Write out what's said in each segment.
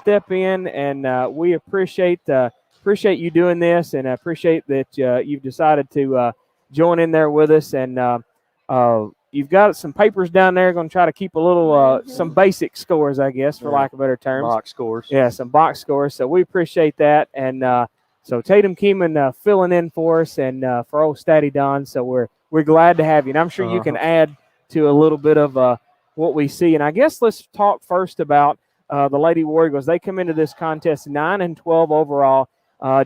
step in, and we appreciate you doing this, and appreciate that you've decided to join in there with us. And you've got some papers down there. Going to try to keep a little some basic scores, I guess, for lack of better terms. Box scores. Yeah, some box scores. So we appreciate that. And so Tatum Keeman filling in for us, and for old Statty Don. So we're glad to have you. And I'm sure you can add to a little bit of what we see. And I guess let's talk first about the Lady War Eagles. They come into this contest 9-12 overall,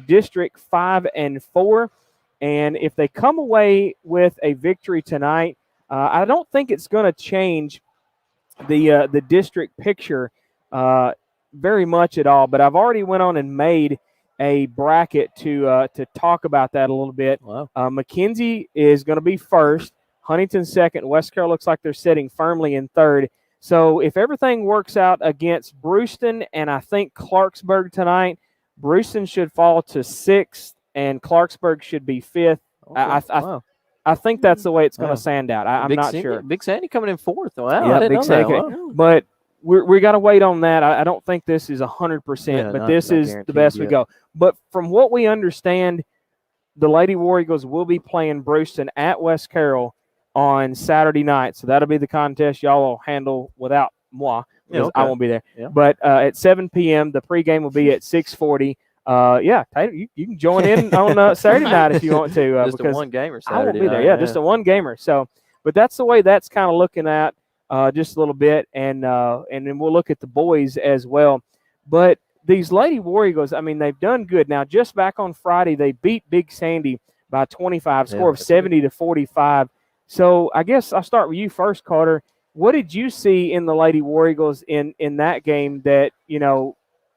District 5-4. And if they come away with a victory tonight, I don't think it's going to change the district picture very much at all. But I've already went on and made a bracket to talk about that a little bit. Wow. McKenzie is going to be first, Huntington second, West Carroll looks like they're sitting firmly in third. So if everything works out against Brewston and I think Clarksburg tonight, Brewston should fall to sixth and Clarksburg should be fifth. Okay. I think that's the way it's going to stand out. I'm not sure. Big Sandy coming in fourth. Wow, yeah, I didn't Big know Sandy. that. Wow. But we got to wait on that. I don't think this is 100%, but this is the best we go. But from what we understand, the Lady War Eagles will be playing Brewston at West Carroll on Saturday night. So that'll be the contest y'all will handle without moi, because I won't be there. Yeah. But at 7 p.m., the pregame will be at 6:40. Taylor, you can join in on Saturday night if you want to. Just a one-gamer Saturday I won't be there. night, Yeah, just a one-gamer. So, but that's the way that's kind of looking at just a little bit, and then we'll look at the boys as well. But these Lady War Eagles, I mean, they've done good. Now, just back on Friday, they beat Big Sandy by 25, score of 70-45. So I guess I'll start with you first, Carter. What did you see in the Lady War Eagles in that game that,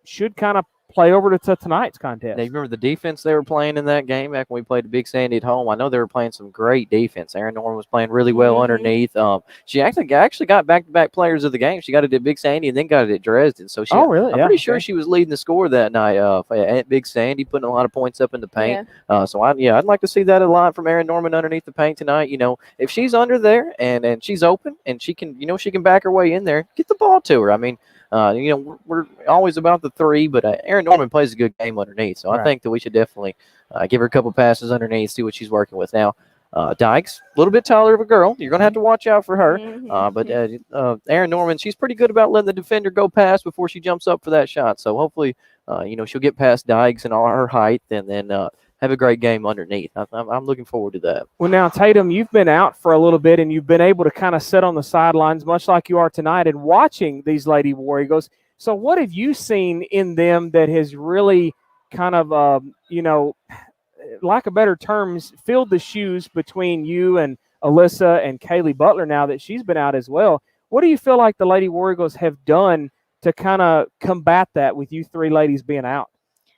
should kind of play over to tonight's contest? Now, you remember the defense they were playing in that game back when we played the Big Sandy at home? I know they were playing some great defense. Aaron Norman was playing really well underneath. She actually got back-to-back players of the game. She got it at Big Sandy and then got it at Dresden. So I'm pretty sure she was leading the score that night at Big Sandy, putting a lot of points up in the paint. So I'd like to see that a lot from Aaron Norman underneath the paint tonight. If she's under there and she's open and she can back her way in there, get the ball to her. I mean, we're always about the three, but Aaron Norman plays a good game underneath. So I think that we should definitely give her a couple passes underneath, see what she's working with. Now, Dykes, a little bit taller of a girl. You're going to have to watch out for her. But Aaron Norman, she's pretty good about letting the defender go past before she jumps up for that shot. So hopefully, she'll get past Dykes and all her height and then have a great game underneath. I'm looking forward to that. Well, now, Tatum, you've been out for a little bit, and you've been able to kind of sit on the sidelines, much like you are tonight, and watching these Lady War Eagles. So what have you seen in them that has really kind of, lack of better terms, filled the shoes between you and Alyssa and Kaylee Butler now that she's been out as well? What do you feel like the Lady War Eagles have done to kind of combat that with you three ladies being out?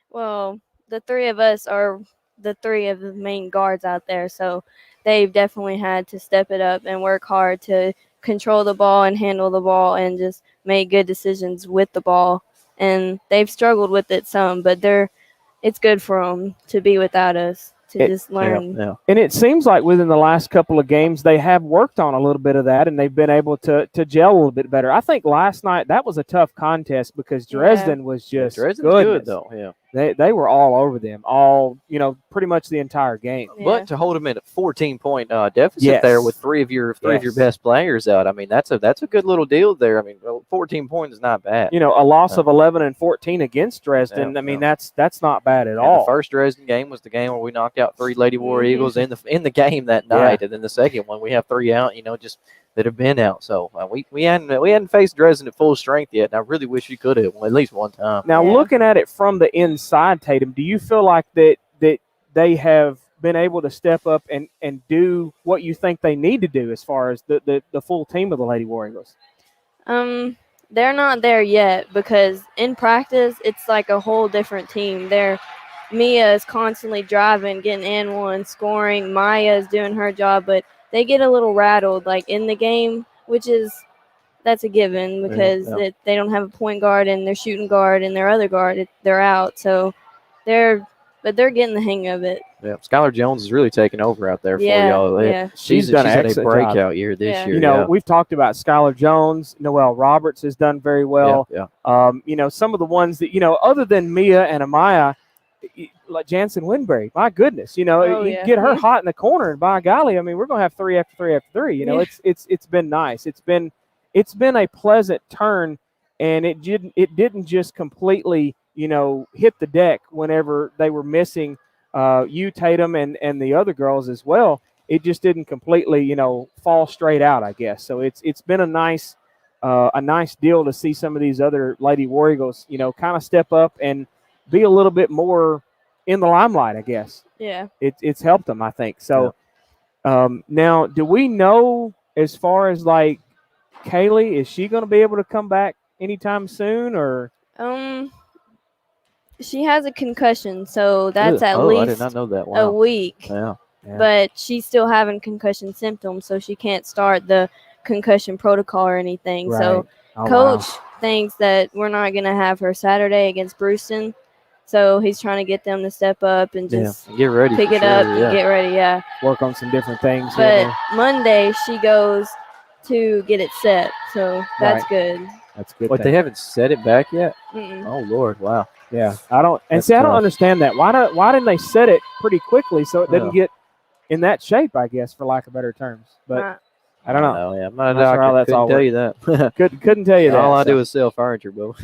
Well, the three of us are the three of the main guards out there, so they've definitely had to step it up and work hard to control the ball and handle the ball and just make good decisions with the ball. And they've struggled with it some, but it's good for them to be without us, to just learn. Yeah. And it seems like within the last couple of games, they have worked on a little bit of that, and they've been able to gel a little bit better. I think last night that was a tough contest because Dresden was just good, though. Yeah. They were all over them, pretty much the entire game. Yeah. But to hold them in a 14-point deficit there with three of your best players out, I mean, that's a good little deal there. I mean, 14 points is not bad. A loss of 11 and 14 against Dresden. I mean, that's not bad at all. The first Dresden game was the game where we knocked out three Lady War Eagles in the game that night, and then the second one we have three out. Just that have been out. So we hadn't faced Dresden at full strength yet, and I really wish we could have at least one time. Now, looking at it from the inside, Tatum, do you feel like that they have been able to step up and do what you think they need to do as far as the full team of the Lady War Eagles? They're not there yet because in practice it's like a whole different team. Mia is constantly driving, getting and one, scoring. Maya is doing her job, but they get a little rattled like in the game, that's a given because they don't have a point guard and their shooting guard and their other guard, they're out. So they're getting the hang of it. Yeah, Skylar Jones is really taking over out there for y'all. Yeah. She's done an had a excellent breakout job. year this Yeah. year. You know, we've talked about Skylar Jones. Noelle Roberts has done very well. Yeah. You know, some of the ones that, you know, other than Mia and Amaya, like Jansen Winbury, my goodness, you know, you get her hot in the corner, and by golly, I mean, we're going to have 3 after 3 after 3. You know, it's been nice. It's been a pleasant turn, and it didn't just completely, you know, hit the deck whenever they were missing you, Tatum, and the other girls as well. It just didn't completely, you know, fall straight out, I guess. So it's been a nice deal to see some of these other Lady War Eagles, you know, kind of step up and be a little bit more in the limelight, I guess. Yeah. It's helped them, I think. So now, do we know as far as like Kaylee, is she going to be able to come back anytime soon, or? She has a concussion, so that's at I least did not know that. a week. Yeah. But she's still having concussion symptoms, so she can't start the concussion protocol or anything. Right. So coach thinks that we're not going to have her Saturday against Brewston. So he's trying to get them to step up and just get ready, pick it up and get ready. Yeah. Work on some different things. But Monday she goes to get it set, so that's good. That's good. But they haven't set it back yet. Mm-mm. Oh Lord, wow. Yeah, I don't That's I don't understand that. Why didn't they set it pretty quickly so it didn't get in that shape? I guess, for lack of better terms, but I don't know. Yeah, I'm not a Not sure doctor. how that's Couldn't all tell you that. Couldn't tell you that. All I do is sell furniture, Bo.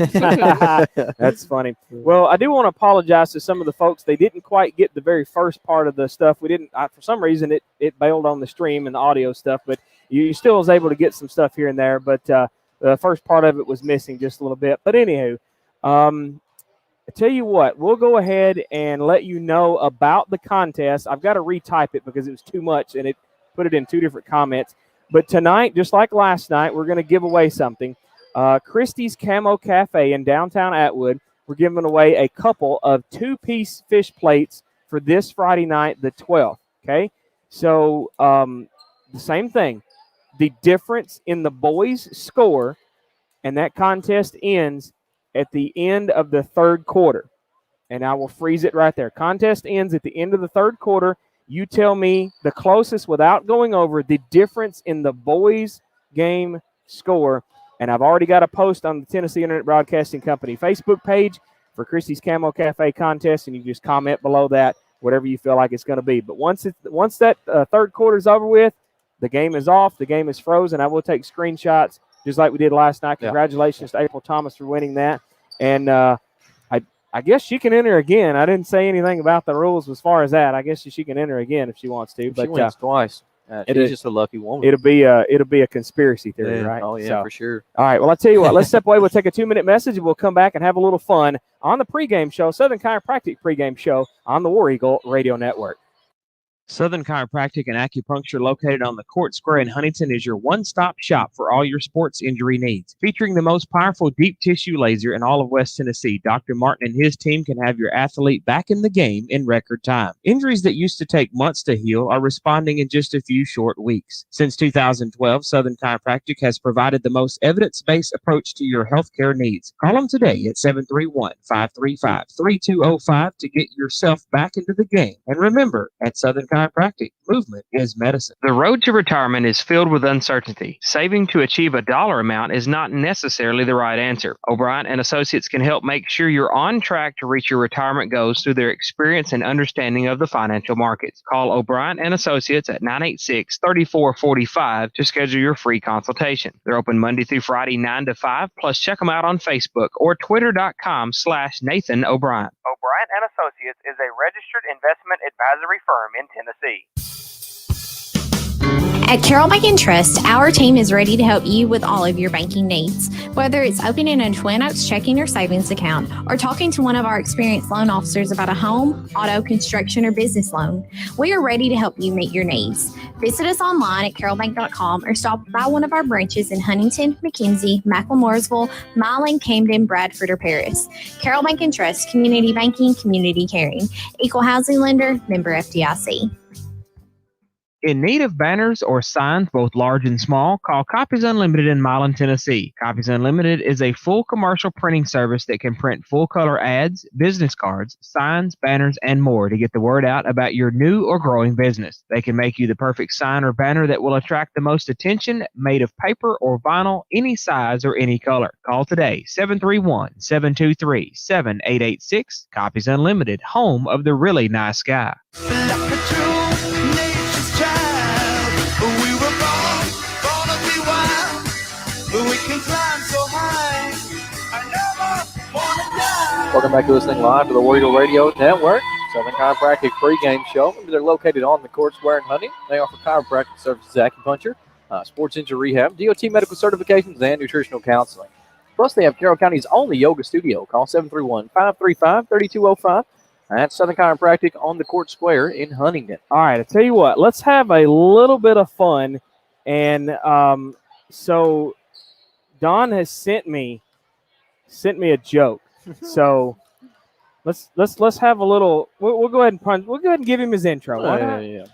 That's funny. Well, I do want to apologize to some of the folks. They didn't quite get the very first part of the stuff. We didn't, for some reason, it bailed on the stream and the audio stuff, but you still was able to get some stuff here and there. But the first part of it was missing just a little bit. But anywho, I tell you what, we'll go ahead and let you know about the contest. I've got to retype it because it was too much and it put it in 2 different comments. But tonight, just like last night, we're going to give away something. Christie's Camo Cafe in downtown Atwood, we're giving away a couple of 2-piece fish plates for this Friday night, the 12th. Okay? So the same thing. The difference in the boys' score, and that contest ends at the end of the 3rd quarter. And I will freeze it right there. Contest ends at the end of the 3rd quarter. You tell me the closest without going over the difference in the boys' game score. And I've already got a post on the Tennessee Internet Broadcasting Company Facebook page for Christie's Camo Cafe contest, and you just comment below that, whatever you feel like it's going to be. But once that 3rd quarter is over with, the game is off, the game is frozen. I will take screenshots just like we did last night. Congratulations to April Thomas for winning that. And I guess she can enter again. I didn't say anything about the rules as far as that. I guess she can enter again if she wants to. But she wins twice. She's just a lucky woman. It'll be a conspiracy theory, right? Oh yeah, for sure. All right. Well, I'll tell you what. Let's step away. We'll take a 2-minute message, and we'll come back and have a little fun on the pregame show, Southern Chiropractic pregame show on the War Eagle Radio Network. Southern Chiropractic and Acupuncture, located on the Court Square in Huntington, is your one-stop shop for all your sports injury needs. Featuring the most powerful deep tissue laser in all of West Tennessee, Dr. Martin and his team can have your athlete back in the game in record time. Injuries that used to take months to heal are responding in just a few short weeks. Since 2012, Southern Chiropractic has provided the most evidence-based approach to your healthcare needs. Call them today at 731-535-3205 to get yourself back into the game. And remember, at Southern Chiropractic, movement is medicine. The road to retirement is filled with uncertainty. Saving to achieve a dollar amount is not necessarily the right answer. O'Brien and Associates can help make sure you're on track to reach your retirement goals through their experience and understanding of the financial markets. Call O'Brien and Associates at 986-3445 to schedule your free consultation. They're open Monday through Friday, 9 to 5, plus check them out on Facebook or twitter.com/Nathan O'Brien. O'Brien and Associates is a registered investment advisory firm in Tennessee. At Carroll Bank and Trust, our team is ready to help you with all of your banking needs. Whether it's opening a Twin Oaks checking or savings account, or talking to one of our experienced loan officers about a home, auto, construction, or business loan, we are ready to help you meet your needs. Visit us online at carrollbank.com or stop by one of our branches in Huntington, McKenzie, Macklemooresville, Milan, Camden, Bradford, or Paris. Carroll Bank and Trust, community banking, community caring. Equal housing lender, member FDIC. In need of banners or signs, both large and small, call Copies Unlimited in Milan, Tennessee. Copies Unlimited is a full commercial printing service that can print full-color ads, business cards, signs, banners, and more to get the word out about your new or growing business. They can make you the perfect sign or banner that will attract the most attention, made of paper or vinyl, any size or any color. Call today, 731-723-7886. Copies Unlimited, home of the really nice guy. Welcome back to listening live to the War Eagle Radio Network. Southern Chiropractic pregame show. They're located on the Court Square in Hunting. They offer chiropractic services, acupuncture, sports injury rehab, DOT medical certifications, and nutritional counseling. Plus, they have Carroll County's only yoga studio. Call 731-535-3205. That's Southern Chiropractic on the Court Square in Huntington. All right, I tell you what, let's have a little bit of fun. And so Don has sent me a joke. So let's have a little. We'll go ahead and punch. We'll go ahead and give him his intro. Why not? Yeah.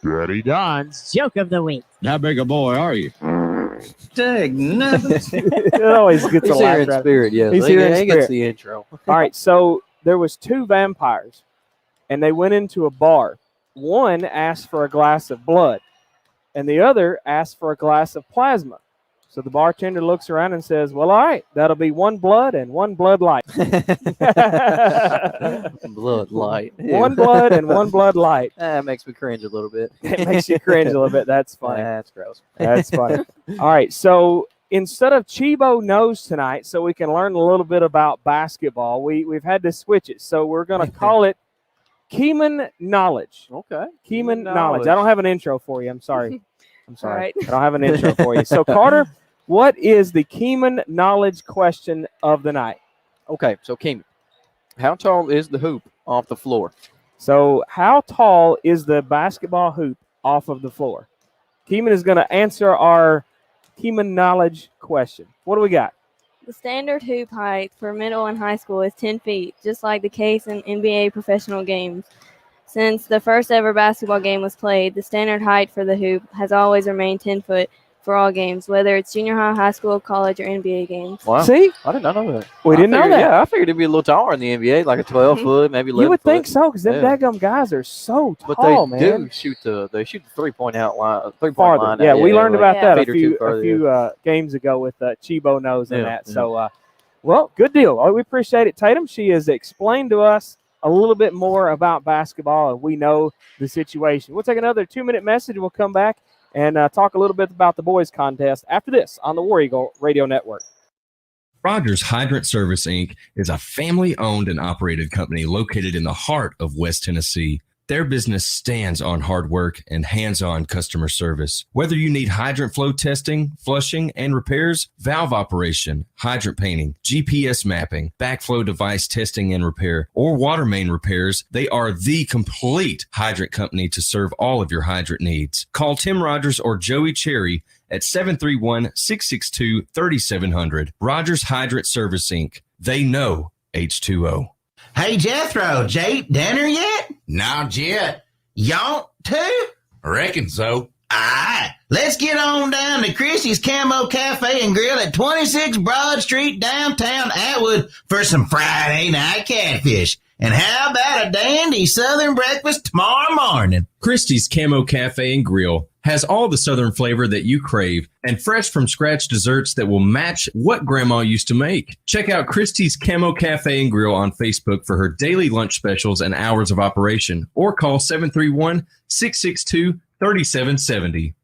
Ready, Don's Joke of the week. How big a boy are you? Dang, nothing. It always gets He's a laugh. here in out of it. spirit, yes. He's here in He spirit. gets the intro. All right, so there was two vampires, and they went into a bar. One asked for a glass of blood, and the other asked for a glass of plasma. So the bartender looks around and says, well, all right, that'll be one blood and one blood light. Blood light. One blood and one blood light. That makes me cringe a little bit. It makes you cringe a little bit. That's funny. That's gross. That's funny. All right, so instead of Chibo Knows tonight, so we can learn a little bit about basketball, we've had to switch it. So we're going to call it Keeman Knowledge. Okay. Keeman Knowledge. I don't have an intro for you. I'm sorry. All right. I don't have an intro for you. So, Carter, what is the Keeman Knowledge question of the night? Okay, so Keeman, how tall is the hoop off the floor? So, how tall is the basketball hoop off of the floor? Keeman is going to answer our Keeman Knowledge question. What do we got? The standard hoop height for middle and high school is 10 feet, just like the case in NBA professional games. Since the first ever basketball game was played, the standard height for the hoop has always remained 10 foot for all games, whether it's junior high, high school, college, or NBA games. Wow. See? I did not know that. We didn't know that. Yeah, I figured it'd be a little taller in the NBA, like a 12-foot, maybe 11 You would foot. think so, because them Yeah. daggum guys are so But tall, they man. do shoot the three-point line. Farther. Line Yeah, we learned about that a feet or two few further, games ago with Chibo Knows and Yeah, that. yeah. So, well, good deal. Oh, we appreciate it, Tatum. She has explained to us a little bit more about basketball, and we know the situation. We'll take another 2-minute message. We'll come back and talk a little bit about the boys contest after this on the War Eagle Radio Network. Rogers Hydrant Service, Inc. is a family-owned and operated company located in the heart of West Tennessee. Their business stands on hard work and hands-on customer service. Whether you need hydrant flow testing, flushing, and repairs, valve operation, hydrant painting, GPS mapping, backflow device testing and repair, or water main repairs, they are the complete hydrant company to serve all of your hydrant needs. Call Tim Rogers or Joey Cherry at 731-662-3700. Rogers Hydrant Service, Inc. They know H2O. Hey, Jethro, Jake, dinner yet? Not yet. Y'all too? Reckon so. Alright, let's get on down to Chrissy's Camo Cafe and Grill at 26 Broad Street, downtown Atwood for some Friday night catfish. And how about a dandy Southern breakfast tomorrow morning? Christie's Camo Cafe and Grill has all the Southern flavor that you crave and fresh from scratch desserts that will match what Grandma used to make. Check out Christie's Camo Cafe and Grill on Facebook for her daily lunch specials and hours of operation, or call 731-662-3770.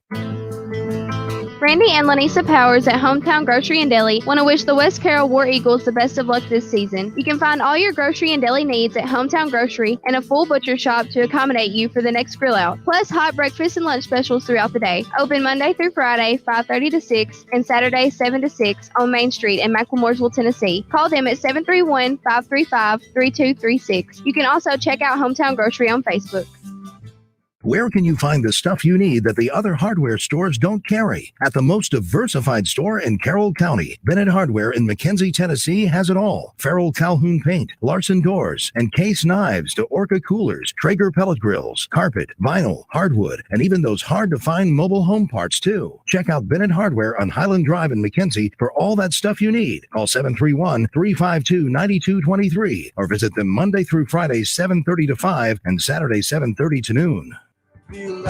Randy and Lanisa Powers at Hometown Grocery and Deli want to wish the West Carroll War Eagles the best of luck this season. You can find all your grocery and deli needs at Hometown Grocery and a full butcher shop to accommodate you for the next grill out. Plus hot breakfast and lunch specials throughout the day. Open Monday through Friday, 5:30 to 6, and Saturday, 7 to 6 on Main Street in Macklemooresville, Tennessee. Call them at 731-535-3236. You can also check out Hometown Grocery on Facebook. Where can you find the stuff you need that the other hardware stores don't carry? At the most diversified store in Carroll County, Bennett Hardware in McKenzie, Tennessee has it all. Farrell Calhoun Paint, Larson Doors, and Case Knives to Orca Coolers, Traeger Pellet Grills, carpet, vinyl, hardwood, and even those hard-to-find mobile home parts, too. Check out Bennett Hardware on Highland Drive in McKenzie for all that stuff you need. Call 731-352-9223 or visit them Monday through Friday, 7:30 to 5 and Saturday, 7:30 to noon. Welcome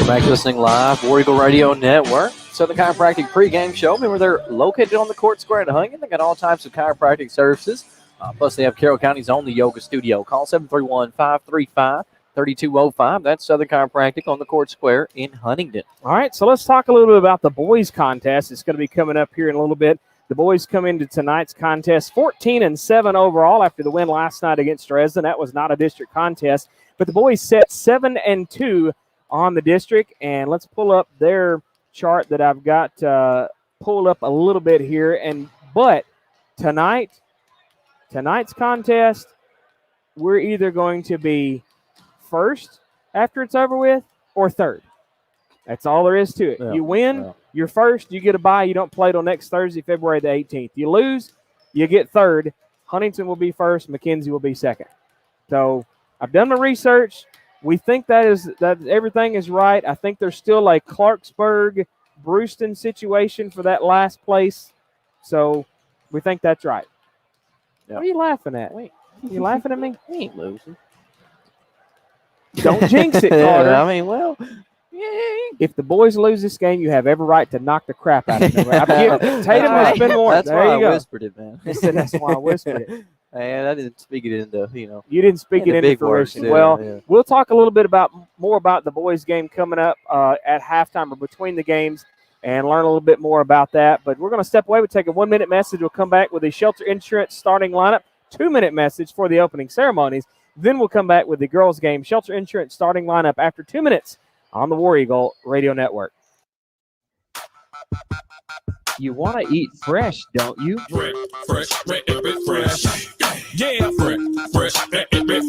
back to listening live, War Eagle Radio Network. Southern Chiropractic pregame show. Remember, they're located on the Court Square in Huntington. They got all types of chiropractic services. Plus, they have Carroll County's only yoga studio. Call 731-535-3205. That's Southern Chiropractic on the Court Square in Huntington. All right, so let's talk a little bit about the boys contest. It's going to be coming up here in a little bit. The boys come into tonight's contest 14-7 overall after the win last night against Dresden. That was not a district contest, but the boys set 7-2 on the district. And let's pull up their chart that I've got pulled up a little bit here. But tonight's contest, we're either going to be first after it's over with or third. That's all there is to it. Yeah, you win, you're first, you get a bye. You don't play till next Thursday, February the 18th. You lose, you get third. Huntington will be first, McKenzie will be second. So I've done my research. We think that everything is right. I think there's still a Clarksburg, Brewston situation for that last place. So we think that's right. Yeah. What are you laughing at? Wait. You laughing at me? We ain't losing. Don't jinx it, Carter. I mean, well, if the boys lose this game, you have every right to knock the crap out of them. Tatum has been warned. That's there why you go. I whispered it, man. That's why I whispered it. And I didn't speak it into, You didn't speak it into big words, fruition. Well, yeah. we'll talk a little bit more about the boys' game coming up at halftime or between the games and learn a little bit more about that. But we're going to step away. We'll take a 1-minute message. We'll come back with the Shelter Insurance starting lineup, 2-minute message for the opening ceremonies. Then we'll come back with the girls' game, Shelter Insurance starting lineup after 2 minutes on the War Eagle Radio Network. You want to eat fresh, don't you? Fresh. Yeah, fresh,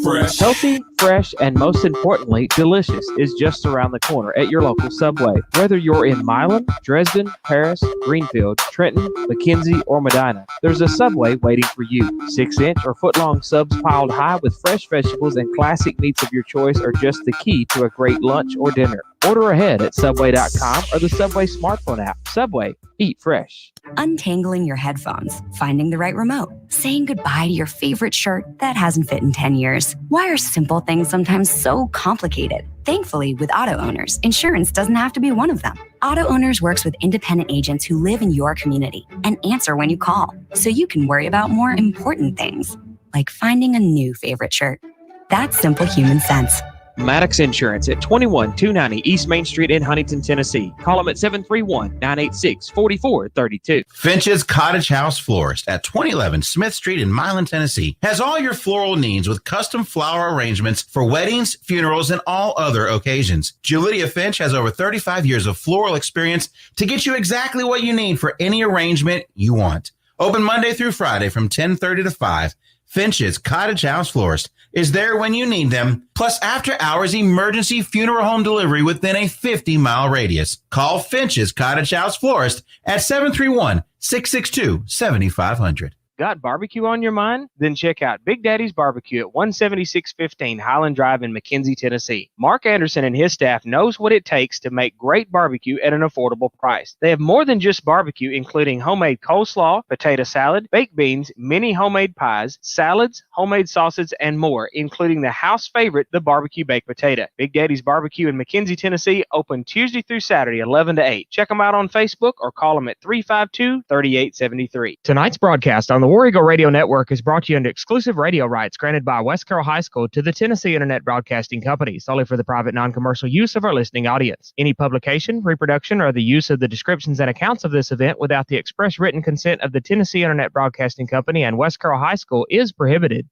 fresh. Healthy, fresh, and most importantly, delicious is just around the corner at your local Subway. Whether you're in Milan, Dresden, Paris, Greenfield, Trenton, McKenzie, or Medina, there's a Subway waiting for you. 6-inch or foot-long subs piled high with fresh vegetables and classic meats of your choice are just the key to a great lunch or dinner. Order ahead at Subway.com or the Subway smartphone app. Subway, eat fresh. Untangling your headphones, finding the right remote, saying goodbye to your favorite shirt that hasn't fit in 10 years. Why are simple things sometimes so complicated? Thankfully, with Auto Owners, insurance doesn't have to be one of them. Auto Owners works with independent agents who live in your community and answer when you call, so you can worry about more important things, like finding a new favorite shirt. That's simple human sense. Maddox Insurance at 21290 East Main Street in Huntington, Tennessee. Call them at 731-986-4432. Finch's Cottage House Florist at 2011 Smith Street in Milan, Tennessee has all your floral needs with custom flower arrangements for weddings, funerals, and all other occasions. Julidia Finch has over 35 years of floral experience to get you exactly what you need for any arrangement you want. Open Monday through Friday from 10:30 to 5. Finch's Cottage House Florist is there when you need them, plus after-hours emergency funeral home delivery within a 50-mile radius. Call Finch's Cottage House Florist at 731-662-7500. Got barbecue on your mind? Then check out Big Daddy's Barbecue at 17615 Highland Drive in McKenzie, Tennessee. Mark Anderson and his staff knows what it takes to make great barbecue at an affordable price. They have more than just barbecue, including homemade coleslaw, potato salad, baked beans, many homemade pies, salads, homemade sauces, and more, including the house favorite, the barbecue baked potato. Big Daddy's Barbecue in McKenzie, Tennessee, open Tuesday through Saturday, 11 to 8. Check them out on Facebook or call them at 352-3873. Tonight's broadcast on the War Eagle Radio Network is brought to you under exclusive radio rights granted by West Carroll High School to the Tennessee Internet Broadcasting Company, solely for the private non-commercial use of our listening audience. Any publication, reproduction, or the use of the descriptions and accounts of this event without the express written consent of the Tennessee Internet Broadcasting Company and West Carroll High School is prohibited.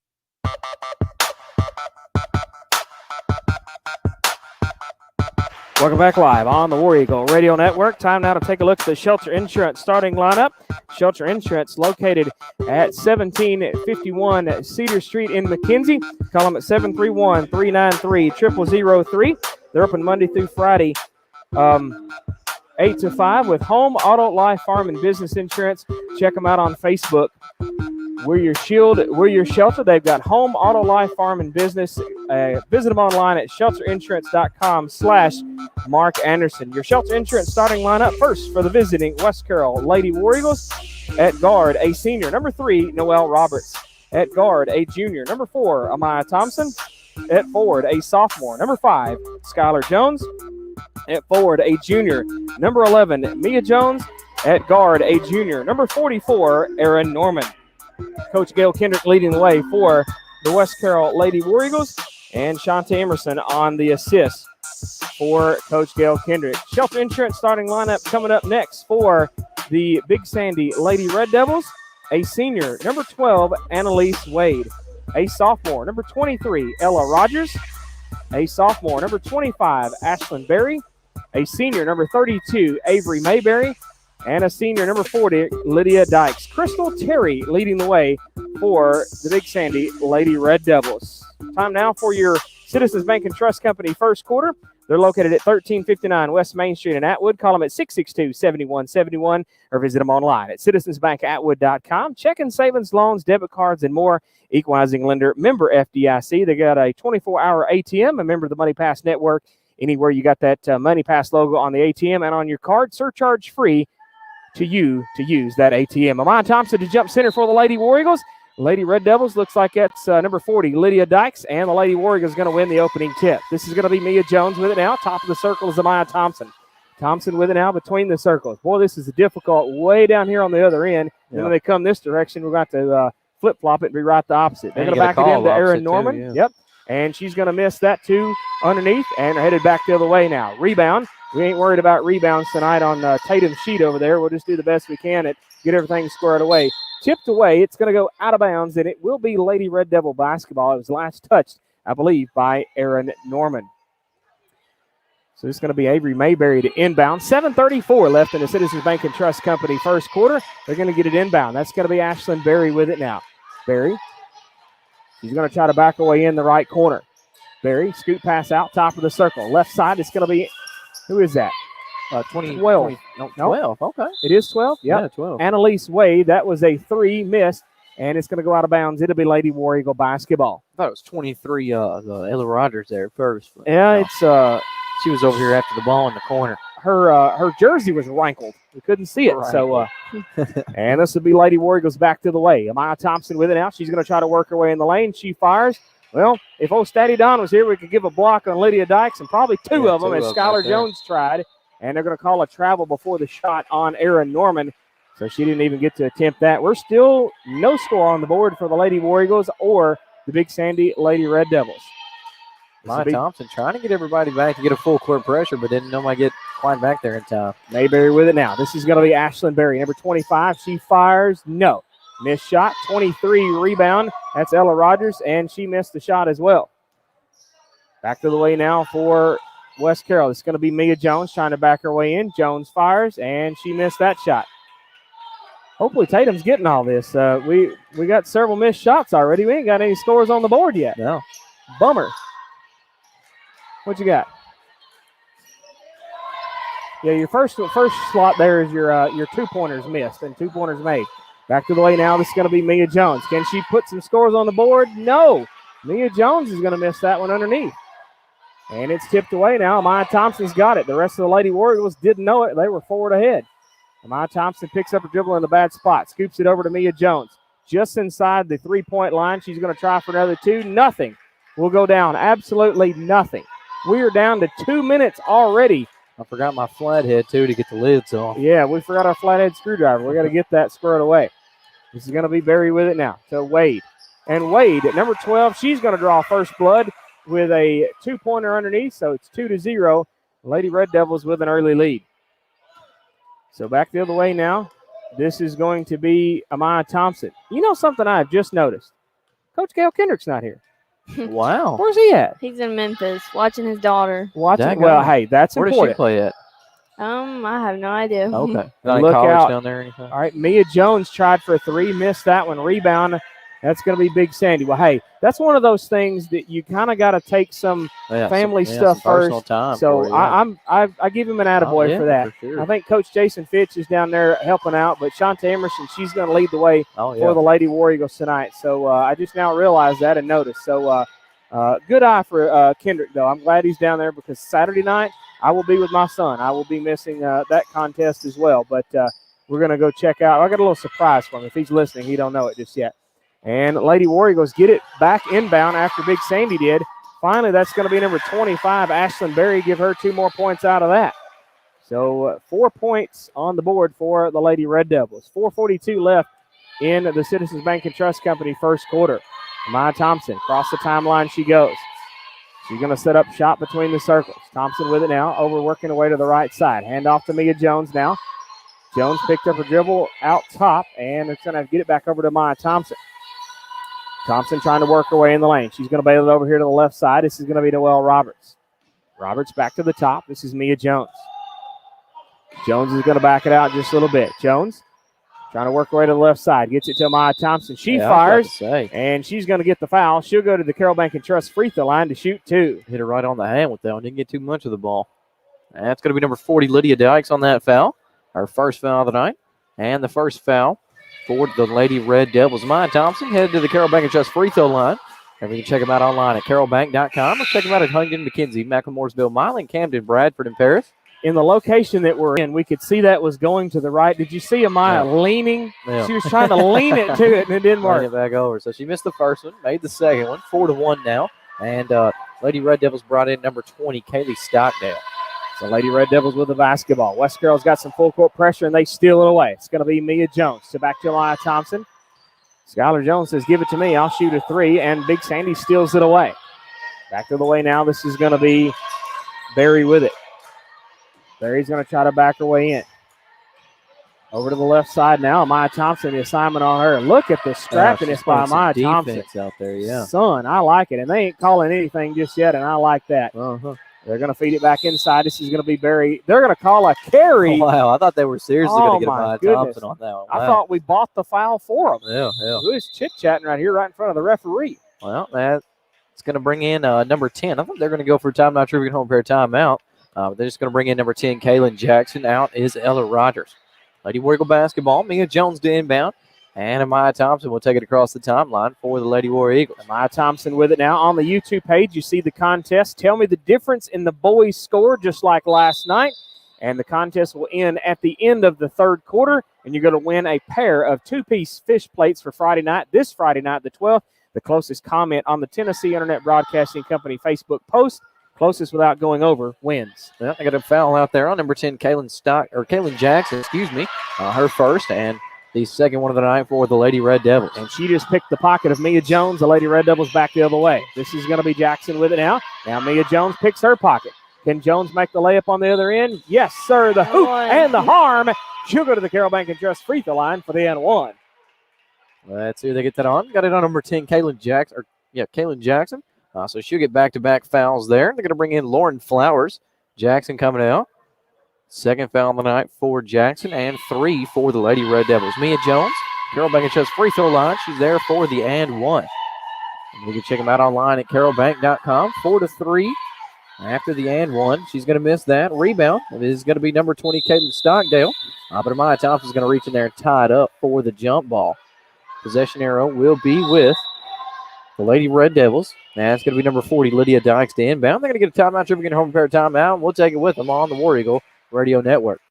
Welcome back live on the War Eagle Radio Network. Time now to take a look at the Shelter Insurance starting lineup. Shelter Insurance located at 1751 Cedar Street in McKenzie. Call them at 731-393-0003. They're open Monday through Friday, 8 to 5 with home, auto, life, farm, and business insurance. Check them out on Facebook. We're your shield, we're your shelter. They've got home, auto, life, farm, and business. Visit them online at shelterinsurance.com/Mark Anderson. Your Shelter Insurance starting lineup first for the visiting West Carroll Lady War Eagles. At guard, a senior. Number 3, Noelle Roberts. At guard, a junior. Number 4, Amaya Thompson. At forward, a sophomore. Number 5, Skylar Jones. At forward, a junior. Number 11, Mia Jones. At guard, a junior. Number 44, Aaron Norman. Coach Gail Kendrick leading the way for the West Carroll Lady War Eagles, and Shantae Emerson on the assist for Coach Gail Kendrick. Shelter Insurance starting lineup coming up next for the Big Sandy Lady Red Devils. A senior, number 12, Annalise Wade. A sophomore, number 23, Ella Rogers. A sophomore, number 25, Ashlyn Berry. A senior, number 32, Avery Mayberry. And a senior, number 40, Lydia Dykes. Crystal Terry leading the way for the Big Sandy Lady Red Devils. Time now for your Citizens Bank and Trust Company first quarter. They're located at 1359 West Main Street in Atwood. Call them at 662-7171 or visit them online at citizensbankatwood.com. Checking, savings, loans, debit cards, and more. Equalizing lender, member FDIC. They got a 24-hour ATM, a member of the Money Pass Network. Anywhere you got that Money Pass logo on the ATM and on your card, surcharge free to you to use that ATM. Amaya Thompson to jump center for the Lady War Eagles. Lady Red Devils looks like it's number 40, Lydia Dykes, and the Lady War Eagles is going to win the opening tip. This is going to be Mia Jones with it now. Top of the circle is Amaya Thompson. Thompson with it now between the circles. Boy, this is difficult way down here on the other end. Yep. And when they come this direction, we're going to flip-flop it and be right the opposite. They're going to back it into Erin Norman. Too, yeah. Yep. And she's going to miss that too underneath and are headed back the other way now. Rebound. We ain't worried about rebounds tonight on Tatum's sheet over there. We'll just do the best we can at get everything squared away. Tipped away. It's going to go out of bounds, and it will be Lady Red Devil basketball. It was last touched, I believe, by Aaron Norman. So it's going to be Avery Mayberry to inbound. 7:34 left in the Citizens Bank and Trust Company first quarter. They're going to get it inbound. That's going to be Ashlyn Berry with it now. Berry. She's going to try to back away in the right corner. Berry, scoot pass out, top of the circle. Left side, it's going to be, who is that? 12. 12. Okay. It is 12? Yep. Yeah, 12. Annalise Wade, that was a 3 missed, and it's going to go out of bounds. It'll be Lady War Eagle basketball. I thought it was 23, the Ella Rogers there first. But, yeah, it's she was over here after the ball in the corner. Her jersey was wrinkled. We couldn't see it. Right. So, and this will be Lady War Eagles back to the way. Amaya Thompson with it now. She's going to try to work her way in the lane. She fires. Well, if old Statty Don was here, we could give a block on Lydia Dykes and probably two of them as Skylar Jones tried. And they're going to call a travel before the shot on Aaron Norman. So she didn't even get to attempt that. We're still no score on the board for the Lady War Eagles or the Big Sandy Lady Red Devils. Maya Thompson trying to get everybody back to get a full court pressure, but didn't nobody get quite back there in time. Mayberry with it now. This is going to be Ashlyn Berry, number 25. She fires. No. Missed shot. 23 rebound. That's Ella Rogers, and she missed the shot as well. Back to the way now for West Carroll. It's going to be Mia Jones trying to back her way in. Jones fires, and she missed that shot. Hopefully Tatum's getting all this. We got several missed shots already. We ain't got any scores on the board yet. No. Bummer. What you got? Yeah, your first slot there is your 2-pointers missed and 2-pointers made. Back to the way now. This is going to be Mia Jones. Can she put some scores on the board? No. Mia Jones is going to miss that one underneath. And it's tipped away now. Amaya Thompson's got it. The rest of the Lady Warriors didn't know it. They were forward ahead. Amaya Thompson picks up a dribble in the bad spot. Scoops it over to Mia Jones. Just inside the 3-point line. She's going to try for another 2. Nothing will go down. Absolutely nothing. We are down to 2 minutes already. I forgot my flathead, too, to get the lids off. Yeah, we forgot our flathead screwdriver. We got to get that squared away. This is going to be Berry with it now to Wade. And Wade at number 12, she's going to draw first blood with a 2-pointer underneath, so it's 2-0. Lady Red Devils with an early lead. So back the other way now. This is going to be Amaya Thompson. You know something I've just noticed? Coach Gail Kendrick's not here. Wow. Where's he at? He's in Memphis watching his daughter. Watching. Well, hey, that's Where important. does she play at? I have no idea. Okay. Not in Look college out. down there or anything? All right, Mia Jones tried for a 3, missed that one. Rebound. That's going to be Big Sandy. Well, hey, that's one of those things that you kind of got to take some family stuff some personal first. time So for you, I give him an attaboy for that. For sure. I think Coach Jason Fitch is down there helping out, but Shanta Emerson, she's going to lead the way for the Lady War Eagles tonight. So I just now realized that and noticed. So good eye for Kendrick, though. I'm glad he's down there because Saturday night I will be with my son. I will be missing that contest as well. But we're going to go check out. I got a little surprise for him. If he's listening, he don't know it just yet. And Lady War Eagles get it back inbound after Big Sandy did. Finally, that's going to be number 25, Ashlyn Berry. Give her 2 more points out of that. So 4 points on the board for the Lady Red Devils. 4:42 left in the Citizens Bank and Trust Company first quarter. Maya Thompson, across the timeline she goes. She's going to set up shot between the circles. Thompson with it now, over working her way to the right side. Hand off to Mia Jones now. Jones picked up a dribble out top, and it's going to get it back over to Maya Thompson. Thompson trying to work her way in the lane. She's going to bail it over here to the left side. This is going to be Noelle Roberts. Roberts back to the top. This is Mia Jones. Jones is going to back it out just a little bit. Jones trying to work her way to the left side. Gets it to Maya Thompson. She fires, and she's going to get the foul. She'll go to the Carroll Bank and Trust free throw line to shoot 2. Hit her right on the hand with that one. Didn't get too much of the ball. That's going to be number 40, Lydia Dykes, on that foul. Her first foul of the night. And the first foul for the Lady Red Devils. Maya Thompson headed to the Carroll Bank and Trust free throw line. And we can check them out online at carrollbank.com. Let's check them out at Huntington, McKenzie, Macklemoresville, Milan, Camden, Bradford, and Paris. In the location that we're in, we could see that was going to the right. Did you see Amaya leaning? Yeah. She was trying to lean it to it, and it didn't work. Lean it back over. So she missed the first one, made the second one, 4-1 now. And Lady Red Devils brought in number 20, Kaylee Stockdale. So Lady Red Devils with the basketball. West Carroll's got some full court pressure, and they steal it away. It's going to be Mia Jones. So back to Maya Thompson. Skylar Jones says, give it to me. I'll shoot a 3, and Big Sandy steals it away. Back to the way now. This is going to be Barry with it. Barry's going to try to back her way in. Over to the left side now. Maya Thompson, the assignment on her. Look at the scrappiness by Maya Thompson. Out there, yeah. Son, I like it. And they ain't calling anything just yet, and I like that. They're going to feed it back inside. This is going to be Barry. They're going to call a carry. Oh, wow, I thought they were seriously going to get a Maya Thompson on that one. Wow. I thought we bought the foul for them. Yeah. Who is chit-chatting right here right in front of the referee? Well, that's going to bring in number 10. I thought they're going to go for a timeout, Tribune home pair timeout. They're just going to bring in number 10, Kaylin Jackson. Out is Ella Rogers. Lady War Eagle basketball. Mia Jones to inbound. And Amaya Thompson will take it across the timeline for the Lady War Eagles. Amaya Thompson with it now. On the YouTube page, you see the contest. Tell me the difference in the boys' score, just like last night. And the contest will end at the end of the third quarter. And you're going to win a pair of 2-piece fish plates for Friday night. This Friday night, the 12th. The closest comment on the Tennessee Internet Broadcasting Company Facebook post. Closest without going over wins. Well, I got a foul out there on number 10, Kaylin Jackson, her first, and the second one of the night for the Lady Red Devils. And she just picked the pocket of Mia Jones. The Lady Red Devils back the other way. This is going to be Jackson with it now. Now Mia Jones picks her pocket. Can Jones make the layup on the other end? Yes, sir. The hoop and the harm. She'll go to the Carroll Bank and Trust free throw line for the N1. Let's see who they get that on. Got it on number 10, Kaylin Jackson. So she'll get back-to-back fouls there. They're going to bring in Lauren Flowers. Jackson coming out. Second foul of the night for Jackson, and 3 for the Lady Red Devils. Mia Jones, Carroll Bank and Trust free throw line. She's there for the and 1. And you can check them out online at carrollbank.com. 4-3 after the and 1. She's going to miss that. Rebound. It is going to be number 20, Caitlin Stockdale. But Amaya Thompson's going to reach in there and tie it up for the jump ball. Possession arrow will be with the Lady Red Devils. That's going to be number 40, Lydia Dykes to inbound. They're going to get a timeout. Trip again, home pair timeout. We'll take it with them on the War Eagle Radio Network.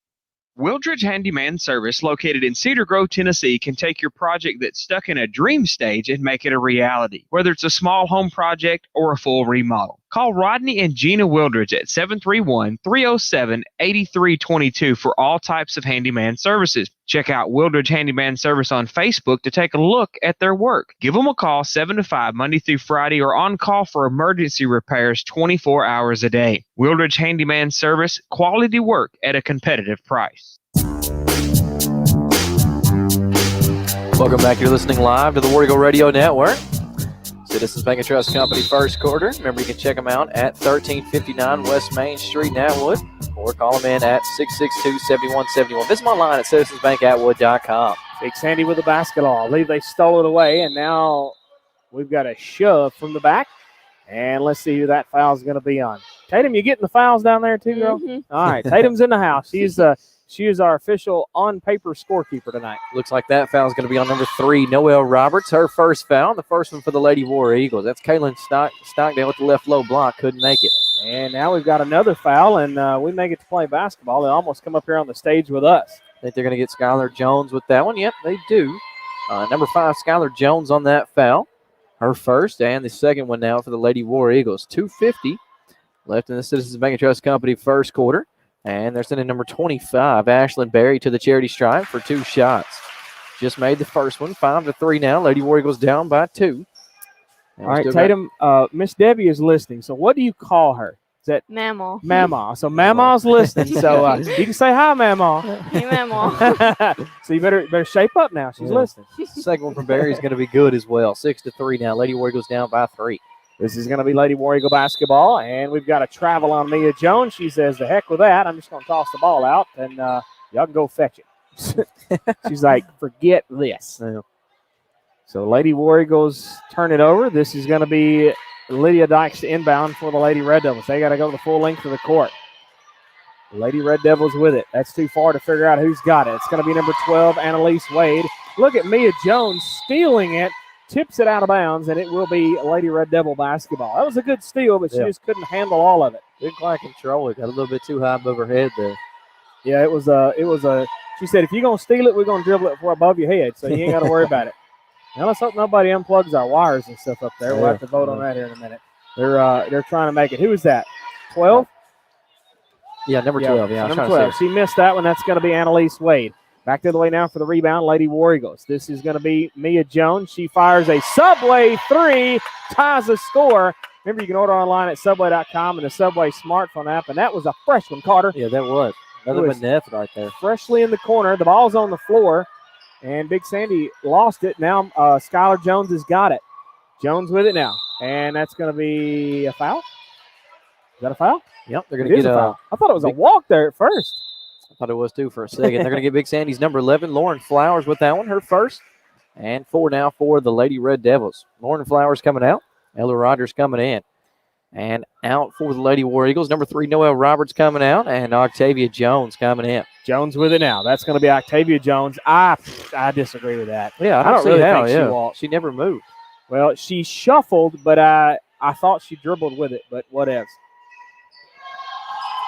Wildridge Handyman Service, located in Cedar Grove, Tennessee, can take your project that's stuck in a dream stage and make it a reality, whether it's a small home project or a full remodel. Call Rodney and Gina Wildridge at 731-307-8322 for all types of handyman services. Check out Wildridge Handyman Service on Facebook to take a look at their work. Give them a call 7 to 5 Monday through Friday, or on call for emergency repairs 24 hours a day. Wildridge Handyman Service, quality work at a competitive price. Welcome back. You're listening live to the War Eagle Radio Network. Citizens Bank and Trust Company first quarter. Remember, you can check them out at 1359 West Main Street in Atwood, or call them in at 662-7171. Visit them online at citizensbankatwood.com. Big Sandy with the basketball. I believe they stole it away, and now we've got a shove from the back. And let's see who that foul is going to be on. Tatum, you getting the fouls down there too, girl? Mm-hmm. All right, Tatum's in the house. She is our official on-paper scorekeeper tonight. Looks like that foul is going to be on number 3, Noelle Roberts. Her first foul, the first one for the Lady War Eagles. That's Kaylin Stockdale with the left low block. Couldn't make it. And now we've got another foul, and we may get to play basketball. They almost come up here on the stage with us. I think they're going to get Skylar Jones with that one. Yep, they do. Number 5, Skylar Jones on that foul. Her first, and the second one now for the Lady War Eagles. 2:50 left in the Citizens Bank and Trust Company first quarter. And they're sending number 25, Ashlyn Berry, to the charity stripe for 2 shots. Just made the first one, 5-3 now. Lady War Eagles down by 2. All right, Tatum, Miss Debbie is listening. So what do you call her? Is that Mamaw? Mamaw. So Mamaw's listening. So you can say hi, Mamaw. Hey, Mamaw. So you better shape up now. She's listening. Second one from Barry is going to be good as well. 6-3 now. Lady War Eagles down by 3. This is going to be Lady War Eagle basketball, and we've got a travel on Mia Jones. She says, the heck with that. I'm just going to toss the ball out, and y'all can go fetch it. She's like, forget this. Yeah. So Lady War Eagles turn it over. This is going to be Lydia Dykes inbound for the Lady Red Devils. They got to go the full length of the court. Lady Red Devils with it. That's too far to figure out who's got it. It's going to be number 12, Annalise Wade. Look at Mia Jones stealing it. Tips it out of bounds, and it will be Lady Red Devil basketball. That was a good steal, but she just couldn't handle all of it. Didn't quite control it. Got a little bit too high above her head there. Yeah, it was a. She said, if you're gonna steal it, we're gonna dribble it for above your head, so you ain't got to worry about it. Now let's hope nobody unplugs our wires and stuff up there. We'll have to vote on that here in a minute. They're trying to make it. Who is that? 12. Yeah, number 12. Yeah, number 12. She missed that one. That's going to be Annalise Wade. Back to the way now for the rebound, Lady War Eagles. This is going to be Mia Jones. She fires a Subway 3, ties the score. Remember, you can order online at Subway.com and the Subway smartphone app, and that was a fresh one, Carter. Yeah, that was. Another Maneth right there. Freshly in the corner. The ball's on the floor, and Big Sandy lost it. Now Skylar Jones has got it. Jones with it now, and that's going to be a foul. Is that a foul? Yep, they're going to get a foul. I thought it was a walk there at first. I thought it was too for a second. They're going to get Big Sandy's number 11, Lauren Flowers, with that one, her first. And 4 now for the Lady Red Devils. Lauren Flowers coming out. Ella Rogers coming in. And out for the Lady War Eagles, number 3, Noelle Roberts coming out. And Octavia Jones coming in. Jones with it now. That's going to be Octavia Jones. I disagree with that. Yeah, I don't really think she walked. She never moved. Well, she shuffled, but I thought she dribbled with it, but what else?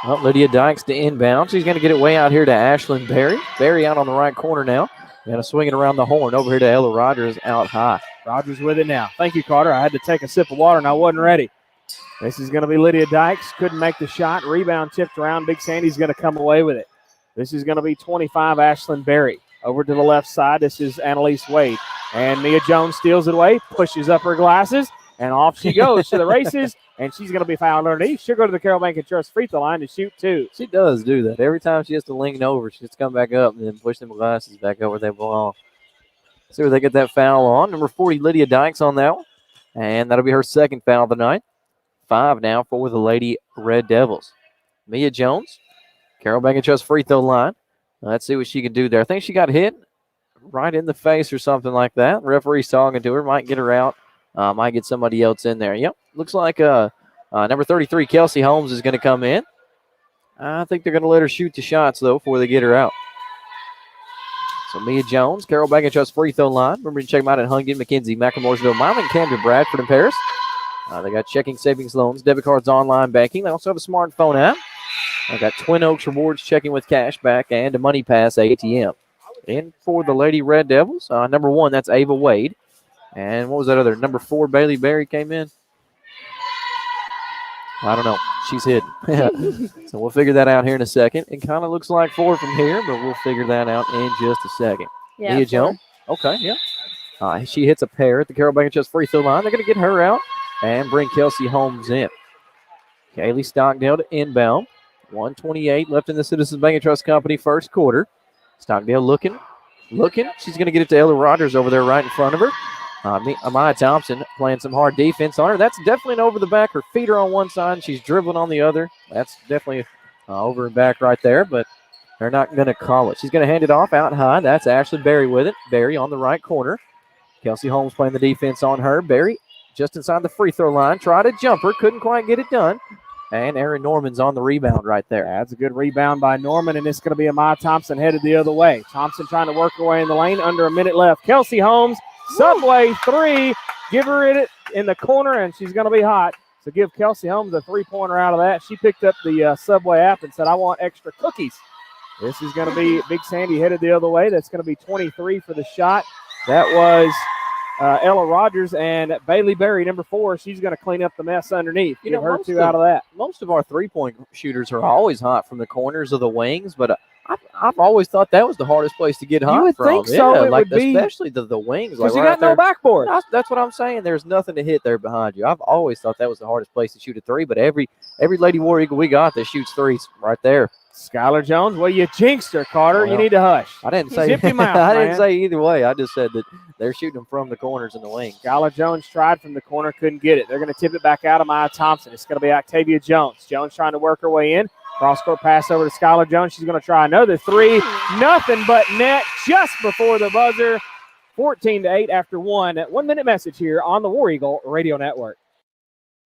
Well, Lydia Dykes to inbound. She's going to get it way out here to Ashlyn Berry. Berry out on the right corner now. Going to swing it around the horn over here to Ella Rogers out high. Rogers with it now. Thank you, Carter. I had to take a sip of water, and I wasn't ready. This is going to be Lydia Dykes. Couldn't make the shot. Rebound tipped around. Big Sandy's going to come away with it. This is going to be 25, Ashlyn Berry. Over to the left side, this is Annalise Wade. And Mia Jones steals it away, pushes up her glasses, and off she goes to the races. And she's going to be fouled underneath. She'll go to the Carroll Bank and Trust free throw line to shoot 2. She does do that. Every time she has to lean over, she has to come back up and then push them glasses back over they belong. See where they get that foul on. Number 40, Lydia Dykes on that one. And that'll be her second foul of the night. 5 now for the Lady Red Devils. Mia Jones, Carroll Bank and Trust free throw line. Let's see what she can do there. I think she got hit right in the face or something like that. The referee's talking to her. Might get her out. Might get somebody else in there. Yep. Looks like number 33, Kelsey Holmes, is going to come in. I think they're going to let her shoot the shots, though, before they get her out. So Mia Jones, Carroll Bank and Trust free throw line. Remember to check them out at Huntington, McKenzie, McLemoresville, Milan, Camden, Bradford, and Paris. They got checking, savings, loans, debit cards, online banking. They also have a smartphone app. They got Twin Oaks Rewards, checking with cash back, and a Money Pass ATM. In for the Lady Red Devils, number 1, that's Ava Wade. And what was that other? Number 4, Bailey Berry came in. I don't know. She's hidden. So we'll figure that out here in a second. It kind of looks like 4 from here, but we'll figure that out in just a second. Yeah, Mia Jones. Okay, yeah. She hits a pair at the Carroll Bank and Trust free throw line. They're going to get her out and bring Kelsey Holmes in. Kaylee Stockdale to inbound. 1:28 left in the Citizens Bank and Trust Company first quarter. Stockdale looking. She's going to get it to Ella Rogers over there right in front of her. Amaya Thompson playing some hard defense on her. That's definitely an over the back. Her feet are on one side and she's dribbling on the other. That's definitely over and back right there, but they're not going to call it. She's going to hand it off out high. That's Ashley Berry with it. Berry on the right corner. Kelsey Holmes playing the defense on her. Berry just inside the free throw line. Tried a jumper. Couldn't quite get it done. And Erin Norman's on the rebound right there. That's a good rebound by Norman, and it's going to be Amaya Thompson headed the other way. Thompson trying to work her way in the lane. Under a minute left. Kelsey Holmes, Subway three. Give her it in the corner, and she's going to be hot. So give Kelsey Holmes a three-pointer out of that. She picked up the Subway app and said, I want extra cookies. This is going to be Big Sandy headed the other way. That's going to be 23 for the shot. That was Ella Rogers, and Bailey Berry, number 4. She's going to clean up the mess underneath. Give her 2 out of that. Most of our three-point shooters are always hot from the corners of the wings, but I've always thought that was the hardest place to get hot You would from. think so. Yeah, it like would be, especially the wings. because Like you got no backboard. That's what I'm saying. There's nothing to hit there behind you. I've always thought that was the hardest place to shoot a three, but every Lady War Eagle we got that shoots threes right there. Skylar Jones, well, you jinxed her, Carter. Well, you need to hush. I didn't say Zip your mouth, I didn't man. say either way. I just said that they're shooting them from the corners and the wings. Skylar Jones tried from the corner, couldn't get it. They're going to tip it back out of Amaya Thompson. It's going to be Octavia Jones. Jones trying to work her way in. Cross-court pass over to Skylar Jones. She's going to try another three. Nothing but net just before the buzzer. 14-8 after 1. 1 minute message here on the War Eagle Radio Network.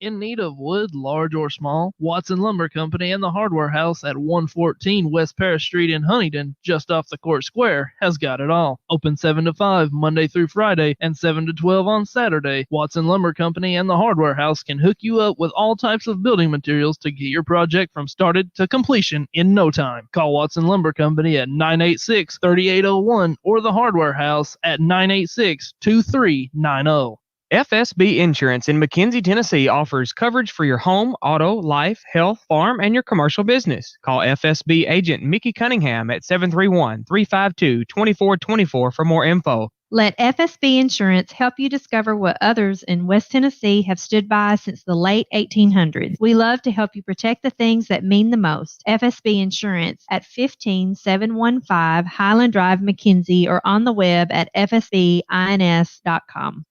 In need of wood, large or small? Watson Lumber Company and the Hardware House at 114 West Paris Street in Huntington, just off the Court Square, has got it all. Open 7 to 5 Monday through Friday and 7 to 12 on Saturday. Watson Lumber Company and the Hardware House can hook you up with all types of building materials to get your project from started to completion in no time. Call Watson Lumber Company at 986-3801 or the Hardware House at 986-2390. FSB Insurance in McKenzie, Tennessee offers coverage for your home, auto, life, health, farm, and your commercial business. Call FSB agent Mickey Cunningham at 731-352-2424 for more info. Let FSB Insurance help you discover what others in West Tennessee have stood by since the late 1800s. We love to help you protect the things that mean the most. FSB Insurance at 15715 Highland Drive, McKenzie, or on the web at fsbins.com.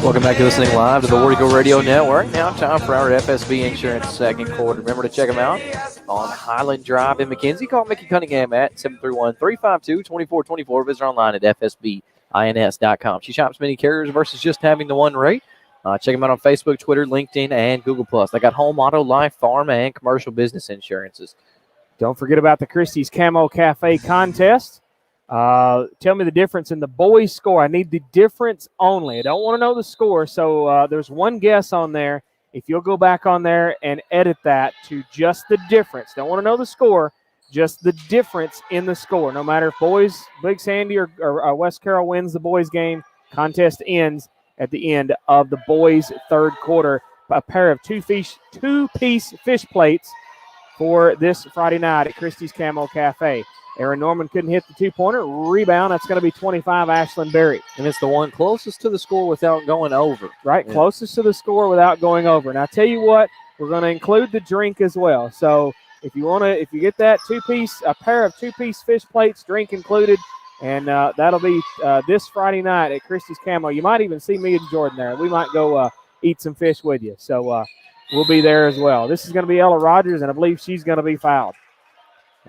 Welcome back to listening live to the War Eagle Radio Network. Now time for our FSB Insurance second quarter. Remember to check them out on Highland Drive in McKenzie. Call Mickey Cunningham at 731-352-2424. Visit online at fsbins.com. She shops many carriers versus just having the one rate. Check them out on Facebook, Twitter, LinkedIn, and Google+. They got home, auto, life, farm, and commercial business insurances. Don't forget about the Christie's Camo Cafe contest. Tell me the difference in the boys' score. I need the difference only. I don't want to know the score. So there's one guess on there. If you'll go back on there and edit that to just the difference. Don't want to know the score, just the difference in the score. No matter if boys, Big Sandy or West Carroll wins the boys' game, contest ends at the end of the boys' third quarter. A pair of two-piece fish plates for this Friday night at Christie's Camo Cafe. Erin Norman couldn't hit the two-pointer. Rebound, that's going to be 25, Ashlyn Berry. And it's the one closest to the score without going over. Right, yeah. Closest to the score without going over. And I tell you what, we're going to include the drink as well. So if you get that a pair of two-piece fish plates, drink included, and that'll be this Friday night at Christie's Camo. You might even see me and Jordan there. We might go eat some fish with you. So we'll be there as well. This is going to be Ella Rogers, and I believe she's going to be fouled.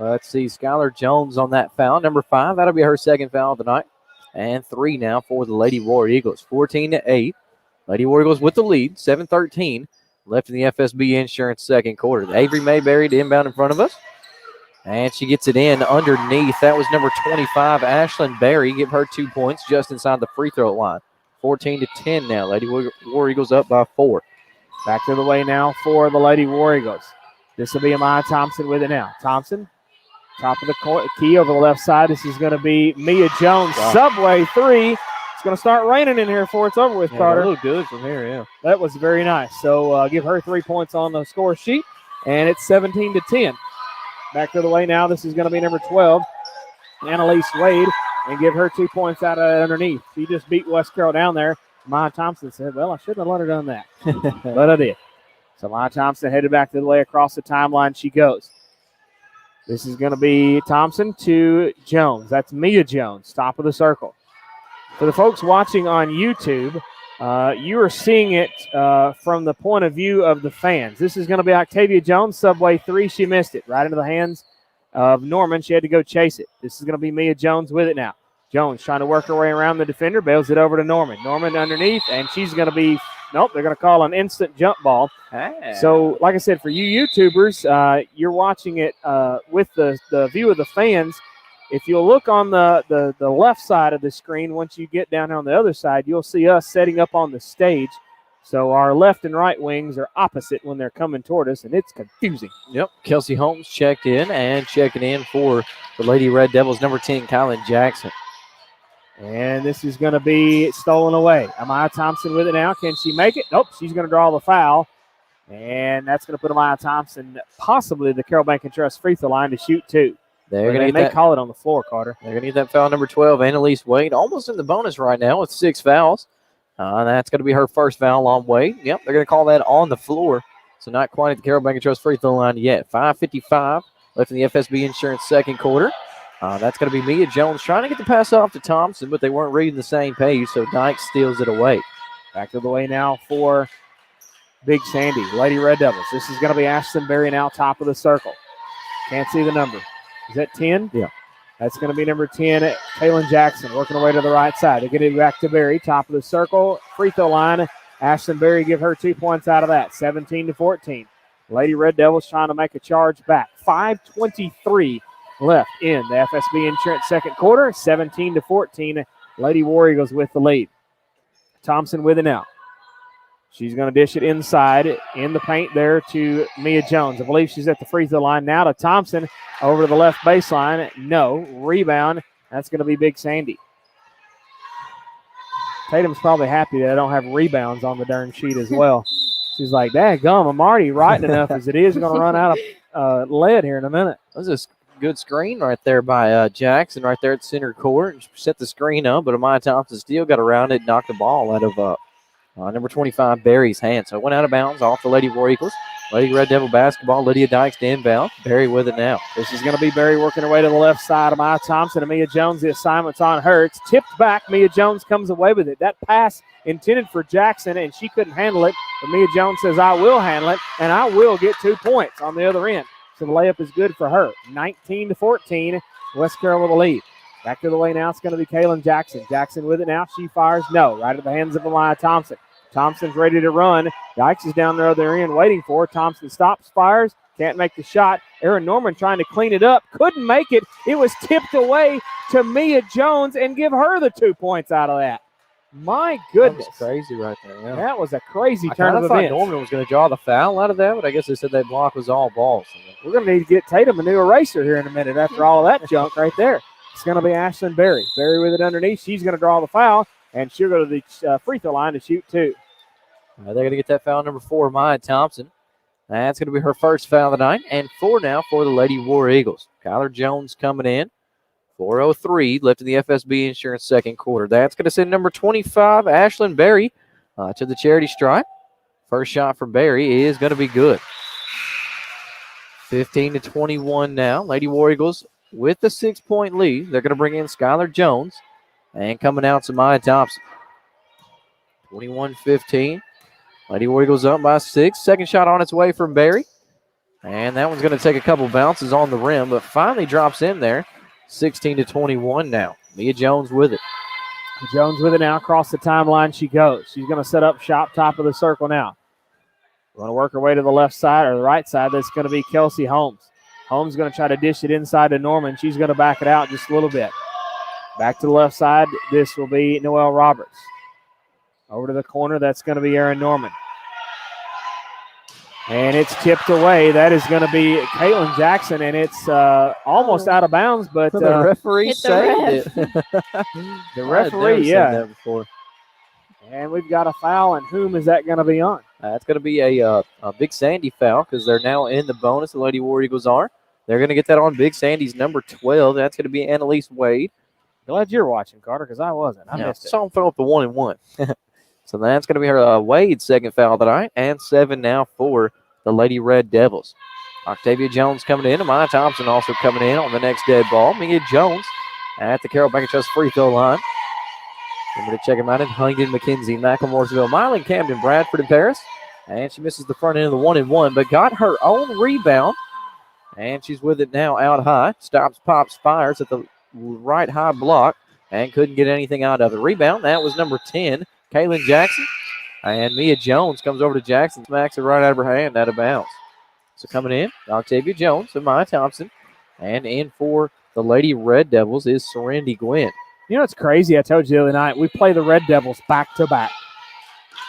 Let's see, Skylar Jones on that foul, number 5. That'll be her second foul tonight. And 3 now for the Lady War Eagles, 14-8. Lady War Eagles with the lead, 7:13 left in the FSB Insurance second quarter. Avery Mayberry to inbound in front of us. And she gets it in underneath. That was number 25, Ashlyn Berry. Give her 2 points just inside the free throw line. 14-10 now. Lady War Eagles up by 4. Back to the way now for the Lady War Eagles. This will be Amaya Thompson with it now. Thompson. Top of the key over the left side. This is going to be Mia Jones. Wow. Subway 3. It's going to start raining in here before it's over with, Carter. It looked good from here, yeah. That was very nice. So give her 3 points on the score sheet, and it's 17-10. Back to the way now. This is going to be number 12, Annalise Wade, and give her 2 points out of underneath. She just beat West Carroll down there. Maya Thompson said, well, I shouldn't have let her done that. But I did. So Maya Thompson headed back to the way across the timeline she goes. This is going to be Thompson to Jones. That's Mia Jones, top of the circle. For the folks watching on YouTube, you are seeing it from the point of view of the fans. This is going to be Octavia Jones, subway 3. She missed it right into the hands of Norman. She had to go chase it. This is going to be Mia Jones with it now. Jones trying to work her way around the defender, bails it over to Norman. Norman underneath, and she's going to be, nope, they're going to call an instant jump ball. So, like I said, for you YouTubers, you're watching it with the view of the fans. If you'll look on the left side of the screen, once you get down on the other side, you'll see us setting up on the stage. So our left and right wings are opposite when they're coming toward us, and it's confusing. Yep, Kelsey Holmes checked in, and checking in for the Lady Red Devils, number 10, Kylan Jackson. And this is going to be stolen away. Amaya Thompson with it now. Can she make it? Nope, she's going to draw the foul. And that's going to put Amaya Thompson possibly the Carroll Bank and Trust free throw line to shoot 2. They're going to they call it on the floor, Carter. They're going to get that foul number 12, Annalise Wade, almost in the bonus right now with 6 fouls. That's going to be her first foul on Wade. Yep, they're going to call that on the floor. So not quite at the Carroll Bank and Trust free throw line yet. 5:55 left in the FSB Insurance second quarter. That's going to be Mia Jones trying to get the pass off to Thompson, but they weren't reading the same page, so Dyke steals it away. Back to the way now for Big Sandy, Lady Red Devils. This is going to be Ashton Berry now, top of the circle. Can't see the number. Is that 10? Yeah. That's going to be number 10, Kaylin Jackson, working her way to the right side. They get it back to Berry, top of the circle, free throw line. Ashton Berry give her 2 points out of that, 17-14. Lady Red Devils trying to make a charge back. 5:23 left in the FSB Insurance second quarter, 17-14. Lady War Eagles with the lead. Thompson with it now. She's going to dish it inside in the paint there to Mia Jones. I believe she's at the free throw line now to Thompson over to the left baseline. No. Rebound. That's going to be Big Sandy. Tatum's probably happy that I don't have rebounds on the darn sheet as well. She's like, daggum, I'm already writing enough as it is. Going to run out of lead here in a minute. That was a good screen right there by Jackson right there at center court. Set the screen up, but Amaya Thompson still got around it and knocked the ball out of number 25, Barry's hand. So it went out of bounds off the Lady War Eagles. Lady Red Devil basketball. Lydia Dykes to inbound. Barry with it now. This is going to be Barry working her way to the left side. Amaya Thompson and Mia Jones. The assignment's on her. It's tipped back. Mia Jones comes away with it. That pass intended for Jackson, and she couldn't handle it. But Mia Jones says, I will handle it, and I will get 2 points on the other end. So the layup is good for her. 19-14. West Carroll with the lead. Back to the way now. It's going to be Kaylin Jackson. Jackson with it now. She fires no. Right at the hands of Amaya Thompson. Thompson's ready to run. Dykes is down the other end waiting for her. Thompson stops, fires, can't make the shot. Aaron Norman trying to clean it up. Couldn't make it. It was tipped away to Mia Jones and give her the 2 points out of that. My goodness. That was crazy right there. Yeah. That was a crazy I turn of events. Norman was going to draw the foul out of that, but I guess they said that block was all balls. We're going to need to get Tatum a new eraser here in a minute after all of that junk right there. It's going to be Ashlyn Berry. Berry with it underneath. She's going to draw the foul, and she'll go to the free throw line to shoot 2. They're going to get that foul number 4, Maya Thompson. That's going to be her first foul of the night, and 4 now for the Lady War Eagles. Kyler Jones coming in. 4:03 left in the FSB Insurance second quarter. That's going to send number 25, Ashlyn Berry, to the charity stripe. First shot for Berry is going to be good. 15-21 now. Lady War Eagles with the 6-point lead. They're going to bring in Skylar Jones, and coming out to Maya Thompson. 21-15. Lady War Eagles up by 6. Second shot on its way from Berry. And that one's going to take a couple bounces on the rim, but finally drops in there. 16-21 now. Mia Jones with it. Jones with it now. Across the timeline she goes. She's going to set up shop top of the circle now. Going to work her way to the left side or the right side. That's going to be Kelsey Holmes. Holmes going to try to dish it inside to Norman. She's going to back it out just a little bit. Back to the left side. This will be Noelle Roberts. Over to the corner. That's going to be Aaron Norman. And it's tipped away. That is going to be Caitlin Jackson, and it's almost out of bounds, but the referee saved it. The referee, yeah. And we've got a foul, and whom is that going to be on? That's going to be a Big Sandy foul because they're now in the bonus. The Lady War Eagles are. They're going to get that on Big Sandy's number 12. That's going to be Annalise Wade. Glad you're watching, Carter, because I wasn't. I missed it. Saw him throw up the 1-1. So that's going to be her Wade's second foul tonight, and 7 now for the Lady Red Devils. Octavia Jones coming in. Amaya Thompson also coming in on the next dead ball. Mia Jones at the Carroll Bank and Trust free throw line. Remember to check them out in Huntington, McKenzie, Macklemooresville, Milan, Camden, Bradford, and Paris. And she misses the front end of the 1-and-1, but got her own rebound. And she's with it now out high. Stops, pops, fires at the right high block and couldn't get anything out of it. Rebound, that was number 10, Kaylin Jackson. And Mia Jones comes over to Jackson, smacks it right out of her hand, out of bounds. So coming in, Octavia Jones and Maya Thompson. And in for the Lady Red Devils is Serenity Gwynn. You know, it's crazy. I told you the other night, we play the Red Devils back-to-back.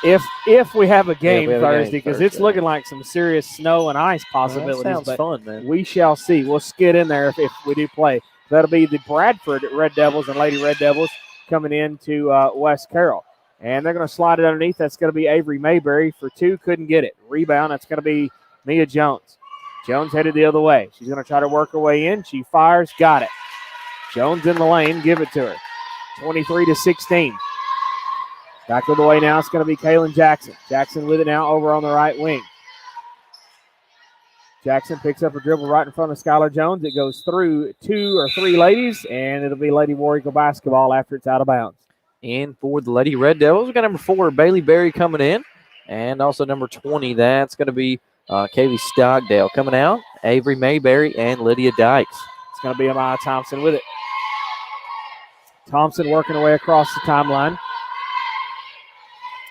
If we have a game Thursday, because it's looking like some serious snow and ice possibilities. That sounds but fun, man. We shall see. We'll skid in there if we do play. That'll be the Bradford Red Devils and Lady Red Devils coming into West Carroll. And they're going to slide it underneath. That's going to be Avery Mayberry for 2. Couldn't get it. Rebound, that's going to be Mia Jones. Jones headed the other way. She's going to try to work her way in. She fires. Got it. Jones in the lane. Give it to her. 23-16. Back of the way now, it's going to be Kaylin Jackson. Jackson with it now over on the right wing. Jackson picks up a dribble right in front of Skylar Jones. It goes through 2 or 3 ladies, and it'll be Lady War Eagle basketball after it's out of bounds. And for the Lady Red Devils, we got number 4, Bailey Berry coming in, and also number 20, that's going to be Kaylee Stockdale coming out, Avery Mayberry, and Lydia Dykes. It's going to be Amaya Thompson with it. Thompson working her way across the timeline.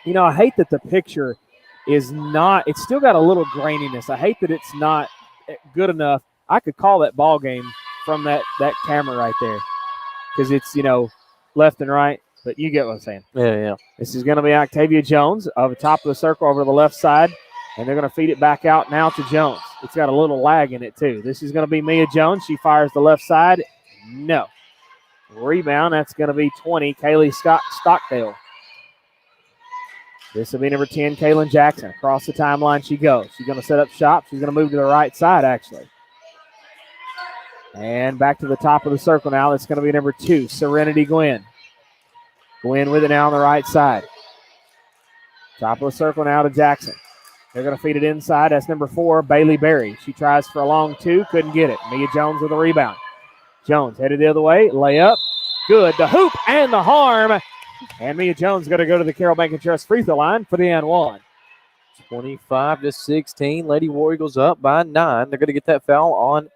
You know, I hate that the picture is not, it's still got a little graininess. I hate that it's not good enough. I could call that ball game from that camera right there because it's, you know, left and right, but you get what I'm saying. Yeah. This is going to be Octavia Jones over the top of the circle over the left side, and they're going to feed it back out now to Jones. It's got a little lag in it, too. This is going to be Mia Jones. She fires the left side. No. Rebound, that's going to be 20, Kaylee Stockdale. This will be number 10, Kaylin Jackson. Across the timeline she goes. She's going to set up shop. She's going to move to the right side, actually. And back to the top of the circle now. That's going to be number 2, Serenity Gwynn. Gwynn with it now on the right side. Top of the circle now to Jackson. They're going to feed it inside. That's number 4, Bailey Berry. She tries for a long 2. Couldn't get it. Mia Jones with a rebound. Jones headed the other way. Layup. Good. The hoop and the harm. And Mia Jones going to go to the Carroll Bank and Trust free throw line for the and 1. 25-16. Lady War Eagles up by 9. They're going to get that foul on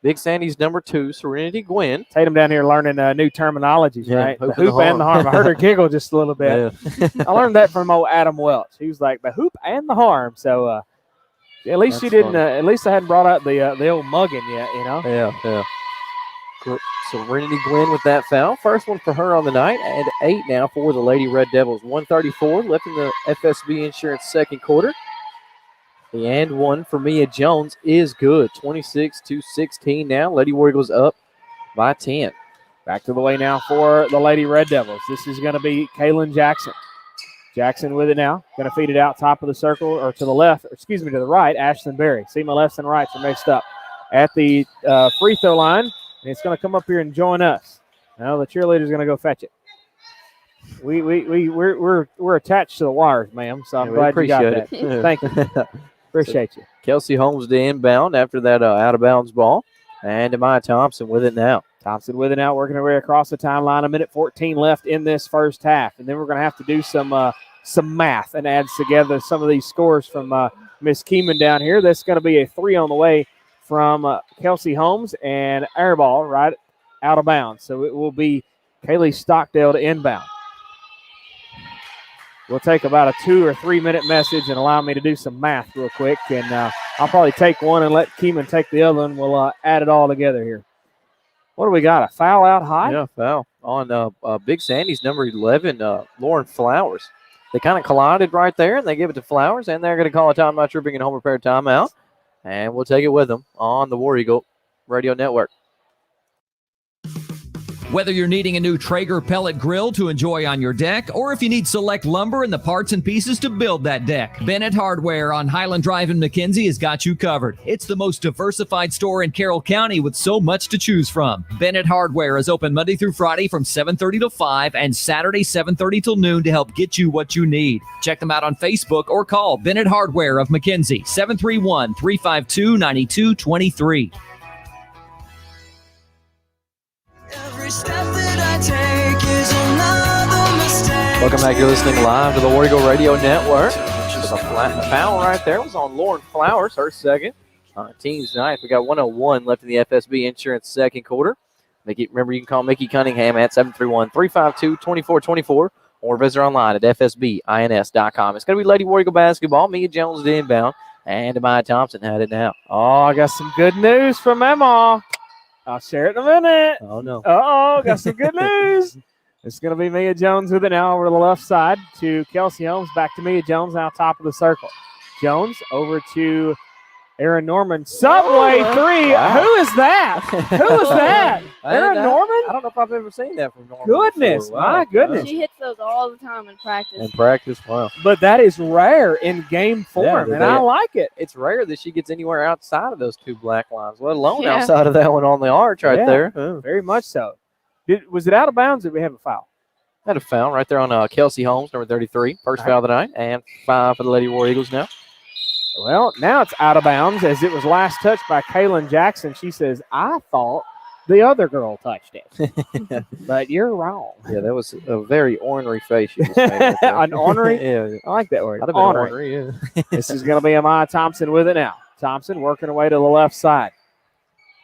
Big Sandy's number 2, Serenity Gwynn. Tatum down here learning new terminologies, Yeah, right? hoop The hoop and the harm. I heard her giggle just a little bit. Yeah. I learned that from old Adam Welch. He was like, the hoop and the harm. So at least That's she didn't. funny. At least I hadn't brought out the old mugging yet, you know. Yeah. Serenity Gwynn with that foul. First one for her on the night, and 8 now for the Lady Red Devils. 1:34 left in the FSB Insurance second quarter. The and 1 for Mia Jones is good. 26-16 now. Lady War Eagles up by 10. Back to the way now for the Lady Red Devils. This is going to be Kaylin Jackson. Jackson with it now. Going to feed it out top of the circle, or to the left, or excuse me, to the right, Ashlyn Berry. See, my lefts and rights are mixed up. At the free throw line, and it's going to come up here and join us. Now the cheerleader's going to go fetch it. We're attached to the wires, ma'am, so I'm glad you got that. Thank you. Appreciate you. Kelsey Holmes the inbound after that out-of-bounds ball. And Amaya Thompson with it now. Thompson with it now, working her way across the timeline. 1:14 left in this first half. And then we're going to have to do some math and add together some of these scores from Miss Keeman down here. That's going to be a 3 on the way from Kelsey Holmes, and air ball right out of bounds. So it will be Kaylee Stockdale to inbound. We'll take about a 2 or 3 minute message and allow me to do some math real quick. And I'll probably take one and let Keeman take the other, and we'll add it all together here. What do we got? A foul out high? Yeah, foul on Big Sandy's number 11, Lauren Flowers. They kind of collided right there, and they give it to Flowers, and they're going to call a timeout, tripping and home repair timeout. And we'll take it with them on the War Eagle Radio Network. Whether you're needing a new Traeger pellet grill to enjoy on your deck, or if you need select lumber and the parts and pieces to build that deck, Bennett Hardware on Highland Drive in McKenzie has got you covered. It's the most diversified store in Carroll County with so much to choose from. Bennett Hardware is open Monday through Friday from 7:30 to 5 and Saturday 7:30 till noon to help get you what you need. Check them out on Facebook or call Bennett Hardware of McKenzie, 731-352-9223. Welcome back. You're listening live to the War Eagle Radio Network. Just a foul right there. It was on Lauren Flowers, her second. Team's ninth. We got 1:01 left in the FSB Insurance second quarter. Remember, you can call Mickey Cunningham at 731-352-2424 or visit her online at fsbins.com. It's going to be Lady War Eagle basketball. Mia Jones to inbound, and Amaya Thompson had it now. Oh, I got some good news from Emma. I'll share it in a minute. Oh, no. Uh-oh, got some good news. It's going to be Mia Jones with it now over to the left side to Kelsey Holmes. Back to Mia Jones, now top of the circle. Jones over to Aaron Norman. Subway three. Wow. Who is that? Who is that? Aaron Norman? I don't know if I've ever seen that from Norman. Goodness, before. Wow. my goodness. She hits those all the time in practice. In practice, wow. But that is rare in game form, and I like it. It's rare that she gets anywhere outside of those two black lines, let alone outside of that one on the arch right there. Very much so. Was it out of bounds or did we have a foul? Had a foul right there on Kelsey Holmes, number 33. First foul of the night, and 5 for the Lady War Eagles now. Well, now it's out of bounds as it was last touched by Kaylin Jackson. She says, I thought the other girl touched it. But you're wrong. Yeah, that was a very ornery face you just made. Right there. An ornery? Yeah. I like that word. I'd have been ornery, yeah. This is going to be Amaya Thompson with it now. Thompson working her way to the left side.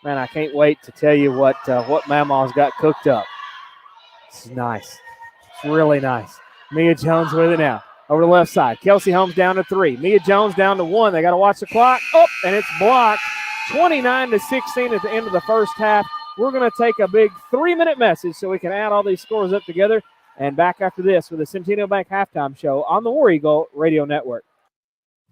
Man, I can't wait to tell you what Mama's got cooked up. This is nice. It's really nice. Mia Jones with it now. Over the left side. Kelsey Holmes down to 3. Mia Jones down to 1. They got to watch the clock. Oh, and it's blocked. 29-16 at the end of the first half. We're going to take a big 3-minute message so we can add all these scores up together. And back after this with the Centennial Bank Halftime Show on the War Eagle Radio Network.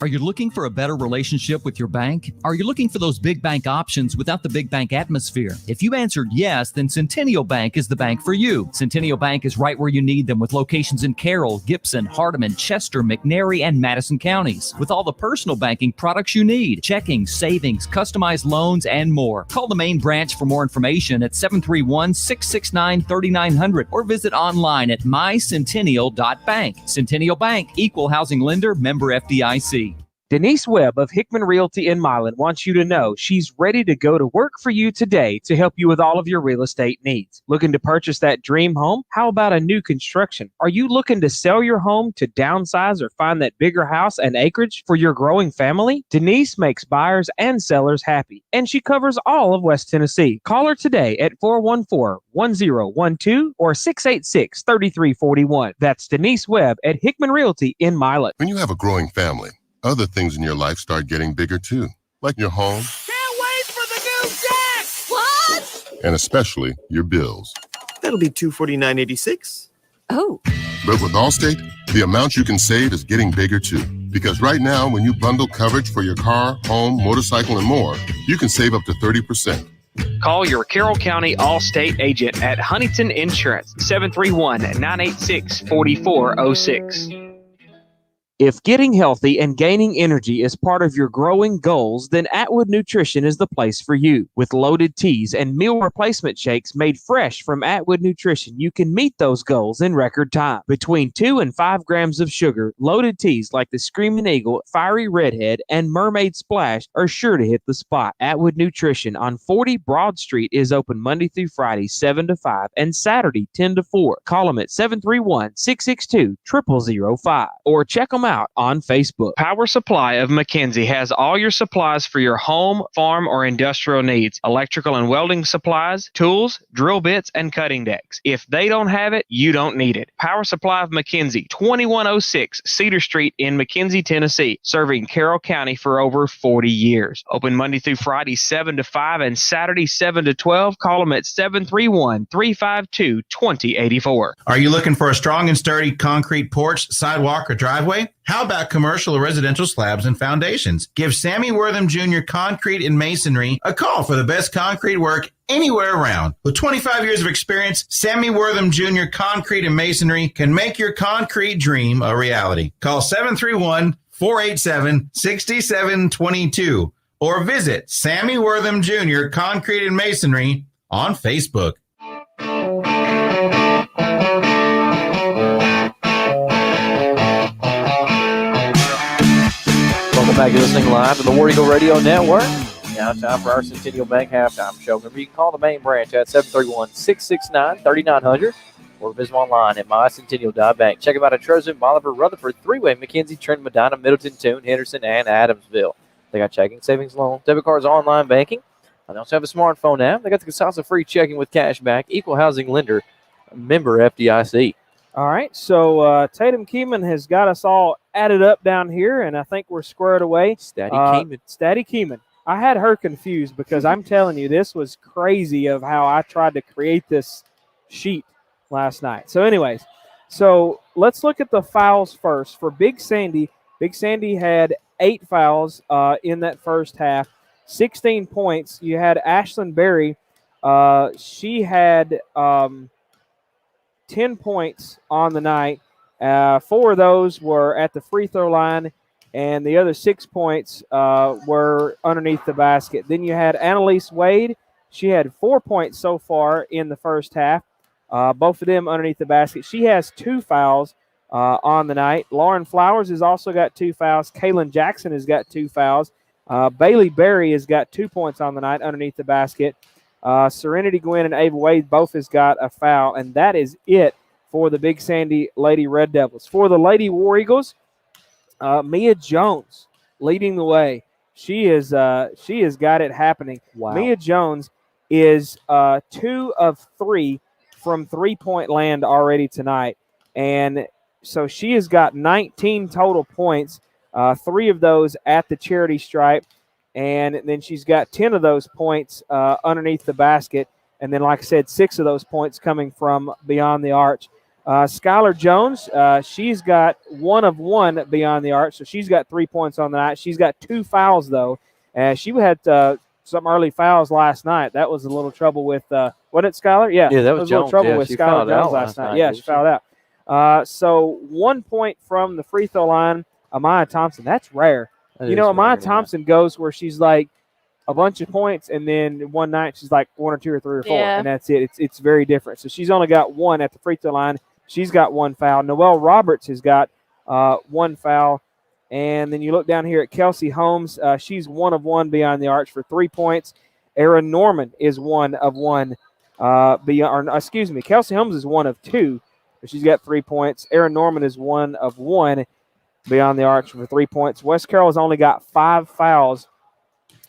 Are you looking for a better relationship with your bank? Are you looking for those big bank options without the big bank atmosphere? If you answered yes, then Centennial Bank is the bank for you. Centennial Bank is right where you need them with locations in Carroll, Gibson, Hardeman, Chester, McNairy, and Madison counties. With all the personal banking products you need, checking, savings, customized loans, and more. Call the main branch for more information at 731-669-3900 or visit online at mycentennial.bank. Centennial Bank, equal housing lender, member FDIC. Denise Webb of Hickman Realty in Milan wants you to know she's ready to go to work for you today to help you with all of your real estate needs. Looking to purchase that dream home? How about a new construction? Are you looking to sell your home to downsize or find that bigger house and acreage for your growing family? Denise makes buyers and sellers happy, and she covers all of West Tennessee. Call her today at 414-1012 or 686-3341. That's Denise Webb at Hickman Realty in Milan. When you have a growing family, other things in your life start getting bigger too, like your home. Can't wait for the new jack! What? And especially your bills. That'll be $249.86. Oh. But with Allstate, the amount you can save is getting bigger too. Because right now, when you bundle coverage for your car, home, motorcycle, and more, you can save up to 30%. Call your Carroll County Allstate agent at Huntington Insurance, 731-986-4406. If getting healthy and gaining energy is part of your growing goals, then Atwood Nutrition is the place for you. With loaded teas and meal replacement shakes made fresh from Atwood Nutrition, you can meet those goals in record time. Between 2 and 5 grams of sugar, loaded teas like the Screaming Eagle, Fiery Redhead, and Mermaid Splash are sure to hit the spot. Atwood Nutrition on 40 Broad Street is open Monday through Friday, 7 to 5, and Saturday, 10 to 4. Call them at 731-662-0005 or check them out on Facebook. Power Supply of McKenzie has all your supplies for your home, farm, or industrial needs. Electrical and welding supplies, tools, drill bits, and cutting decks. If they don't have it, you don't need it. Power Supply of McKenzie, 2106 Cedar Street in McKenzie, Tennessee, serving Carroll County for over 40 years. Open Monday through Friday, 7 to 5, and Saturday, 7 to 12. Call them at 731-352-2084. Are you looking for a strong and sturdy concrete porch, sidewalk, or driveway? How about commercial or residential slabs and foundations? Give Sammy Wortham Jr. Concrete and Masonry a call for the best concrete work anywhere around. With 25 years of experience, Sammy Wortham Jr. Concrete and Masonry can make your concrete dream a reality. Call 731-487-6722 or visit Sammy Wortham Jr. Concrete and Masonry on Facebook. Welcome back. You're listening live to the War Eagle Radio Network. Now time for our Centennial Bank halftime show. Remember, you can call the main branch at 731-669-3900 or visit them online at mycentennial.bank. Check them out at Trojan, Bolivar, Rutherford, Three-Way, McKenzie, Trenton, Medina, Middleton, Tune, Henderson, and Adamsville. They got checking, savings, loan, debit cards, online banking. They also have a smartphone app. They got the Casasa free checking with cash back, equal housing lender, member FDIC. All right, so Tatum Keeman has got us all added up down here, and I think we're squared away. Statty Keeman. Statty Keeman. I had her confused because I'm telling you, this was crazy of how I tried to create this sheet last night. So anyways, so let's look at the fouls first. For Big Sandy had 8 fouls in that first half, 16 points. You had Ashlyn Berry. She had 10 points on the night. 4 of those were at the free throw line, and the other 6 points were underneath the basket. Then you had Annalise Wade. She had 4 points so far in the first half, both of them underneath the basket. She has 2 fouls on the night. Lauren Flowers has also got 2 fouls. Kaylin Jackson has got 2 fouls. Bailey Berry has got 2 points on the night underneath the basket. Serenity Gwynn and Ava Wade both has got a foul, and that is it for the Big Sandy Lady Red Devils. For the Lady War Eagles, Mia Jones leading the way. She has got it happening. Wow. Mia Jones is 2 of 3 from three-point land already tonight, and so she has got 19 total points, 3 of those at the charity stripe. And then she's got 10 of those points underneath the basket. And then, like I said, 6 of those points coming from beyond the arch. Skylar Jones, she's got 1 of 1 beyond the arch. So she's got 3 points on the night. She's got 2 fouls, though. She had some early fouls last night. That was a little trouble with, wasn't it, Skylar? Yeah, that was a little Jones. trouble Yeah, with she Skylar fouled Jones out last night. Yeah, she fouled out. So 1 point from the free throw line, Amaya Thompson. That's rare. You know, Amaya Thompson goes where she's like a bunch of points, and then one night she's like 1 or 2 or 3 or 4, and that's it. It's very different. So she's only got 1 at the free throw line. She's got 1 foul. Noelle Roberts has got 1 foul. And then you look down here at Kelsey Holmes. She's 1 of 1 beyond the arch for 3 points. Erin Norman is 1 of 1 Kelsey Holmes is 1 of 2, but she's got 3 points. Erin Norman is 1 of 1 beyond the arch for 3 points. West Carroll has only got 5 fouls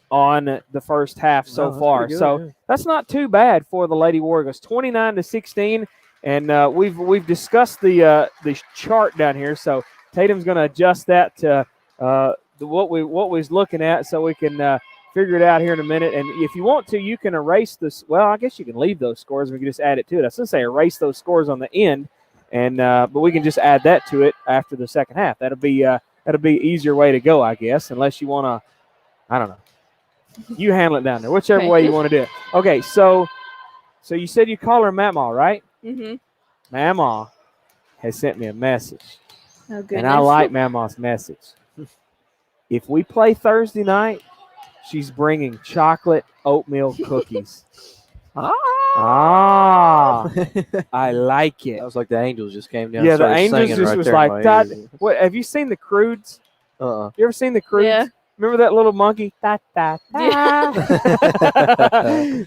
on the first half so far. So that's not too bad for the Lady Warriors. 29-16, and we've discussed the chart down here. So Tatum's going to adjust that to what we was looking at, so we can figure it out here in a minute. And if you want to, you can erase this. Well, I guess you can leave those scores. We can just add it to it. I was going to say erase those scores on the end. And but we can just add that to it after the second half. That'll be easier way to go, I guess, unless you want to. I don't know. You handle it down there, whichever way you want to do it. Okay, so you said you call her Mama, right? Mm-hmm. Mama has sent me a message, Oh, goodness. and I like Mama's message. If we play Thursday night, she's bringing chocolate oatmeal cookies. I like it. That was like the Angels just came down. Yeah, the Angels just was like, Dad, what? Have you seen the Croods? You ever seen the Croods? Yeah. Remember that little monkey? Da, da, da.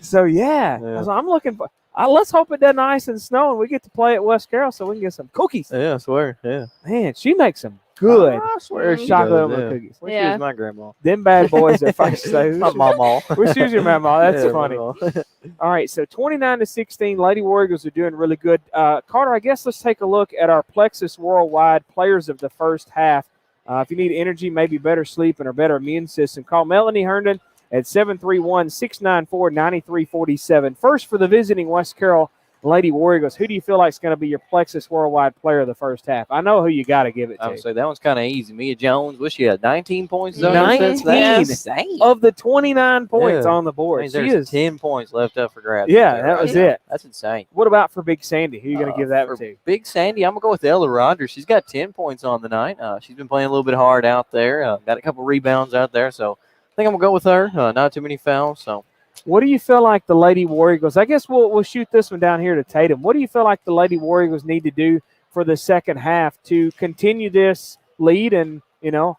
So yeah. I'm looking for. Let's hope it doesn't ice and snow, and we get to play at West Carroll, so we can get some cookies. Yeah, I swear. Yeah. Man, she makes some good. I swear chocolate oatmeal yeah. cookies. Wish she was my grandma. Them bad boys are first. My mama. Wish she was your mama. That's Yeah, funny. mama. All right, so 29-16, Lady Warriors are doing really good. Carter, I guess let's take a look at our Plexus Worldwide players of the first half. If you need energy, maybe better sleep, and a better immune system, call Melanie Herndon at 731-694-9347. First for the visiting West Carroll Lady War Eagles, who do you feel like is going to be your Plexus Worldwide Player of the first half? I know who you got to give it I to. would say that one's kind of easy. Mia Jones, what she had, 19 points? 19 That's insane. of the 29 points Yeah. on the board. I mean, She there's is 10 points left up for grabs. Yeah, right that was now. it. That's insane. What about for Big Sandy? Who are you going to give that for to? Big Sandy, I'm going to go with Ella Rogers. She's got 10 points on the night. She's been playing a little bit hard out there. Got a couple rebounds out there, so I think I'm going to go with her. Not too many fouls, so. What do you feel like the Lady War Eagles? I guess we'll shoot this one down here to Tatum. What do you feel like the Lady War Eagles need to do for the second half to continue this lead and,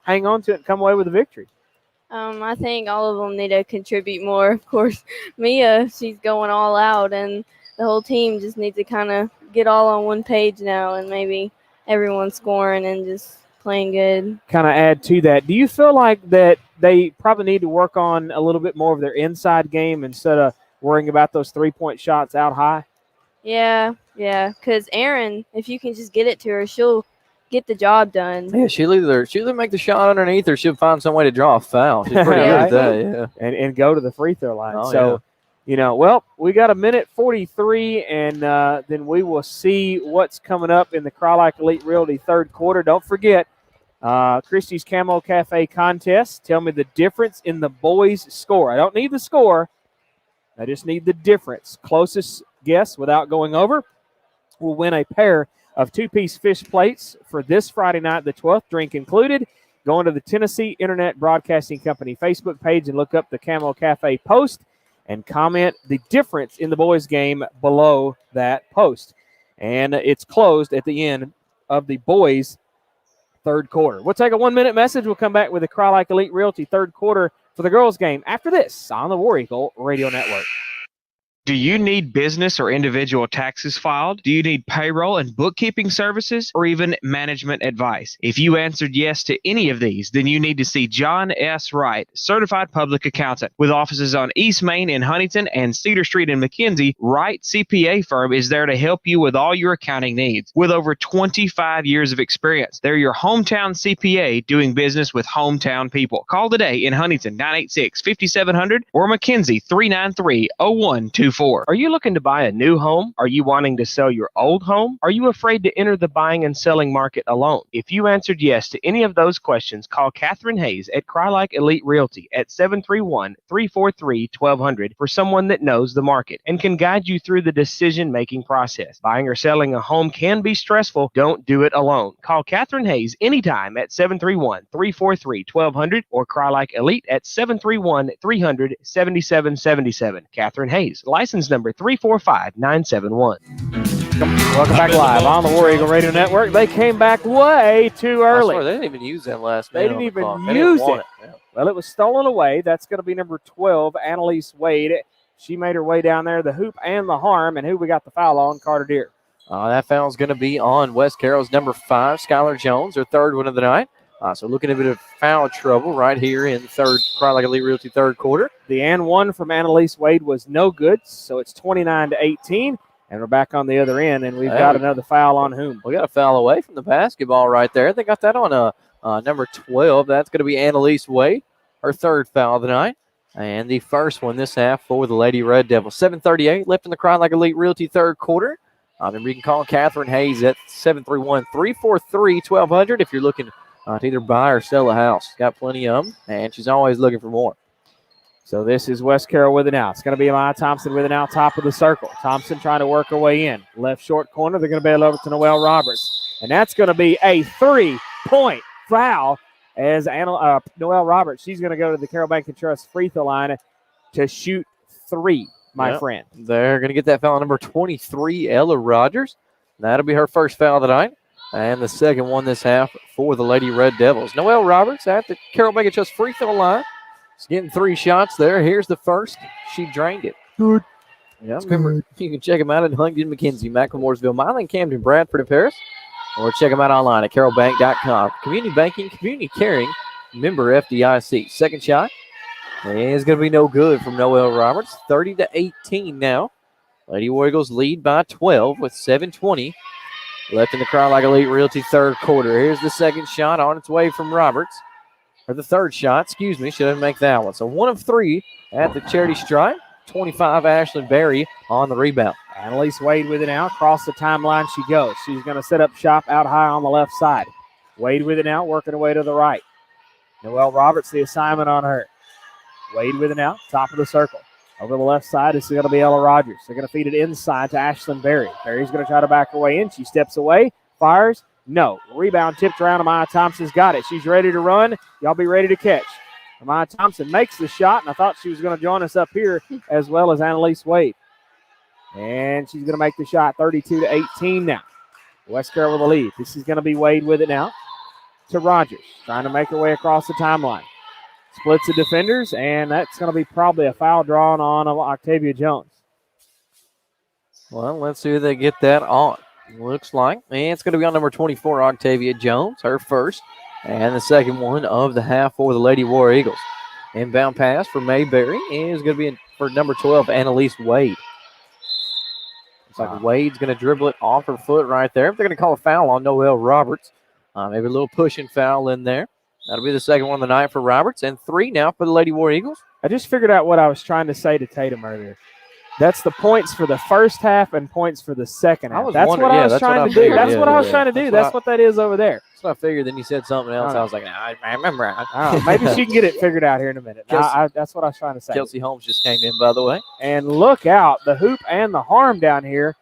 hang on to it and come away with a victory? I think all of them need to contribute more. Of course, Mia, she's going all out, and the whole team just needs to kind of get all on one page now, and maybe everyone scoring and just playing good. Kind of add to that. Do you feel like that they probably need to work on a little bit more of their inside game instead of worrying about those 3-point shots out high? Yeah, because Erin, if you can just get it to her, she'll get the job done. Yeah, she'll either make the shot underneath or she'll find some way to draw a foul. She's pretty good at that, yeah. And go to the free throw line. Oh, so, well, we got 1:43, and then we will see what's coming up in the Crye Elite Realty third quarter. Don't forget, Christie's Camo Cafe contest. Tell me the difference in the boys' score. I don't need the score. I just need the difference. Closest guess without going over will win a pair of 2-piece fish plates for this Friday night, the 12th, drink included. Go into the Tennessee Internet Broadcasting Company Facebook page and look up the Camo Cafe post and comment the difference in the boys' game below that post. And it's closed at the end of the boys' third quarter. We'll take a 1-minute message. We'll come back with the Crye Elite Realty third quarter for the girls' game after this on the War Eagle Radio Network. Do you need business or individual taxes filed? Do you need payroll and bookkeeping services or even management advice? If you answered yes to any of these, then you need to see John S. Wright, Certified Public Accountant. With offices on East Main in Huntington and Cedar Street in McKenzie, Wright CPA Firm is there to help you with all your accounting needs. With over 25 years of experience, they're your hometown CPA doing business with hometown people. Call today in Huntington, 986-5700 or McKenzie, 393-0124. Are you looking to buy a new home? Are you wanting to sell your old home? Are you afraid to enter the buying and selling market alone? If you answered yes to any of those questions, call Catherine Hayes at Crye Elite Realty at 731-343-1200 for someone that knows the market and can guide you through the decision-making process. Buying or selling a home can be stressful. Don't do it alone. Call Catherine Hayes anytime at 731-343-1200 or Crye Elite at 731-300-7777. Catherine Hayes, license number 345971. Welcome back live on the War Eagle Radio Network. They came back way too early. They didn't even use that last They minute. didn't even on the use clock. it. Well, it was stolen away. That's going to be number 12, Annalise Wade. She made her way down there, the hoop and the harm. And who we got the foul on? Carter Deere. That foul's going to be on West Carroll's number 5, Skylar Jones, her third one of the night. So looking at a bit of foul trouble right here in third, Crye Elite Realty third quarter. The and one from Annalise Wade was no good, so it's 29-18. And we're back on the other end, and we've got another foul on whom? We got a foul away from the basketball right there. They got that on number 12. That's going to be Annalise Wade, her third foul of the night. And the first one this half for the Lady Red Devils. 7:38 left in the Crye Elite Realty third quarter. Remember, you can call Catherine Hayes at 731-343-1200 if you're looking to either buy or sell a house. Got plenty of them, and she's always looking for more. So this is West Carroll with it now. It's going to be Amaya Thompson with it now, top of the circle. Thompson trying to work her way in. Left short corner, they're going to bail over to Noelle Roberts. And that's going to be a 3-point foul as Noelle Roberts, she's going to go to the Carroll Bank and Trust free throw line to shoot 3, my friend. They're going to get that foul number 23, Ella Rogers. That'll be her first foul of the night. And the second one this half for the Lady Red Devils. Noelle Roberts at the Carroll Bank and Trust free throw line. She's getting 3 shots there. Here's the first. She drained it. Good. Yeah, remember, you can check them out at Huntington, McKenzie, Macklemooresville, Milan, Camden, Bradford, and Paris. Or check them out online at carrollbank.com. Community banking, community caring, member FDIC. Second shot is going to be no good from Noelle Roberts. 30-18 now. Lady War Eagles lead by 12 with 7:20 left in the Crye Elite Realty third quarter. Here's the second shot on its way from Roberts. Or the third shot, excuse me, shouldn't make that one. So 1 of 3 at the charity stripe. 25, Ashlyn Berry on the rebound. Annalise Wade with it now. Across the timeline she goes. She's going to set up shop out high on the left side. Wade with it now, working her way to the right. Noelle Roberts, the assignment on her. Wade with it now, top of the circle. Over the left side, this is going to be Ella Rogers. They're going to feed it inside to Ashlyn Berry. Berry's going to try to back her way in. She steps away, fires. No. Rebound tipped around. Amaya Thompson's got it. She's ready to run. Y'all be ready to catch. Amaya Thompson makes the shot, and I thought she was going to join us up here as well as Annalise Wade. And she's going to make the shot 32-18 now. West Carroll with the lead. This is going to be Wade with it now to Rogers. Trying to make her way across the timeline. Splits the defenders, and that's going to be probably a foul drawn on Octavia Jones. Well, let's see who they get that on. Looks like, and it's going to be on number 24, Octavia Jones, her first, and the second one of the half for the Lady War Eagles. Inbound pass for Mayberry is going to be for number 12, Annalise Wade. Looks like Wade's going to dribble it off her foot right there. They're going to call a foul on Noelle Roberts. Maybe a little pushing foul in there. That'll be the second one of the night for Roberts, and 3 now for the Lady War Eagles. I just figured out what I was trying to say to Tatum earlier. That's the points for the first half and points for the second half. That's what I was trying to do. That's what I was trying to do. That's what that is over there. That's what I figured. Then you said something else. I was like, I remember. Maybe she can get it figured out here in a minute. That's what I was trying to say. Kelsey Holmes just came in, by the way. And look out, the hoop and the harm down here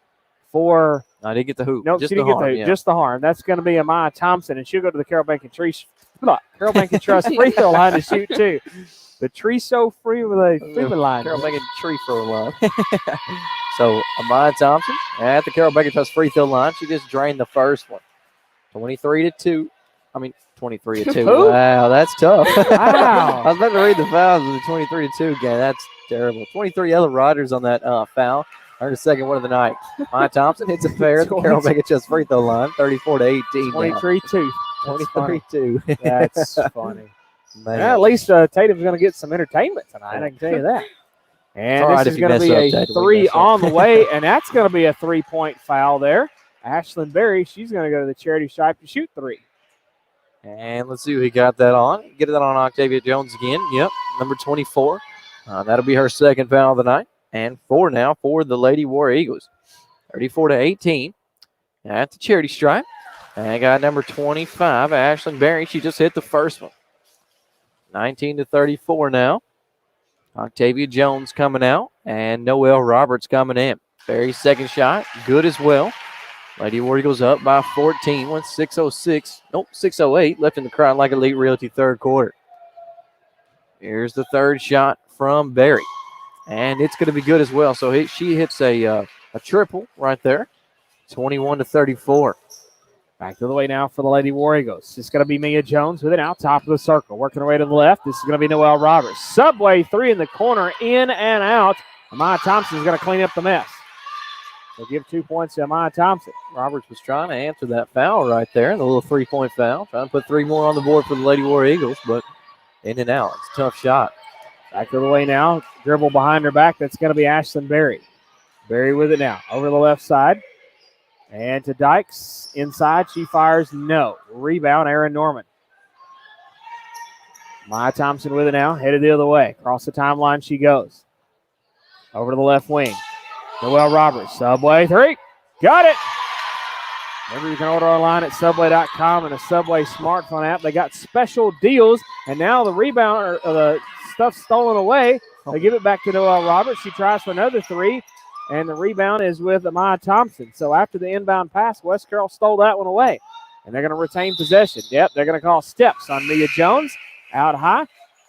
for... I didn't get the hoop. Nope, she didn't get the hoop. Just the harm. That's going to be Amaya Thompson, and she'll go to the Carroll Bank and Trust free throw line to shoot, too. The tree so free with a free line. Carroll Bacon tree throw line. So Amaya Thompson at the Carroll Bacon Trust free throw line. She just drained the first one. 23-2. I mean 23-2. Wow, that's tough. Wow. I was about to read the fouls in the 23-2 game. That's terrible. 23 Ella Rogers on that foul. Her second one of the night. Amaya Thompson hits a fair at the Carroll Bacon Trust free throw line. 34-18. 23-2. 23-2. That's funny. Man. At least Tatum's going to get some entertainment tonight, I can tell you that. And this is going to be a 3 on the way, and that's going to be a 3-point foul there. Ashlyn Berry, she's going to go to the charity stripe to shoot 3. And let's see who he got that on. Get that on Octavia Jones again. Yep, number 24. That'll be her second foul of the night. And 4 now for the Lady War Eagles. 34-18 at the charity stripe. And I got number 25, Ashlyn Berry. She just hit the first one. 19-34 now. Octavia Jones coming out, and Noelle Roberts coming in. Berry's second shot, good as well. Lady War Eagles up by 14, 6:08 left in the Crown Like Elite Realty third quarter. Here's the third shot from Berry, and it's going to be good as well. So she hits a triple right there, 21-34. Back to the way now for the Lady War Eagles. It's going to be Mia Jones with it out, top of the circle. Working her way to the left. This is going to be Noelle Roberts. Subway 3 in the corner, in and out. Amaya Thompson is going to clean up the mess. They'll give 2 points to Amaya Thompson. Roberts was trying to answer that foul right there, the little 3-point foul. Trying to put 3 more on the board for the Lady War Eagles, but in and out. It's a tough shot. Back to the way now. Dribble behind her back. That's going to be Ashlyn Berry. Berry with it now. Over the left side. And to Dykes. Inside. She fires. No. Rebound, Aaron Norman. Maya Thompson with it now. Headed the other way. Across the timeline she goes. Over to the left wing. Noelle Roberts. Subway 3. Got it. Remember, you can order online at Subway.com and a Subway smartphone app. They got special deals. And now the rebound, or the stuff stolen away. They give it back to Noelle Roberts. She tries for another 3. And the rebound is with Amaya Thompson. So after the inbound pass, West Carroll stole that one away. And they're going to retain possession. Yep, they're going to call steps on Mia Jones. Out high.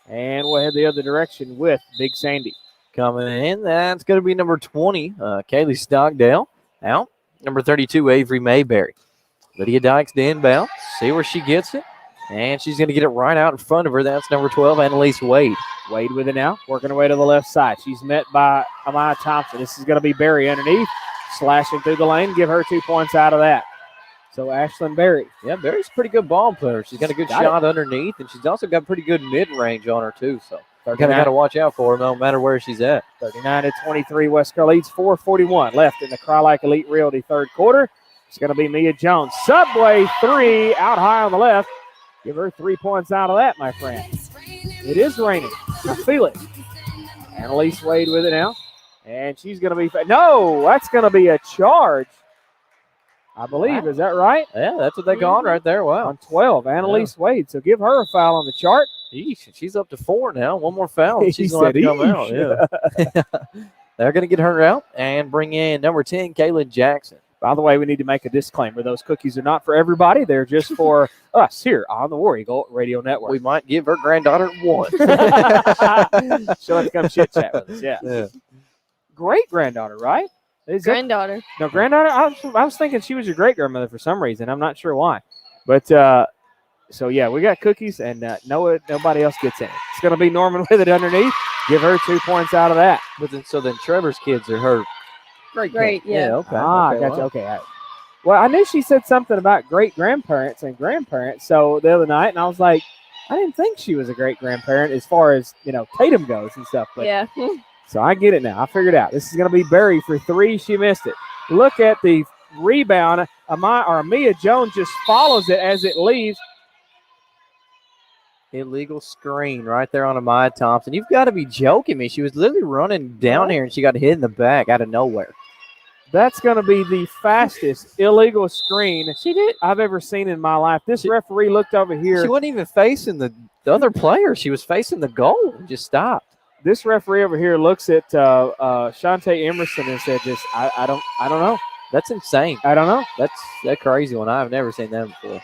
And we'll head the other direction with Big Sandy. Coming in, that's going to be number 20, Kaylee Stockdale. Out. Number 32, Avery Mayberry. Lydia Dykes to inbound. See where she gets it. And she's going to get it right out in front of her. That's number 12, Annalise Wade. Wade with it now, working her way to the left side. She's met by Amaya Thompson. This is going to be Berry underneath, slashing through the lane. Give her 2 points out of that. So Ashlyn Berry. Yeah, Berry's a pretty good ball player. She's got a good shot underneath, and she's also got pretty good mid-range on her, too. So you kind of got to watch out for her no matter where she's at. 39-23, West Carroll leads 4:41 left in the Cry Like Elite Realty third quarter. It's going to be Mia Jones. Subway 3 out high on the left. Give her 3 points out of that, my friend. It is raining. I feel it. Annalise Wade with it now. And she's going to be – no, that's going to be a charge, I believe. Wow. Is that right? Yeah, that's what they called right there. Wow. On 12, Annalise Wade. So give her a foul on the chart. Yeesh, she's up to 4 now. One more foul, and she's going He to have to come out. said, Yeah. They're going to get her out and bring in number 10, Kaylin Jackson. By the way, we need to make a disclaimer. Those cookies are not for everybody. They're just for us here on the War Eagle Radio Network. We might give her granddaughter one. She'll have to come chit-chat with us, yeah. Great-granddaughter, right? Granddaughter. No, granddaughter? I was thinking she was your great-grandmother for some reason. I'm not sure why. But, so, yeah, we got cookies, and nobody else gets any. It's going to be Norman with it underneath. Give her 2 points out of that. But then, so then Trevor's kids are her Great, yeah. okay. Gotcha. Wow. Okay. Well, I knew she said something about great-grandparents and grandparents so the other night, and I was like, I didn't think she was a great-grandparent as far as, Tatum goes and stuff. But, Yeah. So I get it now. I figured it out. This is going to be Berry for 3. She missed it. Look at the rebound. Mia Jones just follows it as it leaves. Illegal screen right there on Amaya Thompson. You've got to be joking me. She was literally running down here, and she got hit in the back out of nowhere. That's going to be the fastest illegal screen I've ever seen in my life. This referee looked over here. She wasn't even facing the other player. She was facing the goal and just stopped. This referee over here looks at Shantae Emerson and said, "Just I don't know. That's insane. I don't know. That's crazy one. I've never seen that before."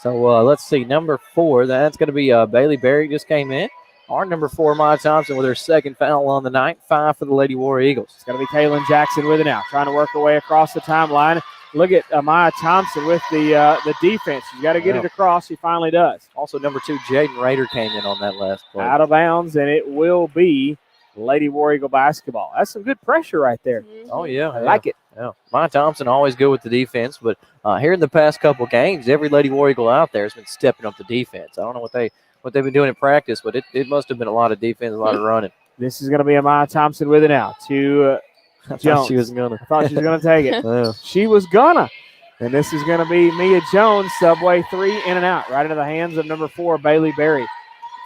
So let's see. Number 4, that's going to be Bailey Berry just came in. Our number 4, Maya Thompson, with her second foul on the night. 5 for the Lady War Eagles. It's going to be Kaylin Jackson with it now, trying to work her way across the timeline. Look at Maya Thompson with the defense. She's got to get it across. She finally does. Also, number 2, Jaden Rader came in on that last play. Out of bounds, and it will be Lady War Eagle basketball. That's some good pressure right there. Oh, yeah. I like it. Yeah. Maya Thompson always good with the defense, but here in the past couple games, every Lady War Eagle out there has been stepping up the defense. I don't know what they've been doing in practice, but it must have been a lot of defense, a lot of running. This is going to be Maya Thompson with it now to I Jones. thought she was gonna. I thought she was going to take it. Yeah. She was gonna. And this is going to be Mia Jones, Subway 3, in and out, right into the hands of number 4, Bailey Berry.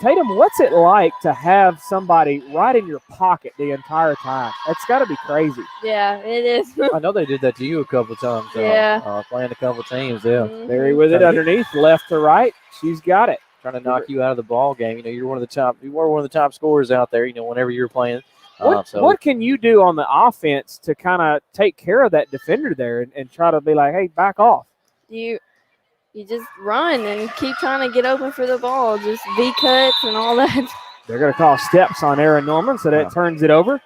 Tatum, what's it like to have somebody right in your pocket the entire time? That's got to be crazy. Yeah, it is. I know they did that to you a couple times. Yeah. Playing a couple teams, yeah. Berry with it underneath, left to right. She's got it. Trying to knock you out of the ball game. You were one of the top scorers out there, whenever you were playing. What can you do on the offense to kind of take care of that defender there and try to be like, hey, back off? You just run and keep trying to get open for the ball. Just V-cuts and all that. They're going to call steps on Aaron Norman, so that turns it over.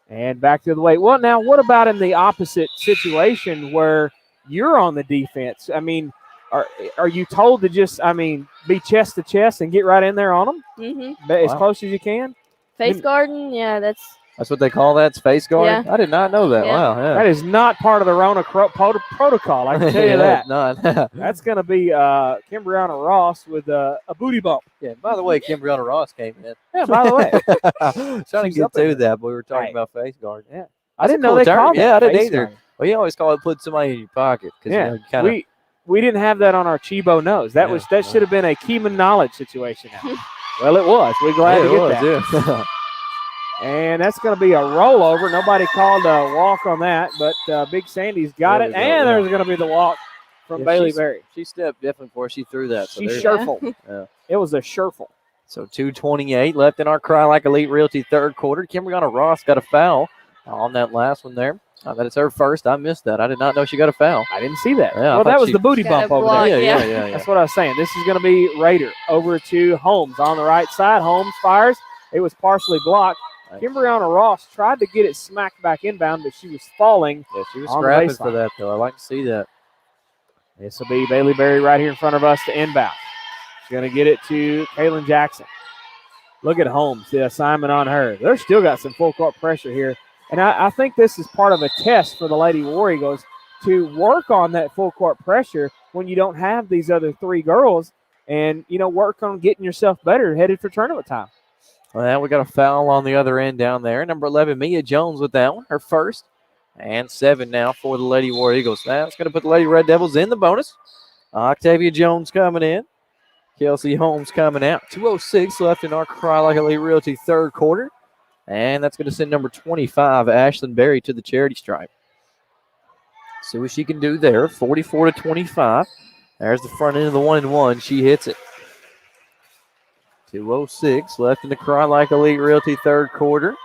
And back to the way. Well, now, what about in the opposite situation where you're on the defense? I mean, are you told to just, be chest to chest and get right in there on them? Mm-hmm. As close as you can? Face guarding, yeah, that's what they call that, space guard? Yeah. I did not know that. Yeah. Wow, yeah. That is not part of the Rona protocol, I can tell you that. Not. That's going to be Kimbriana Ross with a booty bump. Yeah, by the way, Kimbriana Ross came in. Yeah, by the way. Trying to She's get up in to that, but we were talking about face guard. Yeah. I didn't know they term. called that. Yeah, I didn't face either. guard. Well, you always call it put somebody in your pocket. Yeah, Kinda, we didn't have that on our Chibo nose. That should have been a Keeman knowledge situation now. Well, it was. We're glad to get that. Yeah. And that's going to be a rollover. Nobody called a walk on that, but Big Sandy's got it. And there's going to be the walk from Bailey Berry. She stepped definitely before she threw that. She shuffled. Yeah. It was a shuffle. So 2:28 left in our Cry Like Elite Realty third quarter. Kimbriana Ross got a foul on that last one there. That is her first. I missed that. I did not know she got a foul. I didn't see that. Yeah, well, that was the booty bump over there. Yeah. That's what I was saying. This is going to be Raider over to Holmes on the right side. Holmes fires. It was partially blocked. Kimbriana Ross tried to get it smacked back inbound, but she was falling. Yeah, she was scrapping for that, though. I like to see that. This will be Bailey Berry right here in front of us to inbound. She's going to get it to Kaylin Jackson. Look at Holmes, the assignment on her. They're still got some full court pressure here. And I think this is part of a test for the Lady War Eagles to work on that full court pressure when you don't have these other 3 girls and, work on getting yourself better headed for tournament time. Well, we got a foul on the other end down there. Number 11, Mia Jones with that one, her first. And 7 now for the Lady War Eagles. That's going to put the Lady Red Devils in the bonus. Octavia Jones coming in. Kelsey Holmes coming out. 2:06 left in our Cry Like Elite Realty third quarter. And that's going to send number 25, Ashlyn Berry, to the charity stripe. See what she can do there. 44-25. There's the front end of the 1-1. She hits it. 2:06 left in the Cry Like Elite Realty third quarter.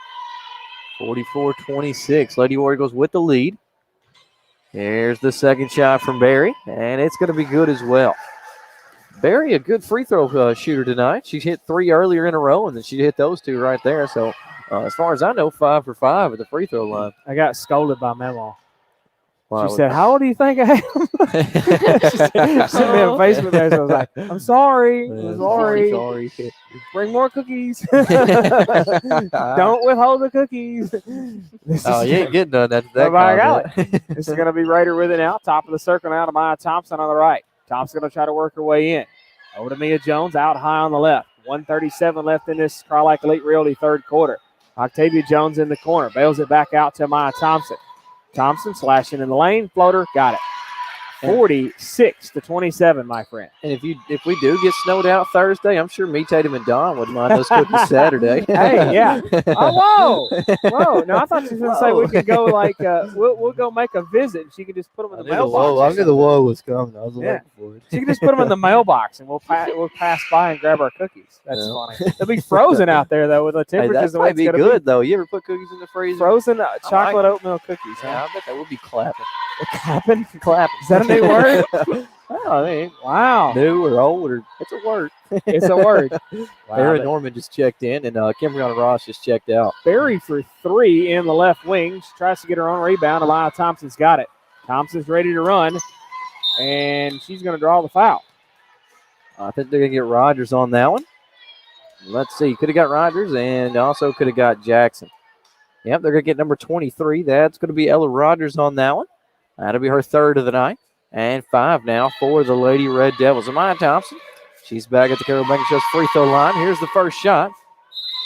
44-26. Lady War Eagles with the lead. Here's the second shot from Berry, and it's going to be good as well. Berry, a good free throw shooter tonight. She hit 3 earlier in a row, and then she hit those 2 right there. So, as far as I know, 5 for 5 at the free throw line. I got scolded by Memo. Wow. She said, "How old do you think I am?" She sent me on Facebook there, so I was like, "I'm sorry. I'm sorry. Sorry. Bring more cookies. Don't withhold the cookies." Oh, you ain't getting none after that. I got it. This is going to be Raider with it now. Top of the circle now to Maya Thompson on the right. Thompson going to try to work her way in. Over to Mia Jones, out high on the left. 1:37 left in this Cry Like Elite Realty third quarter. Octavia Jones in the corner. Bails it back out to Maya Thompson. Thompson slashing in the lane. Floater. Got it. 46-27, my friend. And if we do get snowed out Thursday, I'm sure me, Tatum, and Don wouldn't mind those cookies Saturday. Hey, yeah. Oh, whoa. No, I thought you were going to say we could go we'll go make a visit and she could just put them in the mailbox. I knew the whoa was coming. I was looking for it. She can just put them in the mailbox and we'll pass by and grab our cookies. That's funny. They'll be frozen out there, though, with the temperatures. That might be good, though. You ever put cookies in the freezer? Frozen chocolate oatmeal cookies. Yeah, I bet that would be clapping. Clapping? Clapping. Is that a new word? I mean, wow. New or old, or it's a word. It's a word. Wow, Aaron Norman just checked in, and Kimbriana Ross just checked out. Berry for 3 in the left wing. She tries to get her own rebound. Aliyah Thompson's got it. Thompson's ready to run, and she's going to draw the foul. I think they're going to get Rogers on that one. Let's see. Could have got Rogers, and also could have got Jackson. Yep, they're going to get number 23. That's going to be Ella Rogers on that one. That'll be her third of the night. And 5 now for the Lady Red Devils. Amaya Thompson, she's back at the Carroll Bank Trust free throw line. Here's the first shot.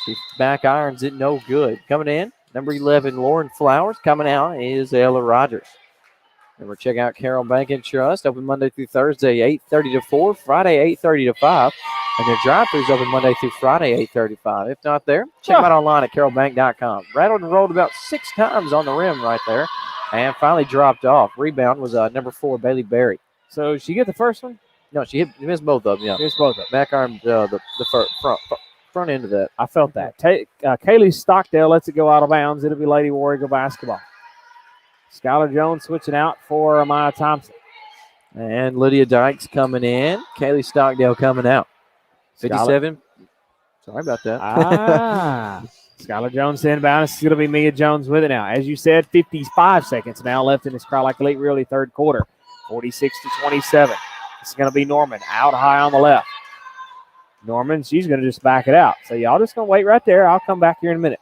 She back irons it, no good. Coming in, number 11, Lauren Flowers. Coming out is Ella Rogers. Remember, check out Carroll Bank and Trust, open Monday through Thursday, 8:30 to 4, Friday, 8:30 to 5. And their drive-throughs open Monday through Friday, 8:30 to 5. If not there, check them out online at carrollbank.com. Rattled and rolled about 6 times on the rim right there. And finally dropped off. Rebound was number 4, Bailey Berry. So did she get the first one? No, she missed both of them. Yeah, she missed both of them. Back arm, the front end of that. I felt that. Kaylee Stockdale lets it go out of bounds. It'll be Lady War Eagle basketball. Skylar Jones switching out for Amaya Thompson. And Lydia Dykes coming in. Kaylee Stockdale coming out. 57. Sorry about that. Skylar Jones inbound. It's going to be Mia Jones with it now. As you said, 55 seconds now left in this Cry Like Elite Realty third quarter. 46-27. This is going to be Norman out high on the left. Norman, she's going to just back it out. So y'all just going to wait right there. I'll come back here in a minute.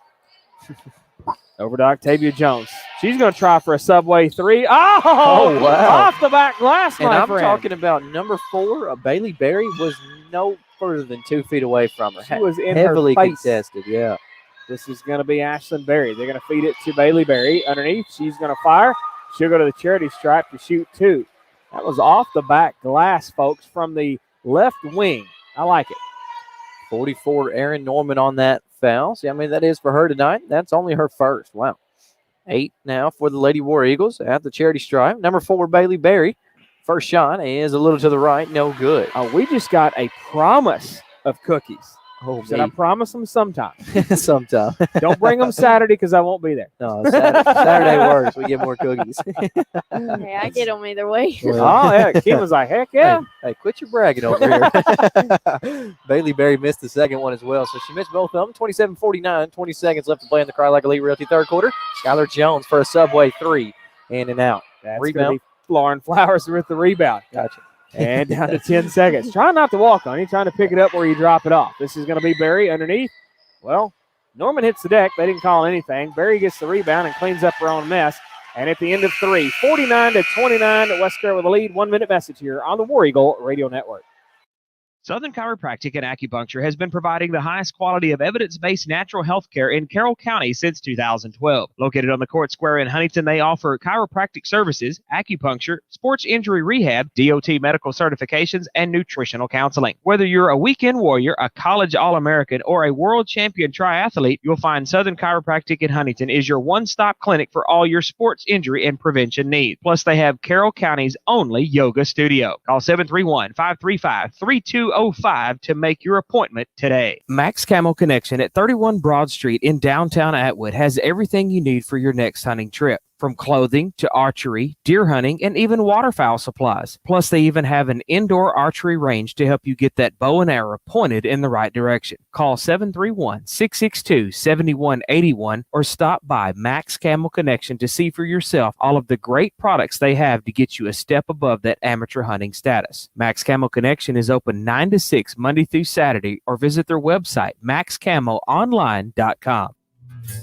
Over to Octavia Jones. She's going to try for a subway 3. Oh, wow. Off the back glass, my friend. And I'm talking about number 4, Bailey Berry, was no further than 2 feet away from her. She was in heavily her face. contested, yeah. This is going to be Ashlyn Berry. They're going to feed it to Bailey Berry. Underneath, she's going to fire. She'll go to the charity stripe to shoot 2. That was off the back glass, folks, from the left wing. I like it. 44, Aaron Norman on that foul. See, I mean, that is for her tonight. That's only her first. Wow. 8 now for the Lady War Eagles at the charity stripe. Number 4, Bailey Berry. First shot is a little to the right. No good. We just got a promise of cookies. Oh, said I promise them sometime. Sometime. Don't bring them Saturday because I won't be there. No, Saturday works. We get more cookies. Hey, I get them either way. Oh, yeah. Kim was like, heck yeah. Hey, quit your bragging over here. Bailey Berry missed the second one as well. So she missed both of them. 27-49. 20 seconds left to play in the Cry Like Elite Realty third quarter. Skylar Jones for a subway 3. In and out. That's Rebound. Lauren Flowers with the rebound. Gotcha. And down to 10 seconds. Try not to walk on you. Trying to pick it up where you drop it off. This is going to be Berry underneath. Well, Norman hits the deck. They didn't call anything. Berry gets the rebound and cleans up her own mess. And at the end of 3, 49-29, West Carroll with the lead. 1 minute message here on the War Eagle Radio Network. Southern Chiropractic and Acupuncture has been providing the highest quality of evidence-based natural health care in Carroll County since 2012. Located on the Court Square in Huntington, they offer chiropractic services, acupuncture, sports injury rehab, DOT medical certifications, and nutritional counseling. Whether you're a weekend warrior, a college All-American, or a world champion triathlete, you'll find Southern Chiropractic in Huntington is your one-stop clinic for all your sports injury and prevention needs. Plus, they have Carroll County's only yoga studio. Call 731-535-3205 to make your appointment today. Max Camel Connection at 31 Broad Street in downtown Atwood has everything you need for your next hunting trip. From clothing to archery, deer hunting, and even waterfowl supplies. Plus, they even have an indoor archery range to help you get that bow and arrow pointed in the right direction. Call 731-662-7181 or stop by Max Camel Connection to see for yourself all of the great products they have to get you a step above that amateur hunting status. Max Camel Connection is open 9 to 6 Monday through Saturday, or visit their website, maxcamelonline.com.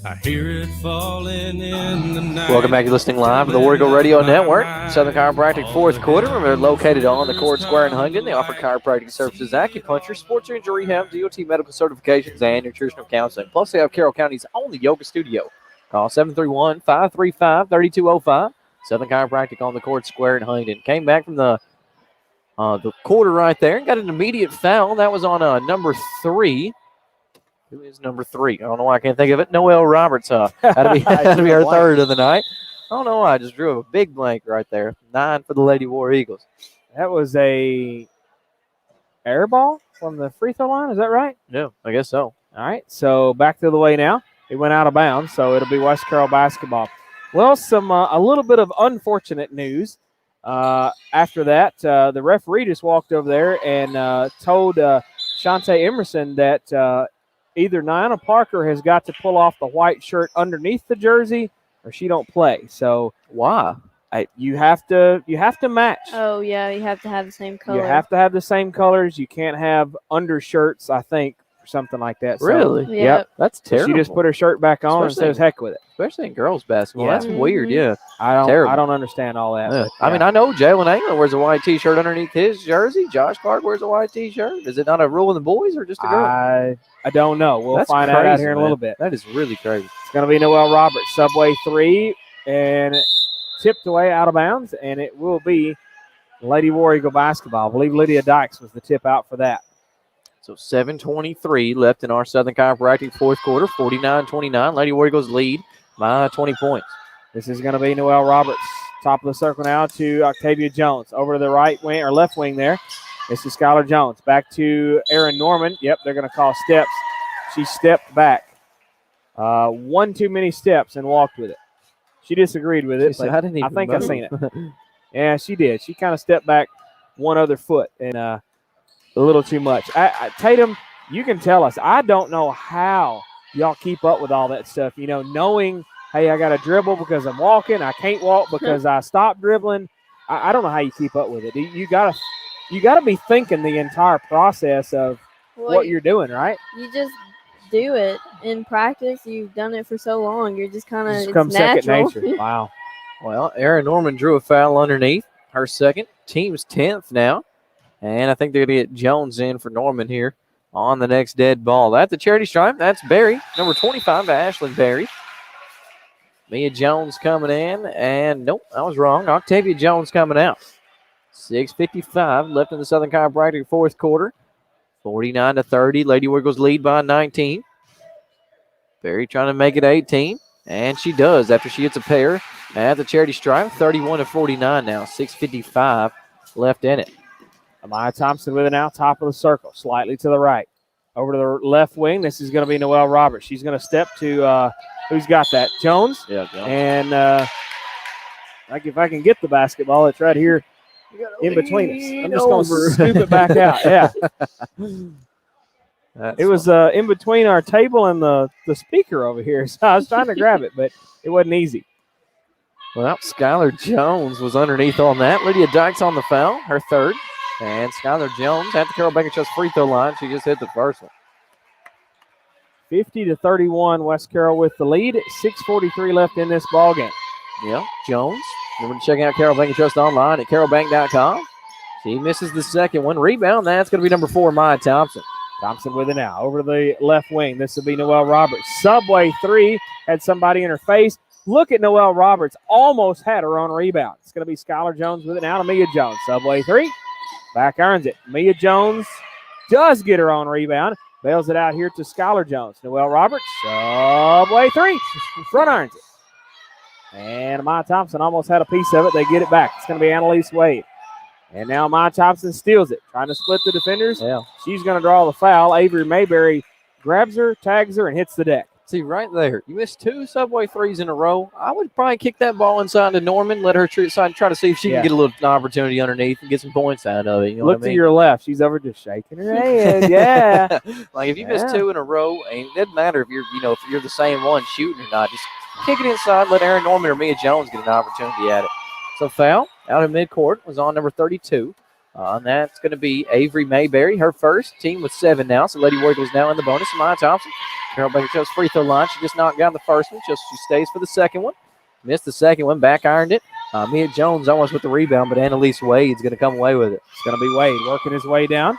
I hear it falling in the night. Welcome back. You're listening live to the War Eagle Radio Network. Southern Chiropractic fourth quarter. They're located on the Court Square in Huntington. They offer chiropractic services, acupuncture, sports injury rehab, DOT medical certifications, and nutritional counseling. Plus, they have Carroll County's only yoga studio. Call 731-535-3205. Southern Chiropractic on the Court Square in Huntington. Came back from the quarter right there and got an immediate foul. That was on number 3. Who is number 3? I don't know why I can't think of it. Noelle Roberts. That'll be our third of the night. I don't know why. I just drew a big blank right there. 9 for the Lady War Eagles. That was a air ball from the free throw line. Is that right? Yeah, I guess so. All right. So back to the way now. It went out of bounds, so it'll be West Carroll basketball. Well, a little bit of unfortunate news. After that, the referee just walked over there and told Shantae Emerson that either Niana Parker has got to pull off the white shirt underneath the jersey, or she don't play. So why? You have to match. Oh yeah, you have to have the same color. You have to have the same colors. You can't have undershirts, I think, or something like that. Really? So, yep. That's terrible. She just put her shirt back on and says heck with it. Especially in girls basketball. That's weird, yeah. I Terrible. don't understand all that. Yeah. But, I mean, I know Jalen England wears a white T-shirt underneath his jersey. Josh Clark wears a white T-shirt. Is it not a rule in the boys or just a girl? I don't know. We'll find out here in a little bit. That is really crazy. It's going to be Noelle Roberts, Subway 3, and tipped away out of bounds, and it will be Lady War Eagle basketball. I believe Lydia Dykes was the tip out for that. So 7:23 left in our Southern Chiropractic fourth quarter, 49-29. Lady War Eagles lead by 20 points. This is going to be Noelle Roberts. Top of the circle now to Octavia Jones. Over to the right wing or left wing there. This is Skylar Jones. Back to Erin Norman. Yep, they're going to call steps. She stepped back. One too many steps and walked with it. She disagreed with it, but I think I've seen it. Yeah, she did. She kind of stepped back one other foot and a little too much. Tatum, you can tell us. I don't know how y'all keep up with all that stuff. You know, knowing, hey, I got to dribble because I'm walking. I can't walk because I stopped dribbling. I don't know how you keep up with it. You got to be thinking the entire process of what you're doing, right? You just do it in practice. You've done it for so long. You're just kind of it's second nature. Wow. Well, Erin Norman drew a foul underneath her second. Team's 10th now. And I think they're going to get Jones in for Norman here on the next dead ball. At the charity stripe, that's Berry. Number 25, Ashlyn Berry. Mia Jones coming in. And nope, I was wrong. Octavia Jones coming out. 6:55 left in the Southern Chiropractic fourth quarter. 49-30. Lady War Eagles lead by 19. Berry trying to make it 18. And she does after she hits a pair at the charity stripe. 31-49 now. 6:55 left in it. Amaya Thompson with it now, top of the circle, slightly to the right. Over to the left wing, this is going to be Noelle Roberts. She's going to step to, who's got that? Jones? Yeah, Jones. And if I can get the basketball, it's right here in between us. I'm just going to scoop it back out. Yeah. It was in between our table and the speaker over here, so I was trying to grab it, but it wasn't easy. Well, Skylar Jones was underneath on that. Lydia Dykes on the foul, her third. And Skylar Jones at the Carroll Bank & Trust free throw line. She just hit the first one. 50-31, West Carroll with the lead. 6:43 left in this ball game. Yeah, Jones. Remember to check out Carroll Bank & Trust online at carrollbank.com. She misses the second one. Rebound, that's going to be number 4, Maya Thompson. Thompson with it now. Over to the left wing. This will be Noelle Roberts. Subway 3 had somebody in her face. Look at Noelle Roberts. Almost had her own rebound. It's going to be Skylar Jones with it now to Mia Jones. Subway 3. Back irons it. Mia Jones does get her own rebound. Bails it out here to Skylar Jones. Noelle Roberts. Subway 3. Front irons it. And Maya Thompson almost had a piece of it. They get it back. It's going to be Annalise Wade. And now Maya Thompson steals it, trying to split the defenders. Yeah. She's going to draw the foul. Avery Mayberry grabs her, tags her, and hits the deck. See, right there, you missed 2 Subway 3s in a row. I would probably kick that ball inside to Norman, let her try to see if she can get a little opportunity underneath and get some points out of it. You know Look what I mean? to your left. She's over just shaking her head. Yeah. Like if you miss 2 in a row, and it doesn't matter if you're the same one shooting or not. Just kick it inside, let Aaron Norman or Mia Jones get an opportunity at it. So foul out of midcourt was on number 32. And that's going to be Avery Mayberry, her first. Team with 7 now. So Lady Warrior is now in the bonus. Maya Thompson. Carroll Baker chose free throw line. She just knocked down the first one. She stays for the second one. Missed the second one. Back ironed it. Mia Jones almost with the rebound, but Annalise Wade's going to come away with it. It's going to be Wade working his way down.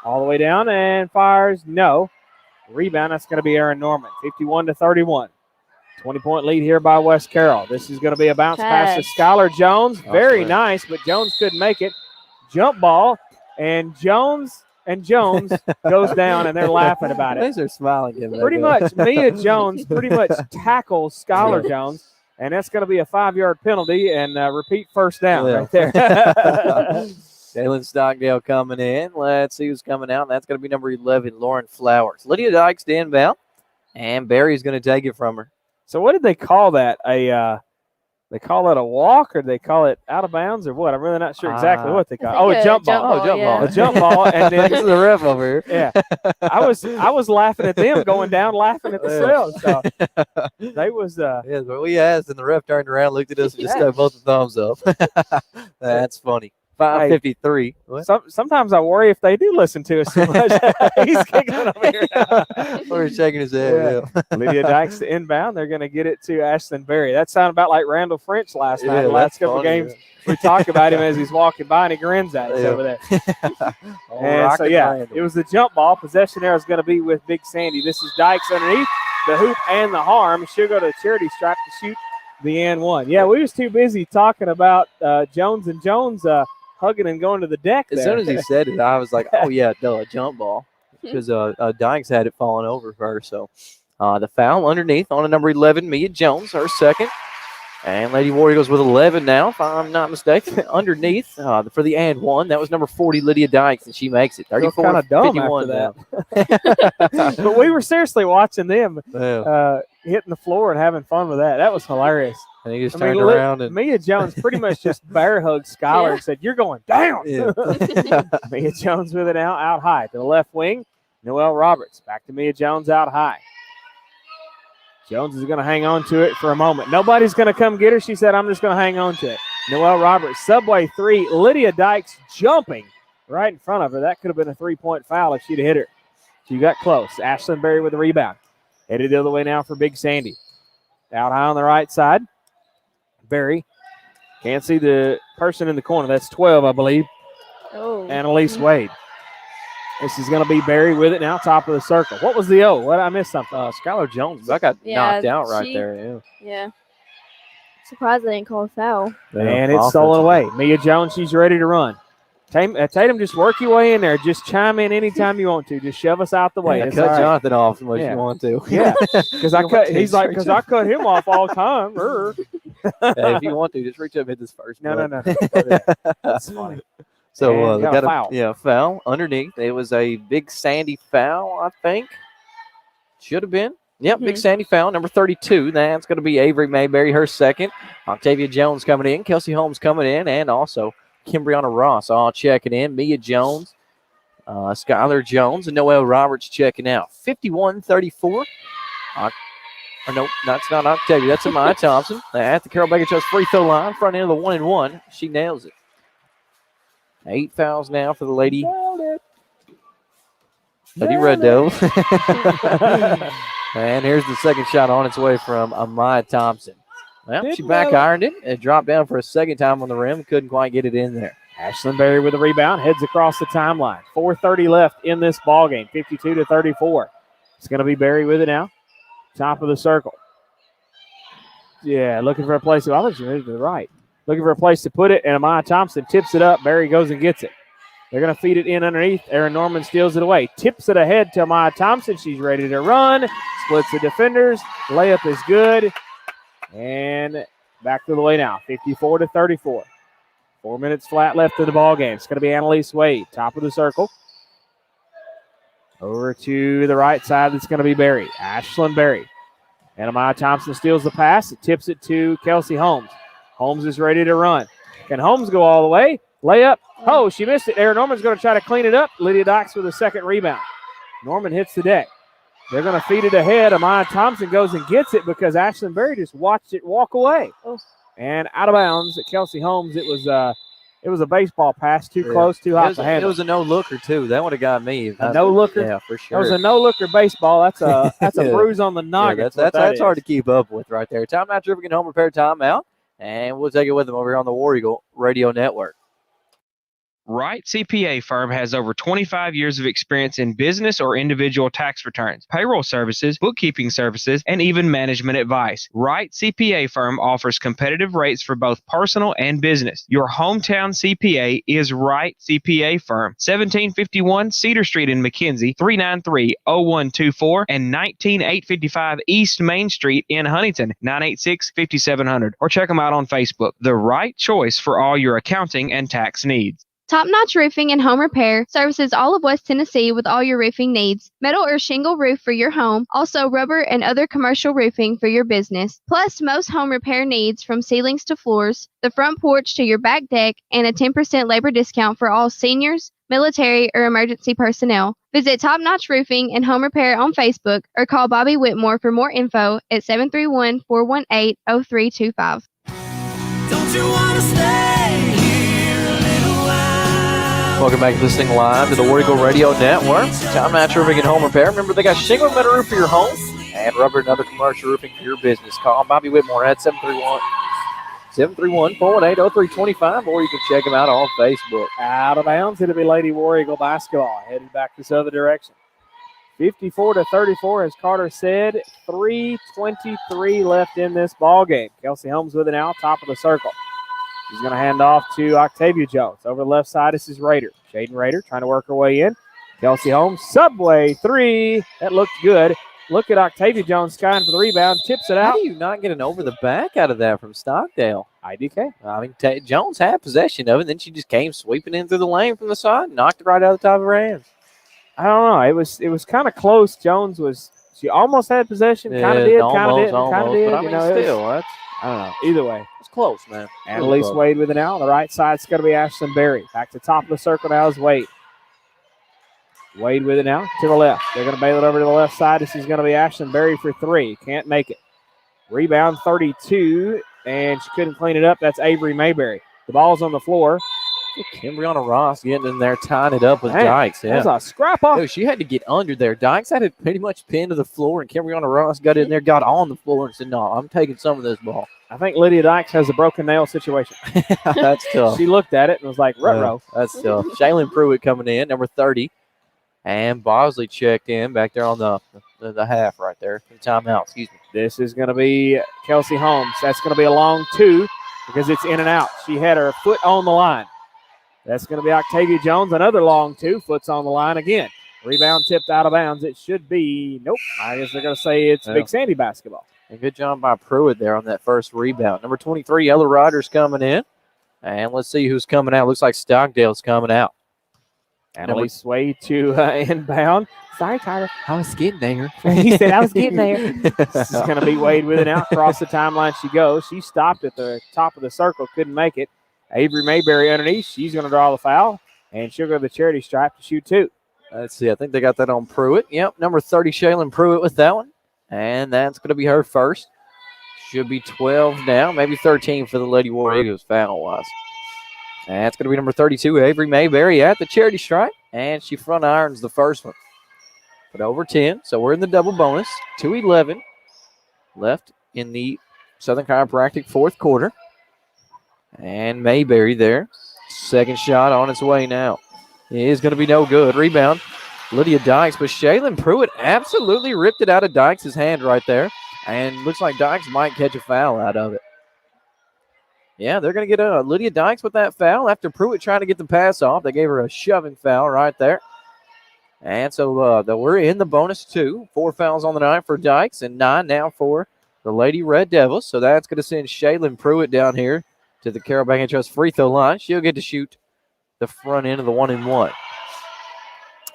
All the way down and fires. No. Rebound. That's going to be Aaron Norman. 51-31. 20-point lead here by West Carroll. This is going to be a bounce pass to Skylar Jones. Very nice, but Jones couldn't make it. Jump ball, and Jones goes down, and they're laughing about it. They're smiling. Pretty much, Mia Jones pretty much tackles Skylar Jones, and that's going to be a 5-yard penalty and repeat first down right there. Jalen Stockdale coming in. Let's see who's coming out. That's going to be number 11, Lauren Flowers. Lydia Dykes to inbound, and Barry's going to take it from her. So what did they call that? They call it a walk, or they call it out of bounds, or what? I'm really not sure exactly what they call it. A jump ball. A jump ball. And then this is the ref over here. Yeah. I was laughing at them going down, laughing at themselves. So they was yeah, but we asked, and the ref turned around, looked at us, and just stuck both the thumbs up. That's funny. 5:53. Sometimes I worry if they do listen to us too much. He's kicking over here. We're shaking his head. Yeah. Lydia Dykes to inbound. They're going to get it to Ashlyn Berry. That sounded about like Randall French last night. The last couple games, we talk about him as he's walking by, and he grins at us over there. And so, it was the jump ball. Possession there is going to be with Big Sandy. This is Dykes underneath the hoop and the harm. She'll go to the charity stripe to shoot the and one. Yeah, we was too busy talking about Jones and Jones hugging and going to the deck there. As soon as he said it, I was like, oh, yeah, a jump ball. Because Dykes had it falling over for her. So the foul underneath on a number 11, Mia Jones, her second. And Lady Warrior goes with 11 now, if I'm not mistaken. Underneath for the and one, that was number 40, Lydia Dykes, and she makes it. 34 kind of dumb 51 after that. But we were seriously watching them hitting the floor and having fun with that. That was hilarious. And he just turned around. And Mia Jones pretty much just bear hugged Skylar and said, "You're going down." Yeah. Mia Jones with it out high to the left wing. Noelle Roberts back to Mia Jones out high. Jones is going to hang on to it for a moment. Nobody's going to come get her. She said, "I'm just going to hang on to it." Noelle Roberts, Subway 3. Lydia Dykes jumping right in front of her. That could have been a 3-point foul if she'd have hit her. She got close. Ashlyn Berry with the rebound. Headed the other way now for Big Sandy. Out high on the right side. Berry. Can't see the person in the corner. That's 12, I believe. Oh. Annalise Wade. This is going to be Berry with it now, top of the circle. What was the O? What I missed something? Skylar Jones. That got knocked out right there. Yeah. Surprised they didn't call a foul. And it's stolen away. Mia Jones, she's ready to run. Tatum, just work your way in there. Just chime in anytime you want to. Just shove us out the way. Yeah, cut Jonathan off unless you want to. Yeah, because he's like, because I cut him off all the time. Hey, if you want to, just reach up and hit this first. No. That's funny. So they got a foul underneath. It was a Big Sandy foul, I think. Should have been. Yep, Big Sandy foul, number 32. That's going to be Avery Mayberry, her second. Octavia Jones coming in. Kelsey Holmes coming in. And also Kimbriana Ross all checking in. Mia Jones, Skylar Jones, and Noelle Roberts checking out. 51-34. No, that's not Octavia. That's Amaya Thompson. At the Carroll Baker Trust free throw line, front end of the 1-and-1. She nails it. 8 fouls now for the Lady Red Devils. And here's the second shot on its way from Amaya Thompson. Well, she back ironed it. It dropped down for a second time on the rim. Couldn't quite get it in there. Ashlyn Berry with the rebound, heads across the timeline. 4:30 left in this ball game, 52-34. It's going to be Berry with it now. Top of the circle. Yeah, looking for a place. I thought she moved to the right. Looking for a place to put it, and Amaya Thompson tips it up. Berry goes and gets it. They're going to feed it in underneath. Aaron Norman steals it away. Tips it ahead to Amaya Thompson. She's ready to run. Splits the defenders. Layup is good. And back to the way now, 54-34. 4 minutes flat left in the ball game. It's going to be Annalise Wade, top of the circle. Over to the right side, it's going to be Berry. Ashlyn Berry. And Amaya Thompson steals the pass. It tips it to Kelsey Holmes. Holmes is ready to run. Can Holmes go all the way? Layup. Oh, she missed it. Aaron Norman's going to try to clean it up. Lydia Dykes with a second rebound. Norman hits the deck. They're going to feed it ahead. Amaya Thompson goes and gets it because Ashlyn Berry just watched it walk away. And out of bounds at Kelsey Holmes. It was a baseball pass, too close, too hot to handle. It was a no-looker, too. That would have got me. A no-looker? Yeah, for sure. It was a no-looker baseball. That's a bruise on the noggin. Yeah, that's hard to keep up with right there. Timeout, Trivia and Home Repair timeout. And we'll take it with them over here on the War Eagle Radio Network. Wright CPA Firm has over 25 years of experience in business or individual tax returns, payroll services, bookkeeping services, and even management advice. Wright CPA Firm offers competitive rates for both personal and business. Your hometown CPA is Wright CPA Firm, 1751 Cedar Street in McKenzie, 393-0124, and 19855 East Main Street in Huntington, 986-5700. Or check them out on Facebook. The right choice for all your accounting and tax needs. Top Notch Roofing and Home Repair services all of West Tennessee with all your roofing needs. Metal or shingle roof for your home, also rubber and other commercial roofing for your business. Plus, most home repair needs from ceilings to floors, the front porch to your back deck, and a 10% labor discount for all seniors, military, or emergency personnel. Visit Top Notch Roofing and Home Repair on Facebook or call Bobby Whitmore for more info at 731-418-0325. Don't you want to stay here a little while? Welcome back to listening live to the War Eagle Radio Network. Timeout, Roofing and Home Repair. Remember, they got shingle and metal roof for your home and rubber and other commercial roofing for your business. Call Bobby Whitmore at 731-418-0325, or you can check them out on Facebook. Out of bounds. It'll be Lady War Eagle basketball headed back this other direction. 54-34, as Carter said. 3:23 left in this ball game. Kelsey Holmes with it now, top of the circle. She's going to hand off to Octavia Jones. Over the left side, this is Rader. Jaden Rader trying to work her way in. Kelsey Holmes, Subway, three. That looked good. Look at Octavia Jones skying for the rebound. Tips it out. How do you not get an over the back out of that from Stockdale? IDK. I mean, Jones had possession of it, then she just came sweeping in through the lane from the side and knocked it right out of the top of her hands. I don't know. It was kind of close. She almost had possession. Kind of did, kind of didn't, kind of did. But I mean, still, I don't know. Either way. It's close, man. Annalise close. Wade with it now. On the right side, it's going to be Ashlyn Berry. Back to the top of the circle now is Wade. Wade with it now to the left. They're going to bail it over to the left side. This is going to be Ashlyn Berry for three. Can't make it. Rebound 32, and she couldn't clean it up. That's Avery Mayberry. The ball's on the floor. Kimbriana Ross getting in there, tying it up with Dykes. Yeah. That was a scrap off. Dude, she had to get under there. Dykes had it pretty much pinned to the floor, and Kimbriana Ross got in there, got on the floor, and said, no, I'm taking some of this ball. I think Lydia Dykes has a broken nail situation. That's tough. She looked at it and was like, ruh-roh. That's tough. Shaylin Pruitt coming in, number 30. And Bosley checked in back there on the half right there. Timeout, excuse me. This is going to be Kelsey Holmes. That's going to be a long two because it's in and out. She had her foot on the line. That's going to be Octavia Jones. Another long two. Foot's on the line again. Rebound tipped out of bounds. It should be, nope. I guess they're going to say it's Big Sandy basketball. And good job by Pruitt there on that first rebound. Number 23, Ella Rogers coming in. And let's see who's coming out. Looks like Stockdale's coming out. Annalise Wade to inbound. Sorry, Tyler. I was getting there. He said, I was getting there. This is going to be Wade with it now. Across the timeline she goes. She stopped at the top of the circle. Couldn't make it. Avery Mayberry underneath. She's going to draw the foul. And she'll go to the charity stripe to shoot two. Let's see. I think they got that on Pruitt. Yep, number 30, Shaylin Pruitt with that one. And that's going to be her first. Should be 12 now, maybe 13 for the Lady War Eagles foul-wise. And that's going to be number 32, Avery Mayberry at the charity stripe. And she front irons the first one. But over 10, so we're in the double bonus. 2:11 left in the Southern Chiropractic fourth quarter. And Mayberry there Second shot on its way now. It is going to be no good. Rebound, Lydia Dykes, but Shaylin Pruitt absolutely ripped it out of Dykes' hand right there. And looks like Dykes might catch a foul out of it. Yeah, they're going to get Lydia Dykes with that foul after Pruitt trying to get the pass off. They gave her a shoving foul right there. And so we're in the bonus 2. 4 fouls on the night for Dykes and 9 now for the Lady Red Devils. So that's going to send Shaylin Pruitt down here to the Carroll Bank and Trust free throw line. She'll get to shoot the front end of the 1-and-1.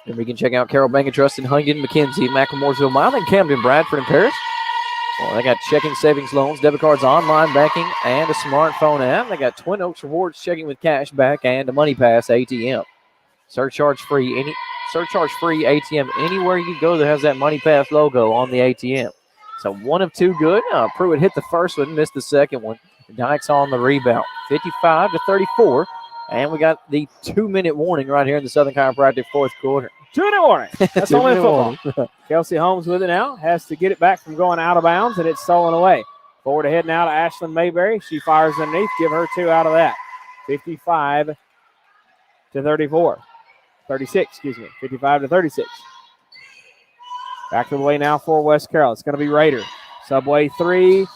And we can check out Carroll Bank and Trust in Huntington, McKenzie, Macklemooresville, Mile, and Camden, Bradford, and Paris. Well, they got checking, savings, loans, debit cards, online banking, and a smartphone app. They got Twin Oaks Rewards checking with cash back and a Money Pass ATM. Surcharge free ATM anywhere you go that has that Money Pass logo on the ATM. So 1 of 2 good. Pruitt hit the first one, missed the second one. Dykes on the rebound, 55-34. And we got the 2-minute warning right here in the Southern Chiropractic fourth quarter. 2-minute warning. That's only football. Warning. Kelsey Holmes with it now. Has to get it back from going out of bounds, and it's stolen away. Forward ahead now to Ashlyn Mayberry. She fires underneath. Give her 2 out of that. 55-34. 36, excuse me. 55-36. Back to the way now for West Carroll. It's going to be Raider. Subway 3.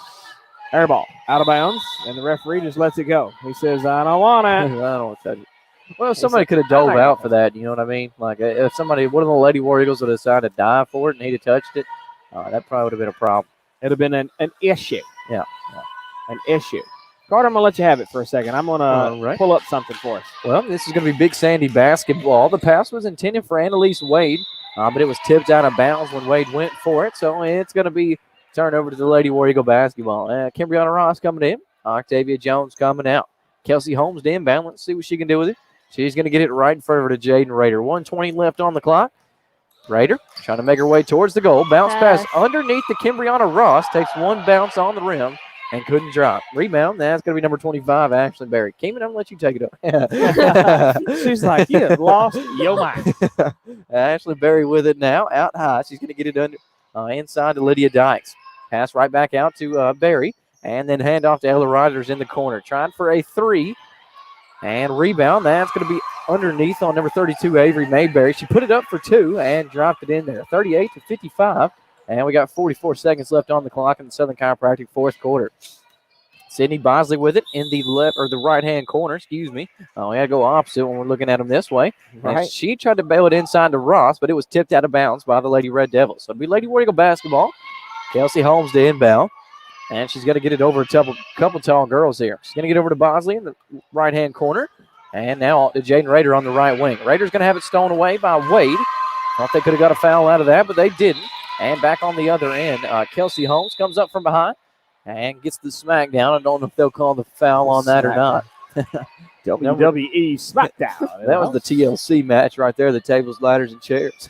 Air ball. Out of bounds. And the referee just lets it go. He says, I don't want it. I don't want to touch it. Well, somebody could have dove out for that. You know what I mean? Like, if somebody, one of the Lady War Eagles would have decided to dive for it and he'd have touched it, that probably would have been a problem. It would have been an issue. Yeah. An issue. Carter, I'm going to let you have it for a second. I'm going to pull up something for us. Well, this is going to be Big Sandy basketball. The pass was intended for Annalise Wade, but it was tipped out of bounds when Wade went for it. So it's going to be turned over to the Lady War Eagle basketball. Kimbriana Ross coming in. Octavia Jones coming out. Kelsey Holmes to inbound. Let's see what she can do with it. She's going to get it right in front of her to Jaden Raider. 1:20 left on the clock. Raider trying to make her way towards the goal. Bounce pass underneath the Kimbriana Ross. Takes one bounce on the rim and couldn't drop. Rebound. That's going to be number 25, Ashlyn Berry. Keeman, I'm going to let you take it up. She's like, you have lost your mind. Ashlyn Berry with it now. Out high. She's going to get it under inside to Lydia Dykes. Pass right back out to Berry. And then hand off to Ella Rogers in the corner. Trying for a 3. And rebound. That's going to be underneath on number 32, Avery Mayberry. She put it up for 2 and dropped it in there. 38-55. And we got 44 seconds left on the clock in the Southern Chiropractic fourth quarter. Sydney Bosley with it in the left or the right-hand corner. Excuse me. We had to go opposite when we're looking at them this way. Right. And she tried to bail it inside to Ross, but it was tipped out of bounds by the Lady Red Devils. So it'll be Lady War Eagle basketball. Kelsey Holmes to inbound. And she's going to get it over a couple tall girls here. She's going to get over to Bosley in the right-hand corner. And now to Jaden Raider on the right wing. Raider's going to have it stolen away by Wade. Thought they could have got a foul out of that, but they didn't. And back on the other end, Kelsey Holmes comes up from behind and gets the smack down. I don't know if they'll call the foul on that or not. WWE SmackDown. That was the TLC match right there, the tables, ladders, and chairs.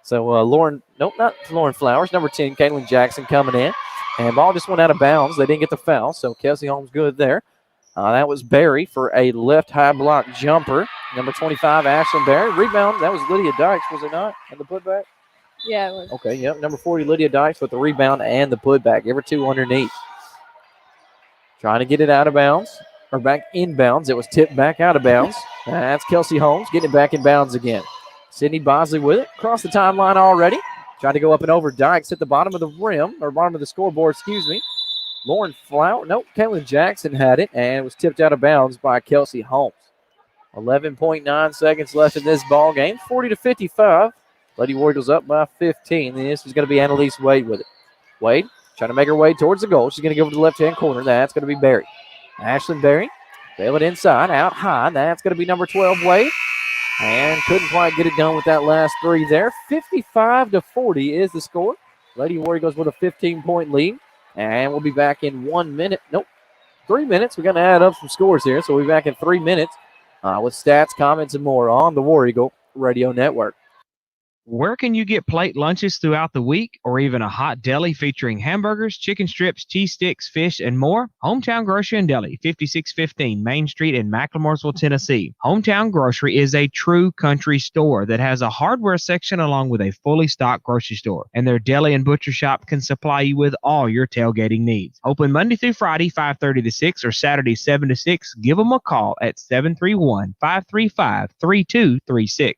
So Lauren, nope, not Lauren Flowers, number 10, Caitlin Jackson coming in. And ball just went out of bounds. They didn't get the foul, so Kelsey Holmes good there. That was Berry for a left high block jumper. Number 25, Ashlyn Berry. Rebound, that was Lydia Dykes, was it not? And the putback? Yeah, it was. Okay, yep. Number 40, Lydia Dykes with the rebound and the putback. Give her 2 underneath. Trying to get it out of bounds, or back in bounds. It was tipped back out of bounds. That's Kelsey Holmes getting it back in bounds again. Sydney Bosley with it. Across the timeline already. Trying to go up and over. Dykes at the bottom of the rim, or bottom of the scoreboard, excuse me. Lauren Flower. Nope, Caitlin Jackson had it, and it was tipped out of bounds by Kelsey Holmes. 11.9 seconds left in this ball game. 40-55. Lady War Eagles up by 15. And this is going to be Annalise Wade with it. Wade trying to make her way towards the goal. She's going to go over to the left-hand corner. That's going to be Berry. Ashlyn Berry. Bail it inside, out high. That's going to be number 12, Wade. And couldn't quite get it done with that last 3 there. 55-40 is the score. Lady War Eagles with a 15-point lead. And we'll be back in 1 minute. Nope, 3 minutes. We're going to add up some scores here. So we'll be back in 3 minutes with stats, comments, and more on the War Eagle Radio Network. Where can you get plate lunches throughout the week, or even a hot deli featuring hamburgers, chicken strips, cheese sticks, fish, and more? Hometown Grocery and Deli, 5615 Main Street in Macklemoresville, Tennessee. Hometown Grocery is a true country store that has a hardware section along with a fully stocked grocery store, and their deli and butcher shop can supply you with all your tailgating needs. Open Monday through Friday, 5:30 to 6, or Saturday, 7 to 6. Give them a call at 731-535-3236.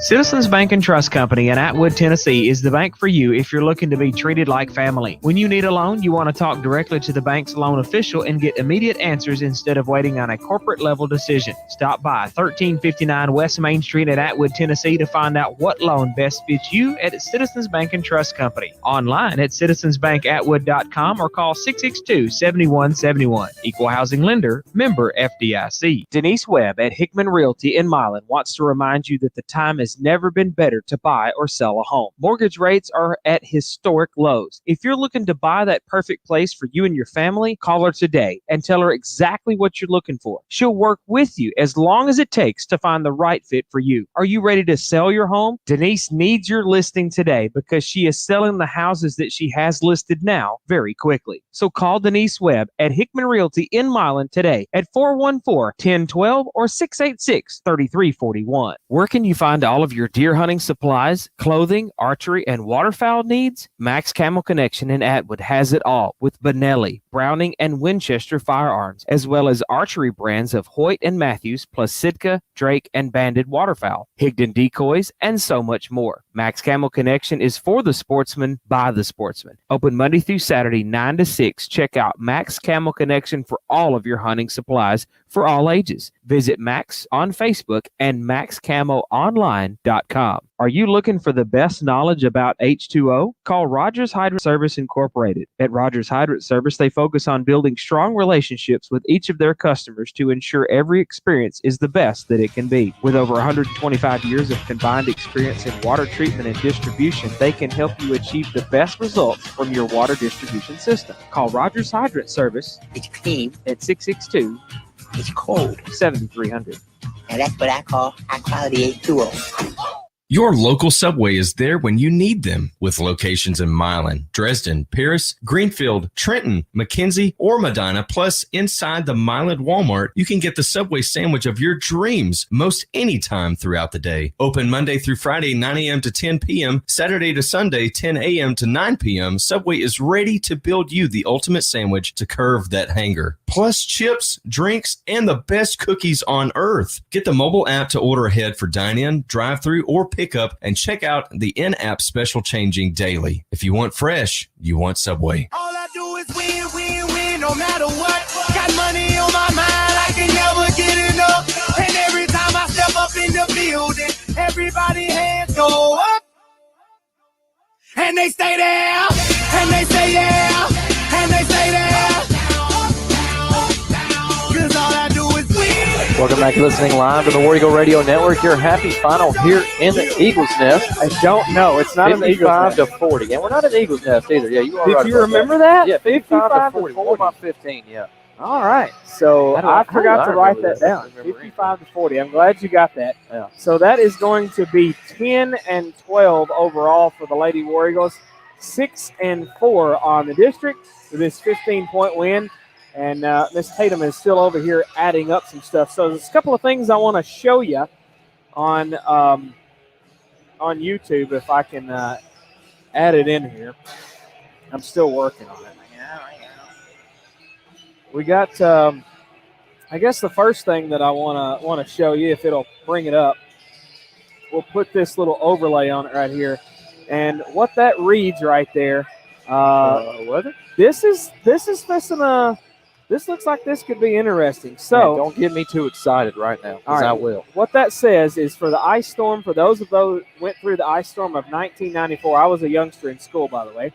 Citizens Bank and Trust Company in Atwood, Tennessee is the bank for you if you're looking to be treated like family. When you need a loan, you want to talk directly to the bank's loan official and get immediate answers instead of waiting on a corporate level decision. Stop by 1359 West Main Street at Atwood, Tennessee to find out what loan best fits you at Citizens Bank and Trust Company. Online at citizensbankatwood.com or call 662-7171. Equal housing lender, member FDIC. Denise Webb at Hickman Realty in Milan wants to remind you that the time has never been better to buy or sell a home. Mortgage rates are at historic lows. If you're looking to buy that perfect place for you and your family, call her today and tell her exactly what you're looking for. She'll work with you as long as it takes to find the right fit for you. Are you ready to sell your home? Denise needs your listing today because she is selling the houses that she has listed now very quickly. So call Denise Webb at Hickman Realty in Milan today at 414-1012 or 686-3341. Where can you find all of your deer hunting supplies, clothing, archery, and waterfowl needs? Max Camel Connection in Atwood has it all with Benelli, Browning, and Winchester firearms, as well as archery brands of Hoyt and Matthews, plus Sitka, Drake, and Banded waterfowl, Higdon decoys, and so much more. Max Camel Connection is for the sportsman, by the sportsman. Open Monday through Saturday, 9 to 6. Check out Max Camel Connection for all of your hunting supplies for all ages. Visit Max on Facebook and maxcamoonline.com. Are you looking for the best knowledge about H2O? Call Rogers Hydrant Service Incorporated. At Rogers Hydrant Service, they focus on building strong relationships with each of their customers to ensure every experience is the best that it can be. With over 125 years of combined experience in water treatment and distribution, they can help you achieve the best results from your water distribution system. Call Rogers Hydrant Service. It's clean. At 662. It's cold. 7300. And that's what I call high quality H2O. Your local Subway is there when you need them, with locations in Milan, Dresden, Paris, Greenfield, Trenton, McKenzie, or Medina. Plus, inside the Milan Walmart, you can get the Subway sandwich of your dreams most anytime throughout the day. Open Monday through Friday, 9 a.m. to 10 p.m., Saturday to Sunday, 10 a.m. to 9 p.m. Subway is ready to build you the ultimate sandwich to curve that hanger. Plus chips, drinks, and the best cookies on earth. Get the mobile app to order ahead for dine-in, drive-through, or pickup, and check out the in-app special changing daily. If you want fresh, you want Subway. All I do is win, win, win, no matter what. Got money on my mind, I can never get enough. And every time I step up in the building, everybody hands go up. And they stay there, and they stay there, and they stay there. Cause all I do is win. Welcome back to listening live to the War Eagle Radio Network. Your happy final here in the Eagles Nest. I don't know. It's not an Eagles Nest. 55 to 40. And we're not in the Eagles Nest either. Yeah, you are right. Did you remember that? Yeah, 55 to 40. 40. What about 15? Yeah. All right. So I forgot to write that down. 55 to 40. I'm glad you got that. Yeah. So that is going to be 10 and 12 overall for the Lady War Eagles. 6 and 4 on the district for this 15-point win. And Miss Tatum is still over here adding up some stuff. So there's a couple of things I want to show you on YouTube if I can add it in here. I'm still working on it. We got, I guess the first thing that I want to show you, if it'll bring it up, we'll put this little overlay on it right here, and what that reads right there. What? This missing a. This looks like this could be interesting. So don't get me too excited right now, because I will. What that says is for the ice storm, for those of those who went through the ice storm of 1994. I was a youngster in school, by the way.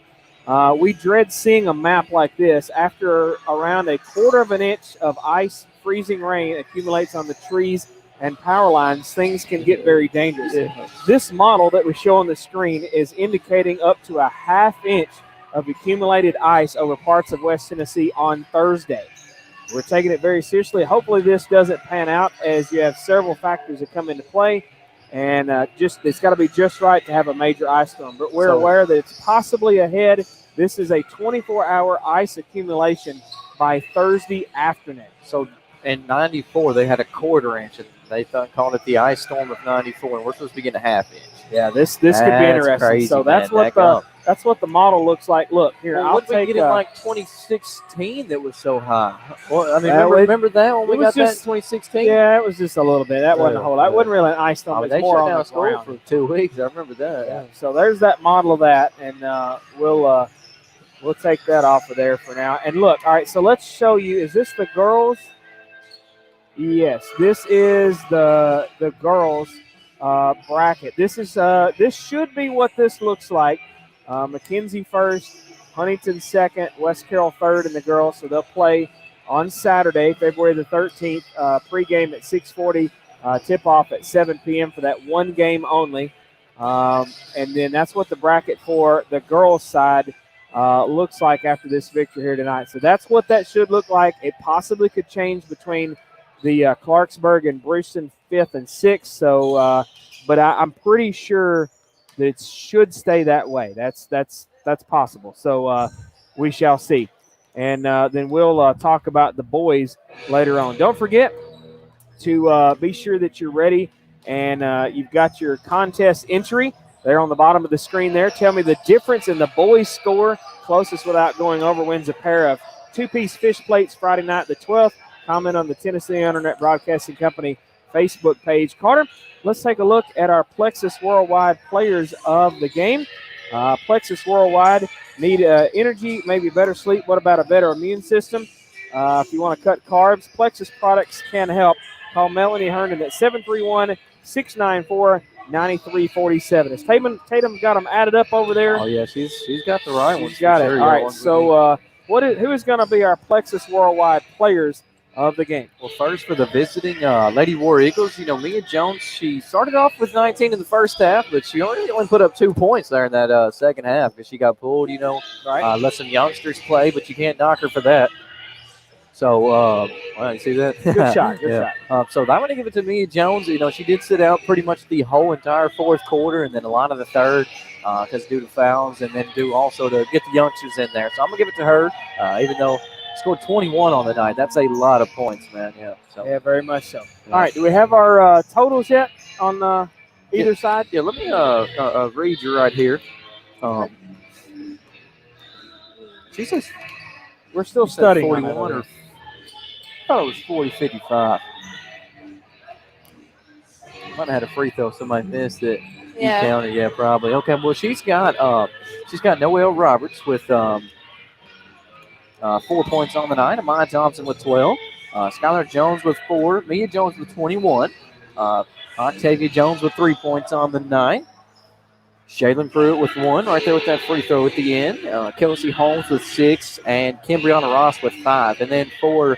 We dread seeing a map like this after around a quarter of an inch of ice, freezing rain accumulates on the trees and power lines. Things can get very dangerous. Yeah. This model that we show on the screen is indicating up to a half inch of accumulated ice over parts of West Tennessee on Thursday. We're taking it very seriously. Hopefully this doesn't pan out, as you have several factors that come into play. and it's got to be just right to have a major ice storm. But we're So- aware that it's possibly ahead. This is a 24-hour ice accumulation by Thursday afternoon. So in 94, they had a quarter inch, and they called it the ice storm of 94, and we're supposed to be getting a half inch. Yeah, this could be interesting. Crazy, so man. that's what the model looks like. Look here, Well, I'll what did we take get in like 2016 that was so high? Well, I mean, remember that when we got that in 2016? Yeah, it was just a little bit. That wasn't a whole lot. It wasn't really an ice storm. It's They more shut on down the school ground. for 2 weeks. I remember that. Yeah. So there's that model of that, and we'll take that off of there for now. And look, all right. So let's show you. Is this the girls? Yes, this is the girls bracket. This should be what this looks like. McKenzie first, Huntington second, West Carroll third in the girls. So they'll play on Saturday, February the 13th, pregame at 6:40, tip-off at 7 p.m. for that one game only. And then that's what the bracket for the girls' side looks like after this victory here tonight. So that's what that should look like. It possibly could change between the Clarksburg and Bruceton 5th and 6th. So, but I'm pretty sure that it should stay that way. That's possible. So we shall see. And then we'll talk about the boys later on. Don't forget to be sure that you're ready and you've got your contest entry there on the bottom of the screen there. Tell me the difference in the boys' score. Closest without going over wins a pair of two-piece fish plates Friday night the 12th. Comment on the Tennessee Internet Broadcasting Company Facebook page. Carter, let's take a look at our Plexus Worldwide players of the game. Plexus Worldwide need energy, maybe better sleep. What about a better immune system? If you want to cut carbs, Plexus products can help. Call Melanie Herndon at 731-694-9347. Has Tatum got them added up over there? Oh, yeah, she's got the right one. She's got it. All right, so who is going to be our Plexus Worldwide players of the game? Well, first for the visiting Lady War Eagles, Mia Jones, she started off with 19 in the first half, but she only put up 2 points there in that second half because she got pulled, right. Let some youngsters play, but you can't knock her for that. So, you see that? Good shot, good shot. So I'm going to give it to Mia Jones. She did sit out pretty much the whole entire fourth quarter and then a lot of the third because due to fouls and then due also to get the youngsters in there. So I'm going to give it to her, even though scored 21 on the night. That's a lot of points, man. Yeah. So. Yeah, very much so. All right, do we have our totals yet on either side? Yeah, let me read you right here. She says we're still studying 41 or I thought it was 40-55. Might have had a free throw. Somebody missed it. Yeah. You counted, yeah, probably. Okay, well, she's got Noelle Roberts with 4 points on the night. Amaya Thompson with 12. Skylar Jones with 4. Mia Jones with 21. Octavia Jones with 3 points on the night. Shaylin Pruitt with 1 right there with that free throw at the end. Kelsey Holmes with 6. And Kimbriana Ross with 5. And then for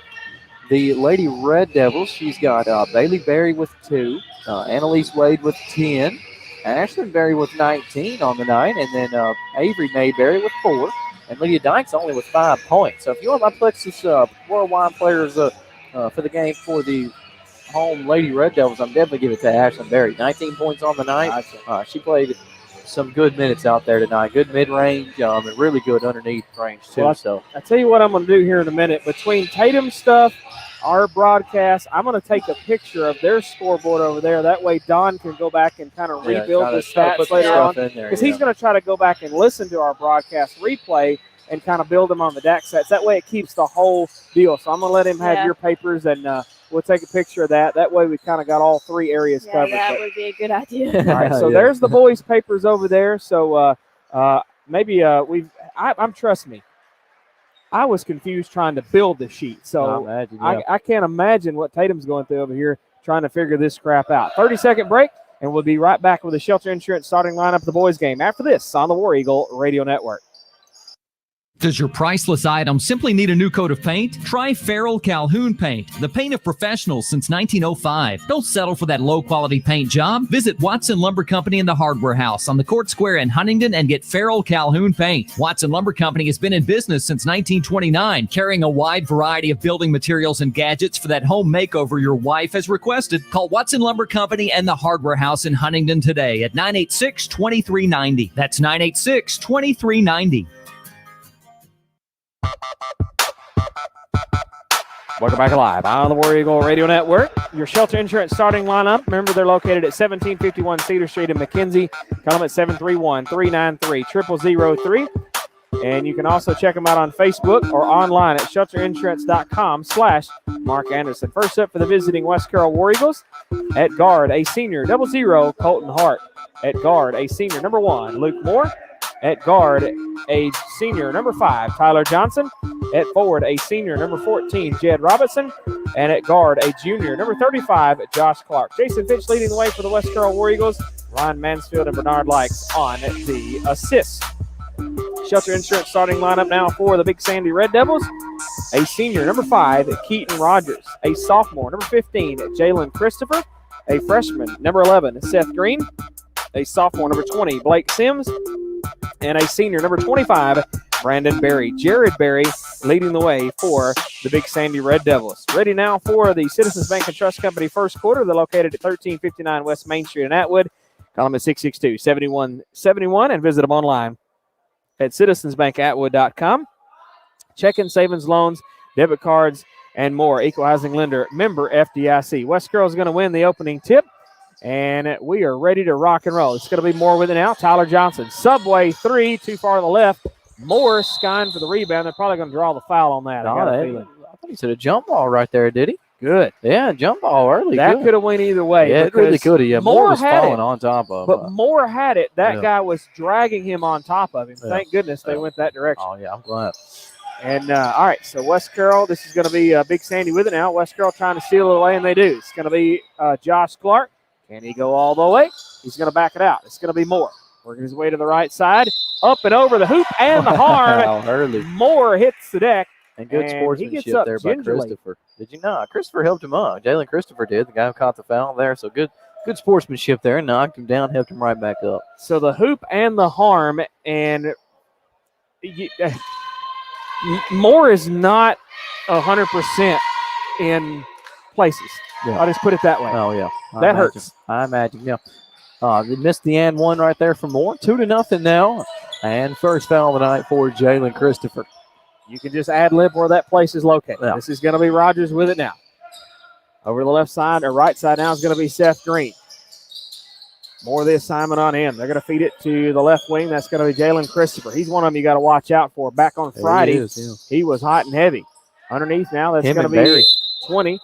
the Lady Red Devils, she's got Bailey Berry with 2. Annalise Wade with 10. Ashlyn Berry with 19 on the night. And then Avery Mayberry with 4. And Lydia Dykes only with 5 points. So if you want my Plexus Worldwide players for the game for the home Lady Red Devils, I'm definitely giving it to Ashlyn Berry. 19 points on the night. She played some good minutes out there tonight. Good mid-range and really good underneath range too. Well, So I tell you what I'm going to do here in a minute. Between Tatum stuff, our broadcast, I'm going to take a picture of their scoreboard over there. That way Don can go back and kind of rebuild the stats later on. Because he's going to try to go back and listen to our broadcast replay and kind of build them on the DAC sets. That way it keeps the whole deal. So I'm going to let him have your papers and we'll take a picture of that. That way we kind of got all 3 areas covered. That would be a good idea. All right, so there's the boys' papers over there. So maybe trust me, I was confused trying to build the sheet. So I can't imagine what Tatum's going through over here trying to figure this crap out. 30-second break, and we'll be right back with the Shelter Insurance starting lineup of the boys' game after this on the War Eagle Radio Network. Does your priceless item simply need a new coat of paint? Try Carroll Calhoun Paint, the paint of professionals since 1905. Don't settle for that low-quality paint job. Visit Watson Lumber Company in the Hardware House on the Court Square in Huntington and get Carroll Calhoun Paint. Watson Lumber Company has been in business since 1929, carrying a wide variety of building materials and gadgets for that home makeover your wife has requested. Call Watson Lumber Company and the Hardware House in Huntington today at 986-2390. That's 986-2390. Welcome back live on the War Eagle Radio Network. Your shelter insurance starting lineup. Remember, they're located at 1751 Cedar Street in McKenzie. Call them at 731-393-0003. And you can also check them out on Facebook or online at shelterinsurance.com/Mark Anderson. First up for the visiting West Carroll War Eagles, at guard, a senior, 00, Colton Hart. At guard, a senior, number 1, Luke Moore. At guard, a senior, number 5, Tyler Johnson. At forward, a senior, number 14, Jed Robinson. And at guard, a junior, number 35, Josh Clark. Jason Fitch leading the way for the West Carroll War Eagles. Ryan Mansfield and Bernard Likes on the assists. Shelter insurance starting lineup now for the Big Sandy Red Devils. A senior, number 5, Keaton Rogers. A sophomore, number 15, Jalen Christopher. A freshman, number 11, Seth Green. A sophomore, number 20, Blake Sims. And a senior, number 25, Brandon Berry. Jared Berry leading the way for the Big Sandy Red Devils. Ready now for the Citizens Bank and Trust Company first quarter. They're located at 1359 West Main Street in Atwood. Call them at 662-7171 and visit them online at citizensbankatwood.com. Checking, savings, loans, debit cards, and more. Equal housing lender, member FDIC. West Carroll is going to win the opening tip. And we are ready to rock and roll. It's going to be Moore with it now. Tyler Johnson. Subway 3, too far to the left. Moore skying for the rebound. They're probably going to draw the foul on that. I thought he said a jump ball right there, did he? Good. Yeah, jump ball early. That could have went either way. Yeah, it really could have. Yeah, Moore was falling on top of him. But Moore had it. That guy was dragging him on top of him. Thank goodness they went that direction. Oh, yeah, I'm glad. And, all right, so West Carroll, this is going to be Big Sandy with it now. West Carroll trying to steal it away, and they do. It's going to be Josh Clark. Can he go all the way? He's going to back it out. It's going to be Moore. Working his way to the right side. Up and over the hoop and the harm. Early. Moore hits the deck. And good sportsmanship there by Christopher. Did you not? Christopher helped him up. Jalen Christopher did. The guy who caught the foul there. So good sportsmanship there. Knocked him down, helped him right back up. So the hoop and the harm. And Moore is not 100% in places. Yeah. I'll just put it that way. Oh, yeah. That hurts. I imagine, yeah. They missed the and one right there for Moore. 2-0 now. And first foul of the night for Jalen Christopher. You can just ad-lib where that place is located. Yeah. This is going to be Rogers with it now. Over the left side or right side now is going to be Seth Green. More of the assignment on him. They're going to feed it to the left wing. That's going to be Jalen Christopher. He's one of them you got to watch out for. Back on Friday, he was hot and heavy. Underneath now, that's going to be Barry. 20.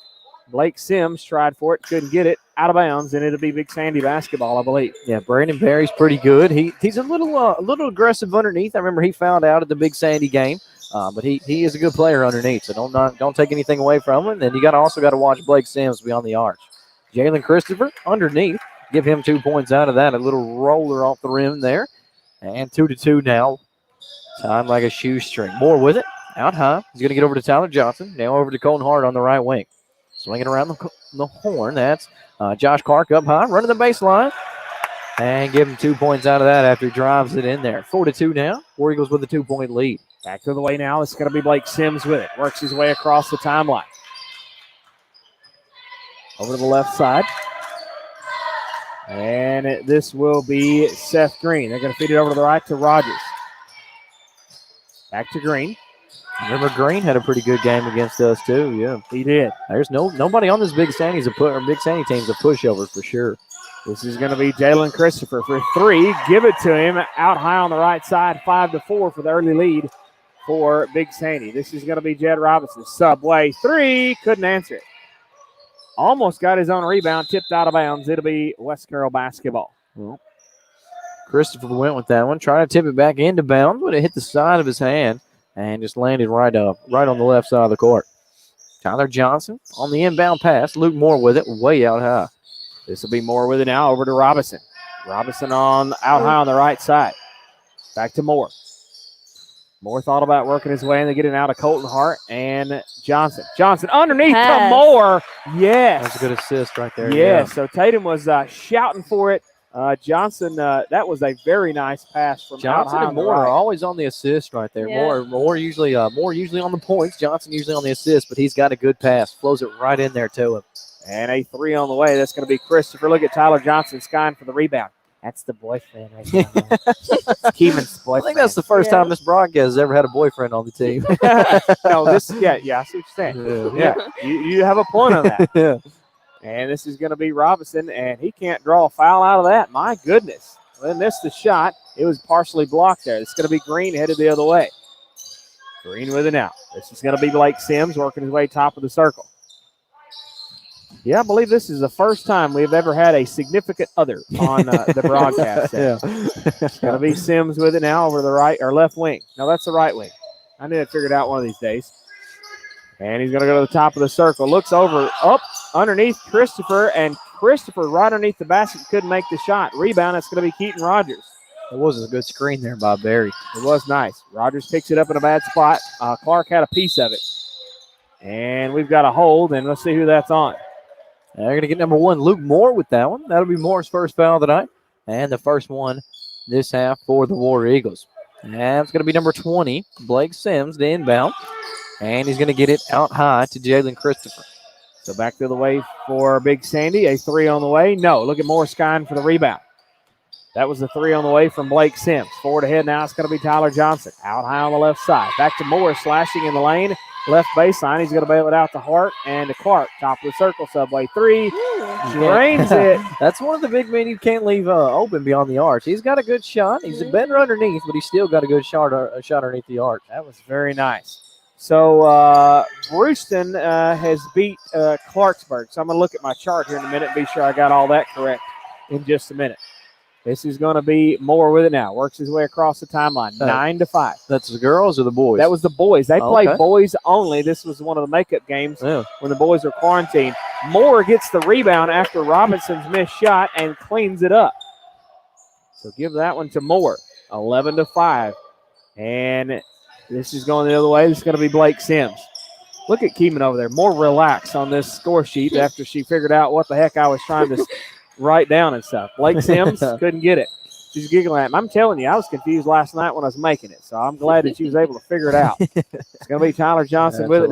Blake Sims tried for it, couldn't get it, out of bounds, and it'll be Big Sandy basketball, I believe. Yeah, Brandon Barry's pretty good. He's a little aggressive underneath. I remember he found out at the Big Sandy game, but he is a good player underneath. So don't take anything away from him. And you also got to watch Blake Sims beyond the arch. Jalen Christopher underneath, give him 2 points out of that. A little roller off the rim there, and 2-2 now. Timed like a shoestring. Moore with it, out high. He's going to get over to Tyler Johnson. Now over to Colton Hart on the right wing. Swinging around the horn. That's Josh Clark up high, running the baseline. And give him 2 points out of that after he drives it in there. 4-2 now. War Eagles with a 2-point lead. Back to the way now. It's going to be Blake Sims with it. Works his way across the timeline. Over to the left side. And this will be Seth Green. They're going to feed it over to the right to Rogers. Back to Green. Remember, Green had a pretty good game against us too. Yeah, he did. There's nobody on this Big Sandy Big Sandy team's a pushover for sure. This is going to be Jalen Christopher for 3. Give it to him out high on the right side, 5-4 for the early lead for Big Sandy. This is going to be Jed Robinson. Subway 3, couldn't answer it. Almost got his own rebound, tipped out of bounds. It'll be West Carroll basketball. Well, Christopher went with that one, trying to tip it back into bounds, but it hit the side of his hand. And just landed right on the left side of the court. Tyler Johnson on the inbound pass. Luke Moore with it, way out high. This will be Moore with it now, over to Robinson. Robinson out high on the right side. Back to Moore. Moore thought about working his way, and they get it out of Colton Hart and Johnson. Johnson underneath to Pass. Moore. Yes. That's a good assist right there. Yeah, so Tatum was shouting for it. Johnson, that was a very nice pass from out Johnson high and on the Moore are right. always on the assist right there. Yeah. Moore usually on the points. Johnson usually on the assist, but he's got a good pass. Flows it right in there to him. And a 3 on the way. That's going to be Christopher. Look at Tyler Johnson skying for the rebound. That's the boyfriend right there. Keeman's I boyfriend. think that's the first time this broadcast has ever had a boyfriend on the team. No, I see what you're saying. Yeah, you have a point on that. Yeah. And this is going to be Robinson, and he can't draw a foul out of that. My goodness. Well, they missed the shot. It was partially blocked there. It's going to be Green headed the other way. Green with it now. This is going to be Blake Sims working his way top of the circle. Yeah, I believe this is the first time we've ever had a significant other on the broadcast. Yeah. It's going to be Sims with it now over the right or left wing. No, that's the right wing. I need to figure it out one of these days. And he's going to go to the top of the circle. Looks over, up, underneath Christopher, and Christopher right underneath the basket couldn't make the shot. Rebound, it's going to be Keaton Rogers. It was a good screen there by Barry. It was nice. Rogers picks it up in a bad spot. Clark had a piece of it. And we've got a hold, and let's see who that's on. They're going to get number 1, Luke Moore, with that one. That'll be Moore's first foul of the night. And the first one this half for the War Eagles. And it's going to be number 20, Blake Sims, the inbound. And he's going to get it out high to Jalen Christopher. So back the other way for Big Sandy. A 3 on the way. No, look at Moore skying for the rebound. That was the 3 on the way from Blake Sims. Forward ahead now, it's going to be Tyler Johnson. Out high on the left side. Back to Moore, slashing in the lane. Left baseline. He's going to bail it out to Hart and to Clark. Top of the circle, Subway 3. Drains it. That's one of the big men you can't leave open beyond the arch. He's got a good shot. He's better underneath, but he's still got a good shot underneath the arch. That was very nice. So Brewston has beat Clarksburg. So I'm going to look at my chart here in a minute and be sure I got all that correct in just a minute. This is going to be Moore with it now. Works his way across the timeline. 9-5. That's the girls or the boys? That was the boys. They play Okay. boys only. This was one of the makeup games when the boys were quarantined. Moore gets the rebound after Robinson's missed shot and cleans it up. So give that one to Moore. 11-5. And this is going the other way. This is going to be Blake Sims. Look at Keeman over there. More relaxed on this score sheet after she figured out what the heck I was trying to write down and stuff. Blake Sims couldn't get it. She's giggling at him. I'm telling you, I was confused last night when I was making it, so I'm glad that she was able to figure it out. It's going to be Tyler Johnson with it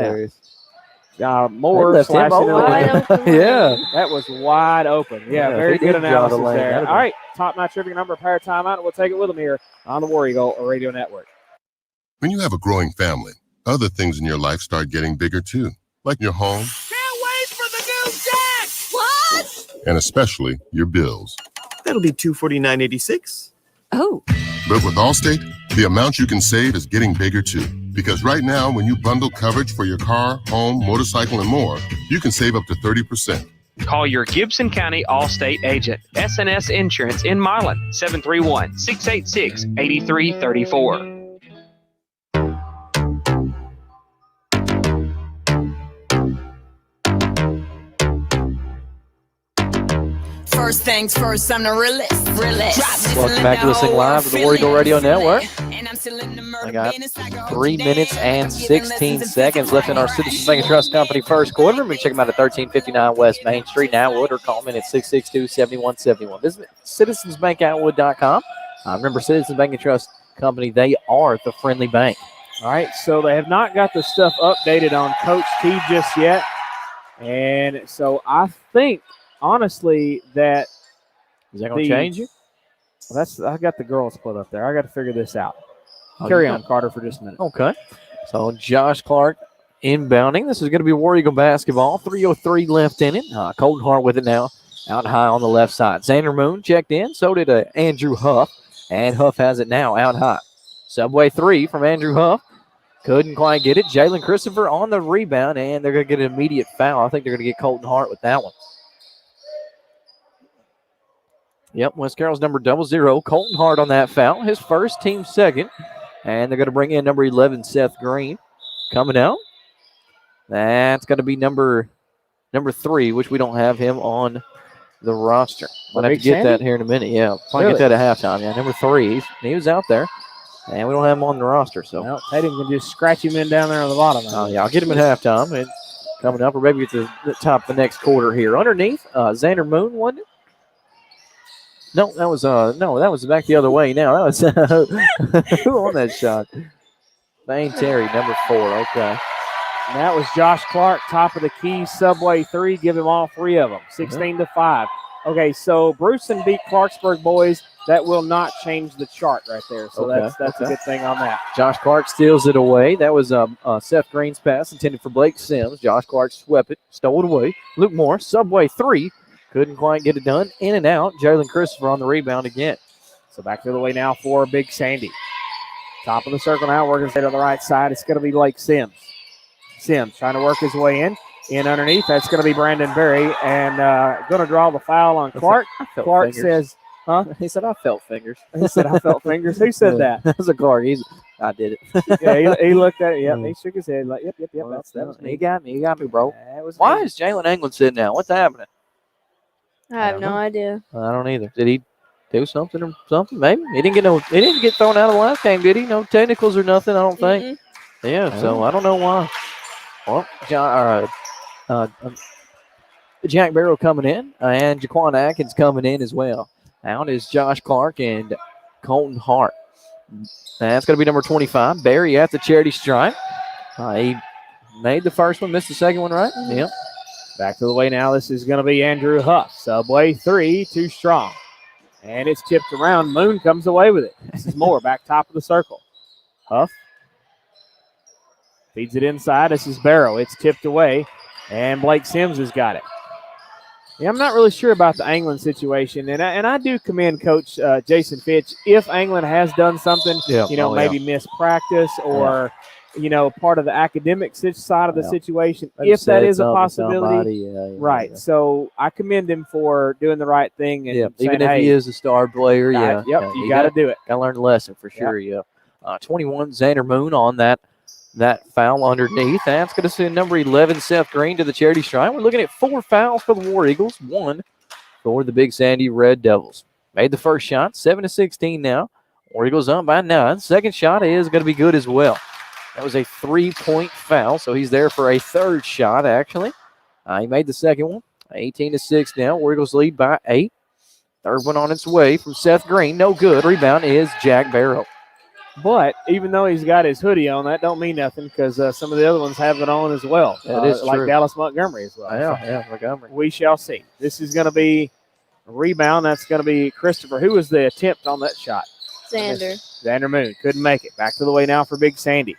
now. Moore slashing in the lane. Yeah. That was wide open. Yeah, very good analysis there. All right, top-notch trivia number, pair timeout, and we'll take it with them here on the War Eagle Radio Network. When you have a growing family, other things in your life start getting bigger too, like your home. Can't wait for the new deck! What? And especially your bills. That'll be $249.86. Oh. But with Allstate, the amount you can save is getting bigger too. Because right now, when you bundle coverage for your car, home, motorcycle, and more, you can save up to 30%. Call your Gibson County Allstate agent, SNS Insurance in Milan, 731-686-8334. First things first, I'm the realest. Welcome back to listening live to the War Eagle Radio Network. I got 3 minutes and 16 seconds left in our Citizens Bank and Trust Company first quarter. You can check them out at 1359 West Main Street in Atwood or call them in at 662-7171. Visit citizensbankoutwood.com. Remember, Citizens Bank and Trust Company, they are the friendly bank. All right, so they have not got the stuff updated on Coach T just yet. And so I think, honestly, that is that going to change you? Well, I got the girls split up there. I got to figure this out. Carry on, Carter, for just a minute. Okay. So Josh Clark inbounding. This is going to be War Eagle basketball. 3:03 left in it. Colton Hart with it now, out high on the left side. Xander Moon checked in. So did Andrew Huff. And Huff has it now out high. Subway 3 from Andrew Huff. Couldn't quite get it. Jalen Christopher on the rebound, and they're going to get an immediate foul. I think they're going to get Colton Hart with that one. Yep, West Carroll's number 00. Colton Hart on that foul. His first, team second. And they're going to bring in number 11, Seth Green. Coming out. That's going to be number 3, which we don't have him on the roster. I'll have to get that here in a minute. Yeah, probably get that at halftime. Yeah, number 3. He was out there. And we don't have him on the roster, so. Well, Tatum can just scratch him in down there on the bottom. Oh, yeah, I'll get him at halftime. And coming up, or maybe at the top of the next quarter here. Underneath, Xander Moon, wasn't it? No, that was back the other way now. That was who on that shot? Thane Terry, number 4. Okay. And that was Josh Clark, top of the key, Subway 3. Give him all 3 of them, 16-5. Okay, so Brewston beat Clarksburg boys. That will not change the chart right there. So that's a good thing on that. Josh Clark steals it away. That was Seth Green's pass intended for Blake Sims. Josh Clark swept it, stole it away. Luke Moore, Subway 3. Couldn't quite get it done. In and out. Jalen Christopher on the rebound again. So back the other way now for Big Sandy. Top of the circle now, working straight on the right side. It's going to be Blake Sims. Sims trying to work his way in. In underneath, that's going to be Brandon Berry. And going to draw the foul on Clark. Clark says, huh? He said, I felt fingers. He said, I felt fingers. Who said that? That was a Clark. I did it. Yeah, he looked at it. Yep, he shook his head like, yep, Well, that was me. He got me, bro. That was Why me. is Jalen England sitting down? What's happening? I have no idea. I don't either. Did he do something or something? Maybe he didn't get thrown out of the last game, did he? No technicals or nothing. I don't think. Yeah. So I don't know why. Well, Jack Barrow coming in and Jaquan Atkins coming in as well. Out is Josh Clark and Colton Hart. That's going to be number 25. Barry at the charity stripe. He made the first one, missed the second one, right? Yep. Back to the way now. This is going to be Andrew Huff. Subway 3, too strong. And it's tipped around. Moon comes away with it. This is Moore back top of the circle. Huff feeds it inside. This is Barrow. It's tipped away. And Blake Sims has got it. Yeah, I'm not really sure about the Anglin situation. And I do commend Coach Jason Fitch. If Anglin has done something, maybe missed practice or part of the academic side of the situation, if that is a possibility. Right. So I commend him for doing the right thing. And saying, even if he is a star player, you got to do it. Got to learn the lesson for sure, 21, Xander Moon on that foul underneath. That's going to send number 11, Seth Green, to the charity stripe. We're looking at 4 fouls for the War Eagles, 1 for the Big Sandy Red Devils. Made the first shot, 7-16 now. War Eagles up by 9. Second shot is going to be good as well. That was a 3-point foul, so he's there for a third shot, actually. He made the second one. 18-6 now. War Eagles lead by 8. Third one on its way from Seth Green. No good. Rebound is Jack Barrow. But even though he's got his hoodie on, that don't mean nothing because some of the other ones have it on as well. That is like true. Dallas Montgomery as well. Yeah, Montgomery. We shall see. This is going to be a rebound. That's going to be Christopher. Who was the attempt on that shot? Xander Moon. Couldn't make it. Back to the way now for Big Sandy.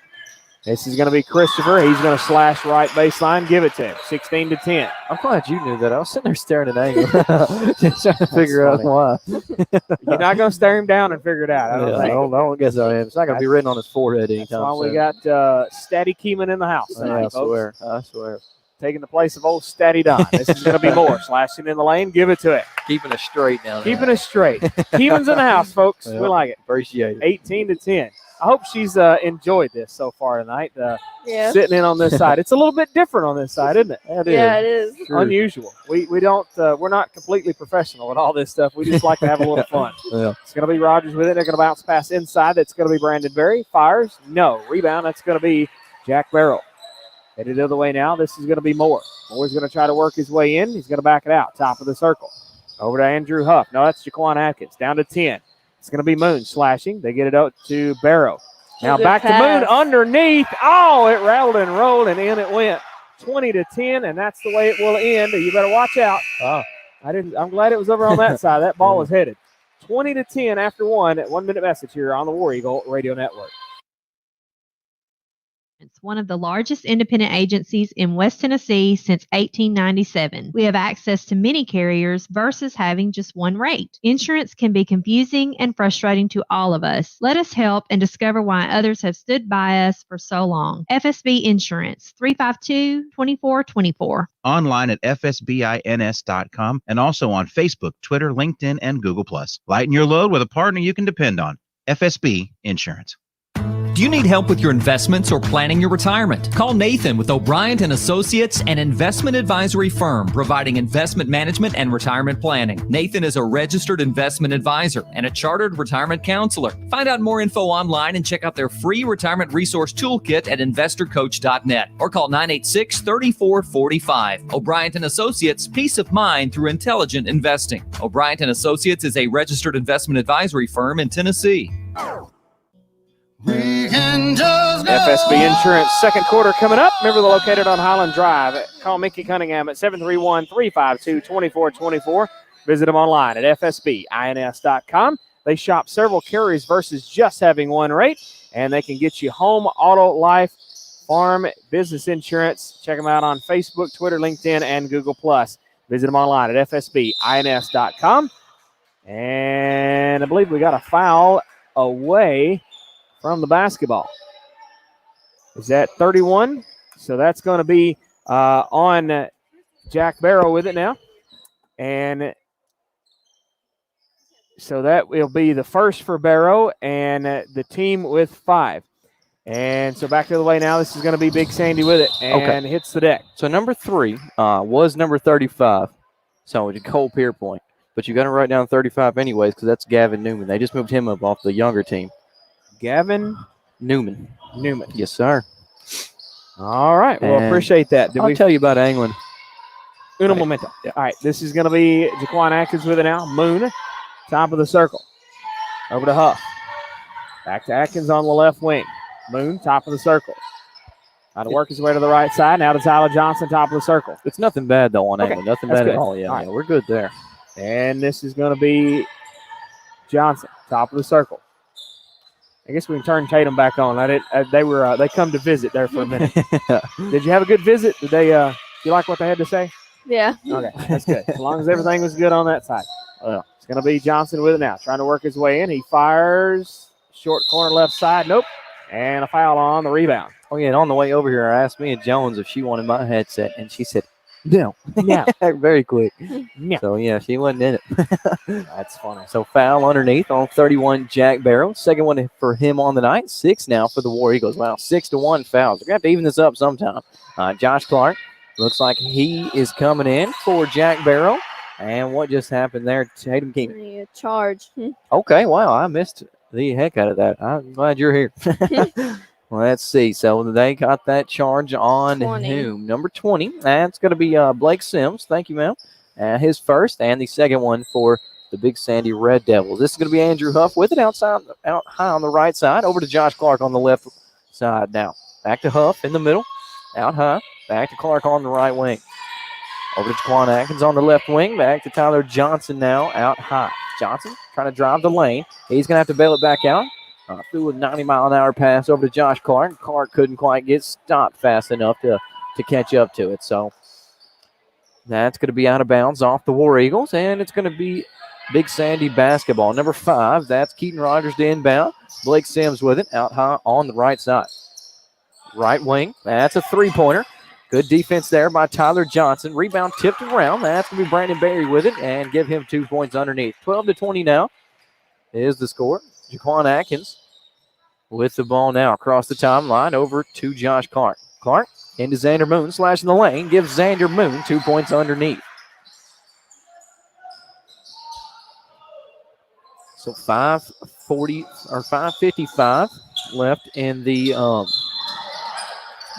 This is going to be Christopher. He's going to slash right baseline. Give it to him. 16-10. I'm glad you knew that. I was sitting there staring at Angle. Just trying to figure out why. You're not going to stare him down and figure it out. I don't guess I am. It's not going to be written on his forehead anytime soon. We got Statty Keeman in the house tonight, folks. I swear. Taking the place of old Statty Don. This is going to be Moore. Slashing in the lane. Give it to it. Keeping us straight now. Keeping us straight. Keeman's in the house, folks. We like it. Appreciate it. 18-10. I hope she's enjoyed this so far tonight. Sitting in on this side. It's a little bit different on this side, isn't it? It is. Unusual. We don't we're not completely professional at all this stuff. We just like to have a little fun. It's going to be Rogers with it. They're going to bounce pass inside. That's going to be Brandon Berry. Fires. No. Rebound. That's going to be Jack Barrow. Headed the other way now. This is going to be Moore. Moore's going to try to work his way in. He's going to back it out. Top of the circle. Over to Andrew Huff. No, that's Jaquan Atkins. Down to 10. It's going to be Moon slashing. They get it out to Barrow. Now back to Moon underneath. Oh, it rattled and rolled, and in it went. 20-10, and that's the way it will end. You better watch out. I'm glad it was over on that side. That ball was headed. 20-10 after 1 at 1 minute message here on the War Eagle Radio Network. It's one of the largest independent agencies in West Tennessee since 1897. We have access to many carriers versus having just one rate. Insurance can be confusing and frustrating to all of us. Let us help and discover why others have stood by us for so long. FSB Insurance, 352-2424. Online at fsbins.com and also on Facebook, Twitter, LinkedIn, and Google+. Lighten your load with a partner you can depend on. FSB Insurance. Do you need help with your investments or planning your retirement? Call Nathan with O'Brien and Associates, an investment advisory firm providing investment management and retirement planning. Nathan is a registered investment advisor and a chartered retirement counselor. Find out more info online and check out their free retirement resource toolkit at investorcoach.net or call 986-3445. O'Brien and Associates, peace of mind through intelligent investing. O'Brien and Associates is a registered investment advisory firm in Tennessee. FSB Insurance second quarter coming up. Remember, they're located on Highland Drive. Call Mickey Cunningham at 731-352-2424. Visit them online at fsbins.com. They shop several carriers versus just having one rate, and they can get you home, auto, life, farm, business insurance. Check them out on Facebook, Twitter, LinkedIn, and Google+. Visit them online at fsbins.com. And I believe we got a foul away from the basketball. Is that 31? So that's going to be on Jack Barrow with it now. And so that will be the first for Barrow and the team with 5. And so back the other way now. This is going to be Big Sandy with it and hits the deck. So number 3 was number 35. So it's Cole Pierpoint. But you got to write down 35 anyways because that's Gavin Newman. They just moved him up off the younger team. Gavin Newman. Yes, sir. All right. Well, appreciate that. I'll tell you about angling. Uno momento. Yeah. All right. This is going to be Jaquan Atkins with it now. Moon, top of the circle. Over to Huff. Back to Atkins on the left wing. Moon, top of the circle. Trying to work his way to the right side. Now to Tyler Johnson, top of the circle. It's nothing bad, though, on angling. Nothing bad at all. Yeah, right. We're good there. And this is going to be Johnson, top of the circle. I guess we can turn Tatum back on. They come to visit there for a minute. Did you have a good visit? Did they? You like what they had to say? Yeah. Okay, that's good. As long as everything was good on that side. Well, it's going to be Johnson with it now, trying to work his way in. He fires short corner left side. Nope. And a foul on the rebound. Oh yeah, and on the way over here, I asked Mia Jones if she wanted my headset, and she said no. Yeah. Very quick. Yeah. So yeah, she wasn't in it. That's funny. So foul underneath on 31, Jack Barrow. Second one for him on the night. 6 now for the War Eagles. Wow, 6-1 fouls. We're gonna have to even this up sometime. Josh Clark looks like he is coming in for Jack Barrow. And what just happened there? Tatum Keeman. Charge. Okay, wow, I missed the heck out of that. I'm glad you're here. Well, let's see. So they got that charge on 20. whom? Number 20. That's going to be Blake Sims. Thank you, ma'am. His first and the second one for the Big Sandy Red Devils. This is going to be Andrew Huff with it out high on the right side. Over to Josh Clark on the left side now. Back to Huff in the middle. Out high. Back to Clark on the right wing. Over to Jaquan Atkins on the left wing. Back to Tyler Johnson now out high. Johnson trying to drive the lane. He's going to have to bail it back out. Threw a 90-mile-an-hour pass over to Josh Clark. Clark couldn't quite get stopped fast enough to catch up to it. So that's going to be out of bounds off the War Eagles, and it's going to be Big Sandy basketball. Number 5, that's Keaton Rogers to inbound. Blake Sims with it out high on the right side. Right wing, that's a three-pointer. Good defense there by Tyler Johnson. Rebound tipped around. That's going to be Brandon Berry with it and give him 2 points underneath. 12-20 now is the score. Jaquan Atkins with the ball now across the timeline over to Josh Clark. Clark into Xander Moon, slashing the lane, gives Xander Moon 2 points underneath. So 5:55 left in the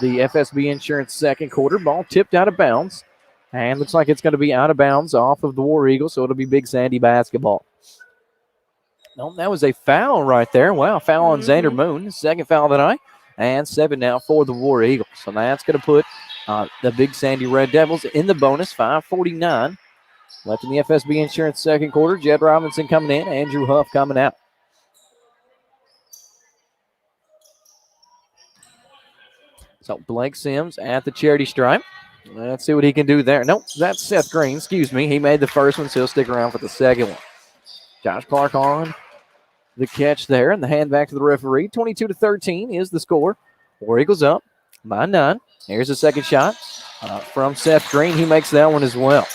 FSB Insurance second quarter. Ball tipped out of bounds, and looks like it's going to be out of bounds off of the War Eagles, so it'll be Big Sandy basketball. No, that was a foul right there. Wow, foul on Xander Moon. Second foul of the night. And 7 now for the War Eagles. So that's going to put the Big Sandy Red Devils in the bonus. 5:49 left in the FSB Insurance second quarter. Jed Robinson coming in. Andrew Huff coming out. So Blake Sims at the charity stripe. Let's see what he can do there. Nope, that's Seth Green. Excuse me. He made the first one, so he'll stick around for the second one. Josh Clark on the catch there, and the hand back to the referee. 22-13 is the score. War Eagles up by 9. Here's the second shot from Seth Green. He makes that one as well.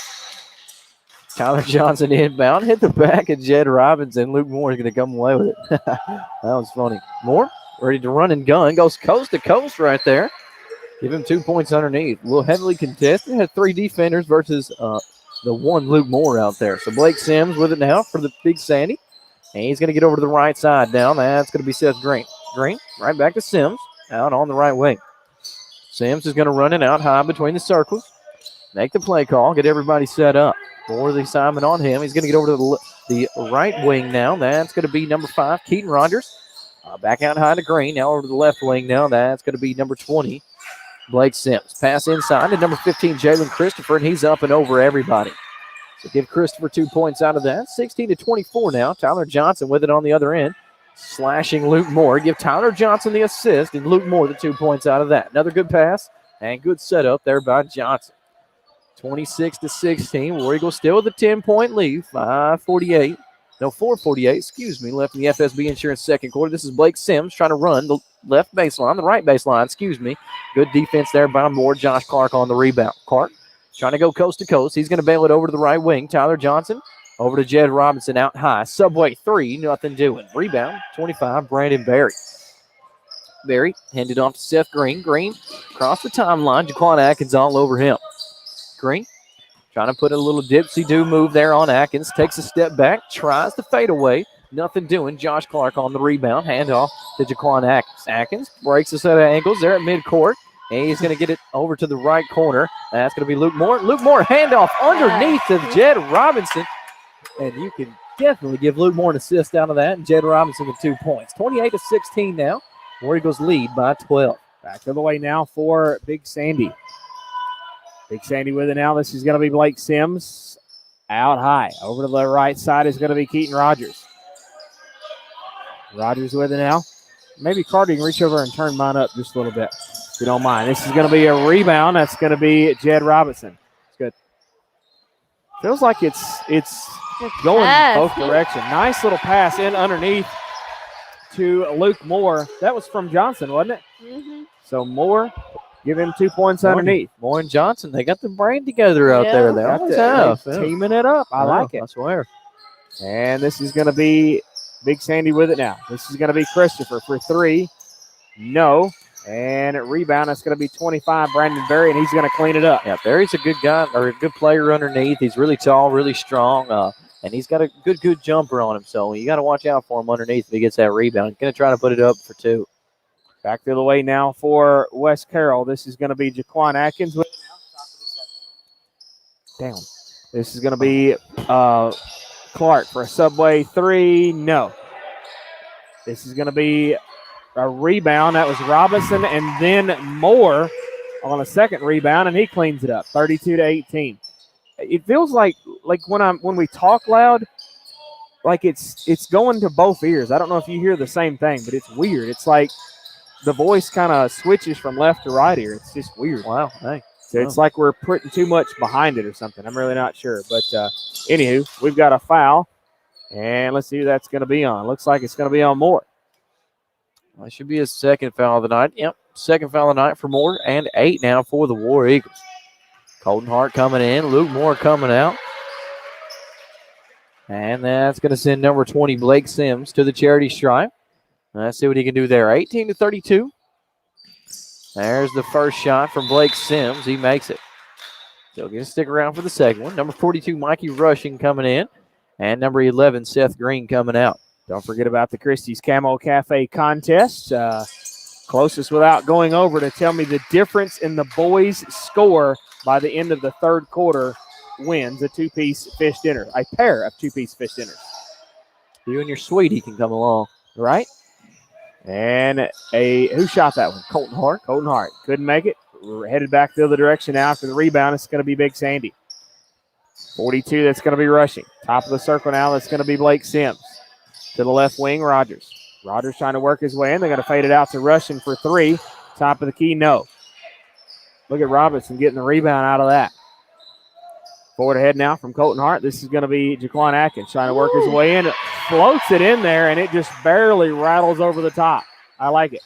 Tyler Johnson inbound, hit the back of Jed Robinson. Luke Moore is going to come away with it. That was funny. Moore ready to run and gun. Goes coast to coast right there. Give him 2 points underneath. A little heavily contested. Had 3 defenders versus the one Luke Moore out there. So Blake Sims with it now for the Big Sandy. And he's going to get over to the right side now. That's going to be Seth Green. Green right back to Sims out on the right wing. Sims is going to run it out high between the circles. Make the play call. Get everybody set up. More of the assignment on him. He's going to get over to the right wing now. That's going to be number 5, Keaton Rogers. Back out high to Green. Now over to the left wing now. That's going to be number 20, Blake Sims. Pass inside to number 15, Jalen Christopher, and he's up and over everybody. So give Christopher 2 points out of that. 16-24 now. Tyler Johnson with it on the other end. Slashing Luke Moore. Give Tyler Johnson the assist, and Luke Moore the 2 points out of that. Another good pass and good setup there by Johnson. 26-16. War Eagles still with a 10-point lead. 4:48, left in the FSB Insurance second quarter. This is Blake Sims trying to run the left baseline, the right baseline, Good defense there by Moore. Josh Clark on the rebound. Clark trying to go coast to coast. He's going to bail it over to the right wing. Tyler Johnson over to Jed Robinson out high. Subway 3, nothing doing. Rebound, 25, Brandon Berry. Berry handed off to Seth Green. Green across the timeline. Jaquan Atkins all over him. Green trying to put a little dipsy-do move there on Atkins. Takes a step back, tries to fade away. Nothing doing. Josh Clark on the rebound. Handoff to Jaquan Atkins. Atkins breaks a set of ankles there at midcourt. And he's going to get it over to the right corner. That's going to be Luke Moore. Luke Moore handoff underneath to Jed Robinson. And you can definitely give Luke Moore an assist out of that. And Jed Robinson with 2 points. 28-16 now. War Eagles lead by 12. Back the other way now for Big Sandy. Big Sandy with it now. This is going to be Blake Sims out high. Over to the right side is going to be Keaton Rogers. Rogers with it now. Maybe Carter, you can reach over and turn mine up just a little bit, if you don't mind. This is going to be a rebound. That's going to be Jed Robinson. It's good. Feels like it's going both directions. Nice little pass in underneath to Luke Moore. That was from Johnson, wasn't it? Mm-hmm. So Moore, give him 2 points underneath. Moore and Johnson, they got the brain together out there. They're teaming it up. I like it. I swear. And this is going to be Big Sandy with it now. This is going to be Christopher for 3. No. And at rebound, that's going to be 25, Brandon Berry, and he's going to clean it up. Yeah, Berry's a good guy, or a good player underneath. He's really tall, really strong, and he's got a good jumper on him. So you got to watch out for him underneath if he gets that rebound. He's going to try to put it up for 2. Back the other way now for West Carroll. This is going to be Jaquan Atkins with it now. Damn. This is going to be Clark for a Subway 3. No. This is going to be a rebound. That was Robinson, and then Moore on a second rebound, and he cleans it up. 32-18. It feels like when we talk loud, like it's going to both ears. I don't know if you hear the same thing, but it's weird. It's like the voice kind of switches from left to right ear. It's just weird. Wow. Hey. So it's like we're putting too much behind it or something. I'm really not sure. But anywho, we've got a foul, and let's see who that's going to be on. Looks like it's going to be on Moore. Well, it should be his second foul of the night. Yep, second foul of the night for Moore, and 8 now for the War Eagles. Colton Hart coming in, Luke Moore coming out. And that's going to send number 20, Blake Sims, to the charity stripe. Let's see what he can do there. 18-32. There's the first shot from Blake Sims. He makes it. Still going to stick around for the second one. Number 42, Mikey Rushing coming in. And number 11, Seth Green coming out. Don't forget about the Christie's Camo Cafe contest. Closest without going over to tell me the difference in the boys' score by the end of the third quarter wins a two-piece fish dinner, a pair of two-piece fish dinners. You and your sweetie can come along. Right? And who shot that one? Colton Hart. Colton Hart couldn't make it. We're headed back the other direction now after the rebound. It's going to be Big Sandy. 42, that's going to be Rushing. Top of the circle now, that's going to be Blake Sims. To the left wing, Rogers. Rogers trying to work his way in. They're going to fade it out to Rushing for 3. Top of the key, no. Look at Robinson getting the rebound out of that. Forward ahead now from Colton Hart. This is going to be Jaquan Atkins trying to work his way in. Floats it in there, and it just barely rattles over the top. I like it.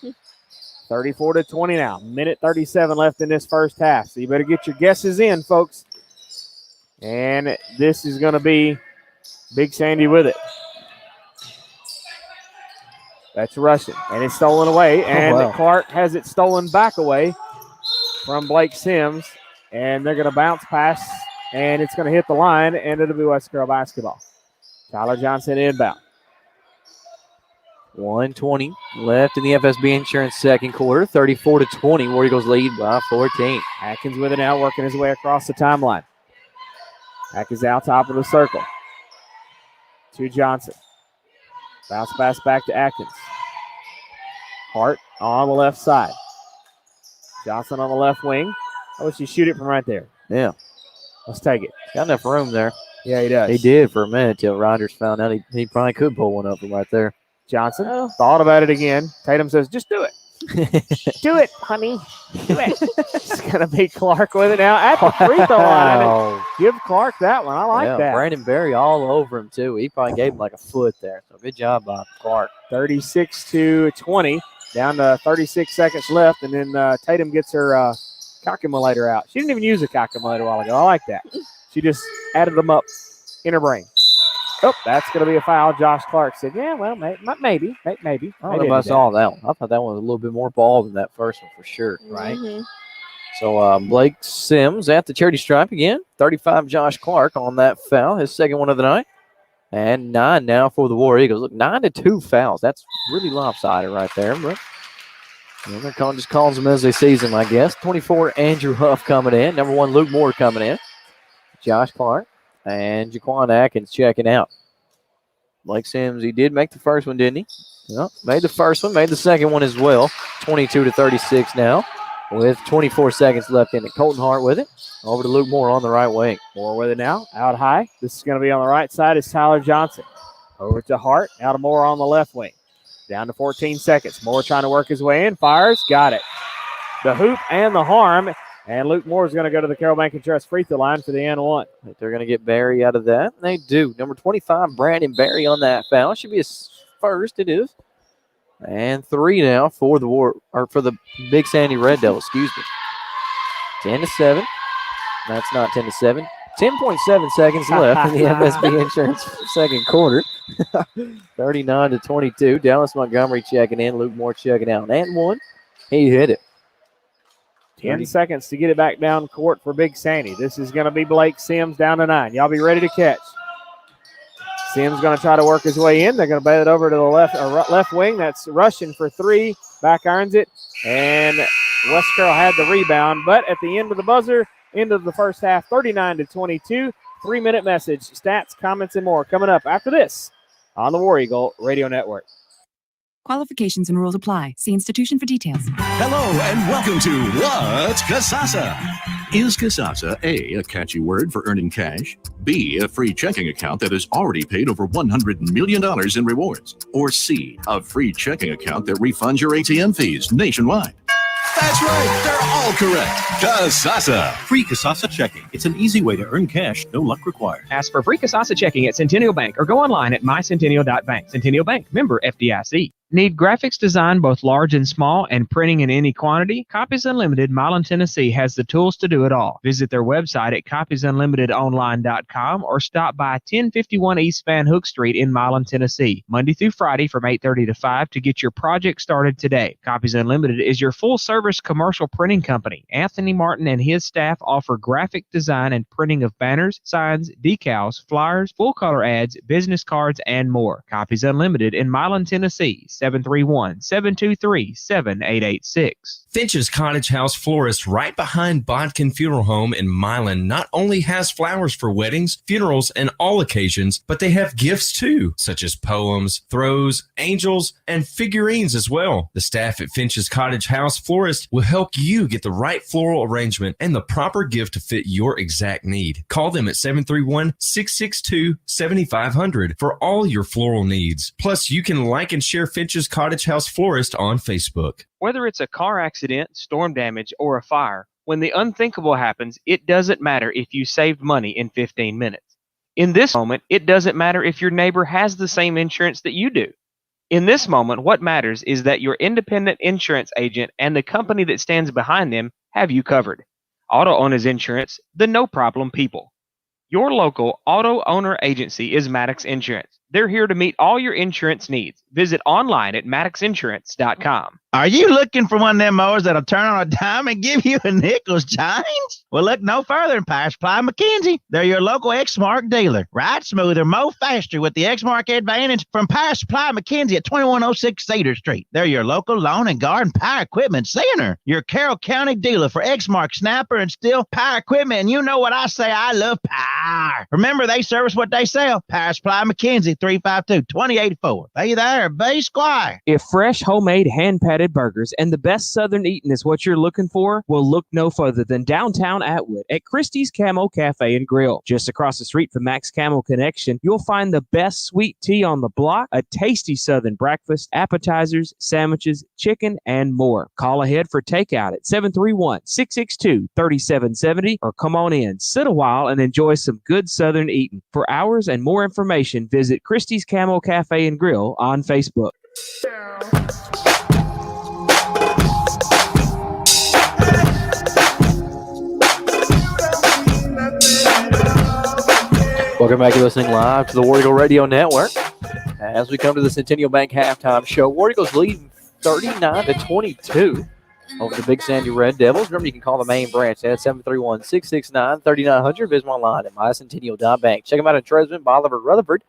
34-20 now. Minute 37 left in this first half. So you better get your guesses in, folks. And this is going to be Big Sandy with it. That's rushing, and it's stolen away, and wow. Clark has it stolen back away from Blake Sims, and they're going to bounce pass, and it's going to hit the line, and it'll be West Carroll basketball. Tyler Johnson inbound. 1:20 left in the FSB Insurance second quarter. 34-20. War Eagles lead by 14. Atkins with it now, working his way across the timeline. Atkins out top of the circle to Johnson. Bounce pass back to Atkins. Hart on the left side. Johnson on the left wing. I wish he'd shoot it from right there. Yeah. Let's take it. Got enough room there. Yeah, he does. He did for a minute till Rogers found out he probably could pull one up from right there. Johnson thought about it again. Tatum says, just do it. Do it, honey. Do it. It's going to be Clark with it now at the free throw line. Give Clark that one. I like that. Brandon Berry all over him, too. He probably gave him like a foot there. So good job by Clark. 36-20. Down to 36 seconds left. And then Tatum gets her calculator out. She didn't even use a calculator a while ago. I like that. She just added them up in her brain. Oh, that's going to be a foul. Josh Clark said, yeah, well, maybe. I don't know if I saw that one. I thought that one was a little bit more ball than that first one for sure. Right. So Blake Sims at the charity stripe again. 35 Josh Clark on that foul, his second one of the night. And 9 now for the War Eagles. Look, 9-2 fouls. That's really lopsided right there. But they're just calls them as they sees them, I guess. 24, Andrew Huff coming in. Number 1, Luke Moore coming in. Josh Clark. And Jaquan Atkins checking out. Blake Sims, he did make the first one, didn't he? Yep, made the first one, made the second one as well. 22-36 now with 24 seconds left in it. Colton Hart with it. Over to Luke Moore on the right wing. Moore with it now, out high. This is going to be on the right side is Tyler Johnson. Over to Hart, out of Moore on the left wing. Down to 14 seconds. Moore trying to work his way in, fires, got it. The hoop and the harm. And Luke Moore is going to go to the Carroll Bank and Trust free throw line for the and one. They're going to get Barry out of that. They do. Number 25, Brandon Barry on that foul. Should be his first. It is. And 3 now for the Big Sandy Red Devils. Excuse me. 10-7. That's not 10-7. 10.7 seconds left in the FSB Insurance second quarter. 39-22. Dallas Montgomery checking in. Luke Moore checking out. And 1. He hit it. 10 seconds to get it back down court for Big Sandy. This is going to be Blake Sims down to 9. Y'all be ready to catch. Sims going to try to work his way in. They're going to bat it over to the left wing. That's rushing for 3. Back irons it. And West Carroll had the rebound. But at the end of the buzzer, end of the first half, 39-22. 3-minute message, stats, comments, and more coming up after this on the War Eagle Radio Network. Qualifications and rules apply. See institution for details. Hello and welcome to What's Kasasa? Is Kasasa A catchy word for earning cash, B, a free checking account that has already paid over $100 million in rewards, or C, a free checking account that refunds your ATM fees nationwide? That's right, they're all correct. Kasasa. Free Kasasa checking. It's an easy way to earn cash, no luck required. Ask for free Kasasa checking at Centennial Bank or go online at mycentennial.bank. Centennial Bank, member FDIC. Need graphics design both large and small and printing in any quantity? Copies Unlimited, Milan, Tennessee has the tools to do it all. Visit their website at copiesunlimitedonline.com or stop by 1051 East Van Hook Street in Milan, Tennessee, Monday through Friday from 8:30 to 5 to get your project started today. Copies Unlimited is your full-service commercial printing company. Anthony Martin and his staff offer graphic design and printing of banners, signs, decals, flyers, full-color ads, business cards, and more. Copies Unlimited in Milan, Tennessee, 731-723-7886. Finch's Cottage House Florist right behind Bodkin Funeral Home in Milan not only has flowers for weddings, funerals, and all occasions, but they have gifts too, such as poems, throws, angels, and figurines as well. The staff at Finch's Cottage House Florist will help you get the right floral arrangement and the proper gift to fit your exact need. Call them at 731-662-7500 for all your floral needs. Plus, you can like and share Finch's Cottage House Florist on Facebook. Whether it's a car accident, storm damage, or a fire, when the unthinkable happens, it doesn't matter if you saved money in 15 minutes. In this moment, it doesn't matter if your neighbor has the same insurance that you do. In this moment, what matters is that your independent insurance agent and the company that stands behind them have you covered. Auto Owners Insurance, the no-problem people. Your local auto owner agency is Maddox Insurance. They're here to meet all your insurance needs. Visit online at MaddoxInsurance.com. Are you looking for one of them mowers that'll turn on a dime and give you a nickel's change? Well, look no further than Power Supply McKenzie. They're your local Exmark dealer. Ride smoother, mow faster with the Exmark Advantage from Power Supply McKenzie at 2106 Cedar Street. They're your local lawn and garden power equipment center. Your Carroll County dealer for Exmark Snapper and Steel power equipment. And you know what I say, I love power. Remember, they service what they sell. Power Supply McKenzie, 352-2084. Be there, be squire. If fresh, homemade, hand-patted burgers and the best Southern eating is what you're looking for, well, look no further than downtown Atwood at Christie's Camo Cafe and Grill. Just across the street from Max Camo Connection, you'll find the best sweet tea on the block, a tasty Southern breakfast, appetizers, sandwiches, chicken, and more. Call ahead for takeout at 731-662-3770 or come on in, sit a while, and enjoy some good Southern eating. For hours and more information, visit Christie's Camo Cafe and Grill on Facebook. Welcome back. You're listening live to the War Eagle Radio Network. As we come to the Centennial Bank halftime show, War Eagles leading 39-22 over the Big Sandy Red Devils. Remember, you can call the main branch at 731-669-3900. Visit online at mycentennial.bank. Check them out in Dresden, Bolivar, Rutherford,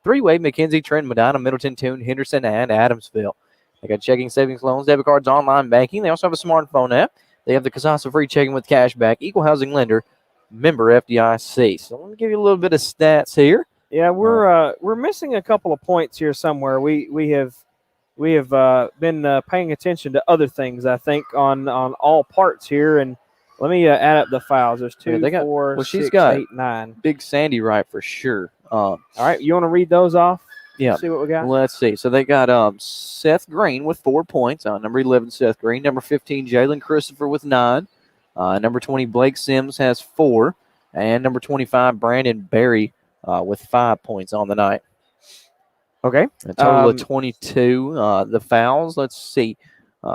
Three-Way, McKenzie, Trenton, Medina, Middleton, Toone, Henderson, and Adamsville. They got checking, savings, loans, debit cards, online banking. They also have a smartphone app. They have the Casasa Free Checking with Cashback, Equal Housing Lender, member FDIC. So let me give you a little bit of stats here. Yeah, we're missing a couple of points here somewhere. We have been paying attention to other things, I think, on all parts here. And let me add up the fouls. There's 2, 4, 6, 8, 9. Big Sandy right for sure. All right, you want to read those off? Yeah. See what we got? Let's see. So they got Seth Green with 4 points. Number 11, Seth Green. Number 15, Jalen Christopher with 9. Number 20, Blake Sims has 4. And number 25, Brandon Berry with 5 points on the night. Okay. A total of 22. The fouls, let's see.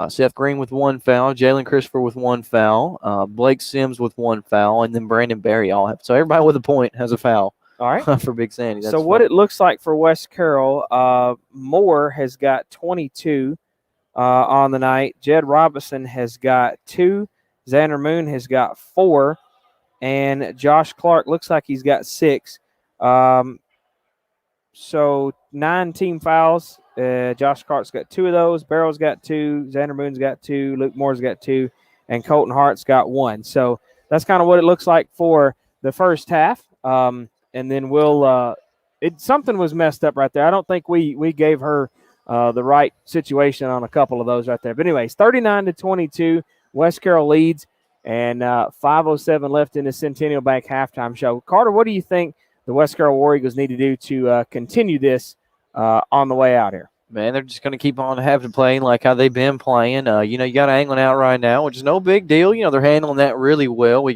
Seth Green with 1 foul. Jalen Christopher with 1 foul. Blake Sims with 1 foul. And then Brandon Berry all have. So everybody with a point has a foul. All right. For Big Sandy. That's so what it looks like for West Carroll, Moore has got 22 on the night. Jed Robinson has got 2. Xander Moon has got 4. And Josh Clark looks like he's got 6. So 9 team fouls. Josh Clark's got 2 of those. Barrow's got 2. Xander Moon's got 2. Luke Moore's got 2. And Colton Hart's got 1. So that's kind of what it looks like for the first half. And then something was messed up right there. I don't think we gave her the right situation on a couple of those right there. But anyways, 39-22, West Carroll leads, and 5:07 left in the Centennial Bank halftime show. Carter, what do you think the West Carroll War Eagles need to do to continue this on the way out here? Man, they're just going to keep on having to play like how they've been playing. You got Anglin out right now, which is no big deal. They're handling that really well. We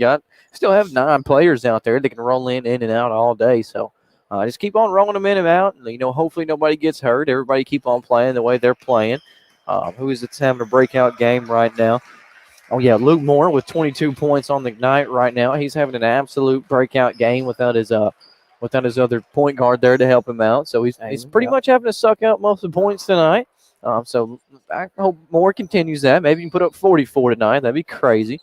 still have 9 players out there that can roll in and out all day. So just keep on rolling them in and out. Hopefully nobody gets hurt. Everybody keep on playing the way they're playing. Who is it having a breakout game right now? Oh, yeah, Luke Moore with 22 points on the night right now. He's having an absolute breakout game without his other point guard there to help him out. So he's pretty much having to suck out most of the points tonight. So I hope Moore continues that. Maybe you can put up 44 tonight. That'd be crazy.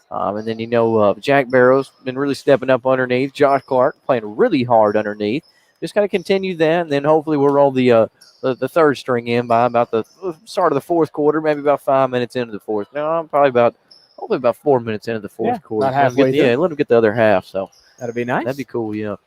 And then, Jack Barrow's been really stepping up underneath. Josh Clark playing really hard underneath. Just kind of continue that, and then hopefully we'll roll the third string in by about the start of the fourth quarter, maybe about 5 minutes into the fourth. No, hopefully about 4 minutes into the fourth quarter. About halfway through. Let them get the other half. So that'd be nice. That'd be cool, yeah.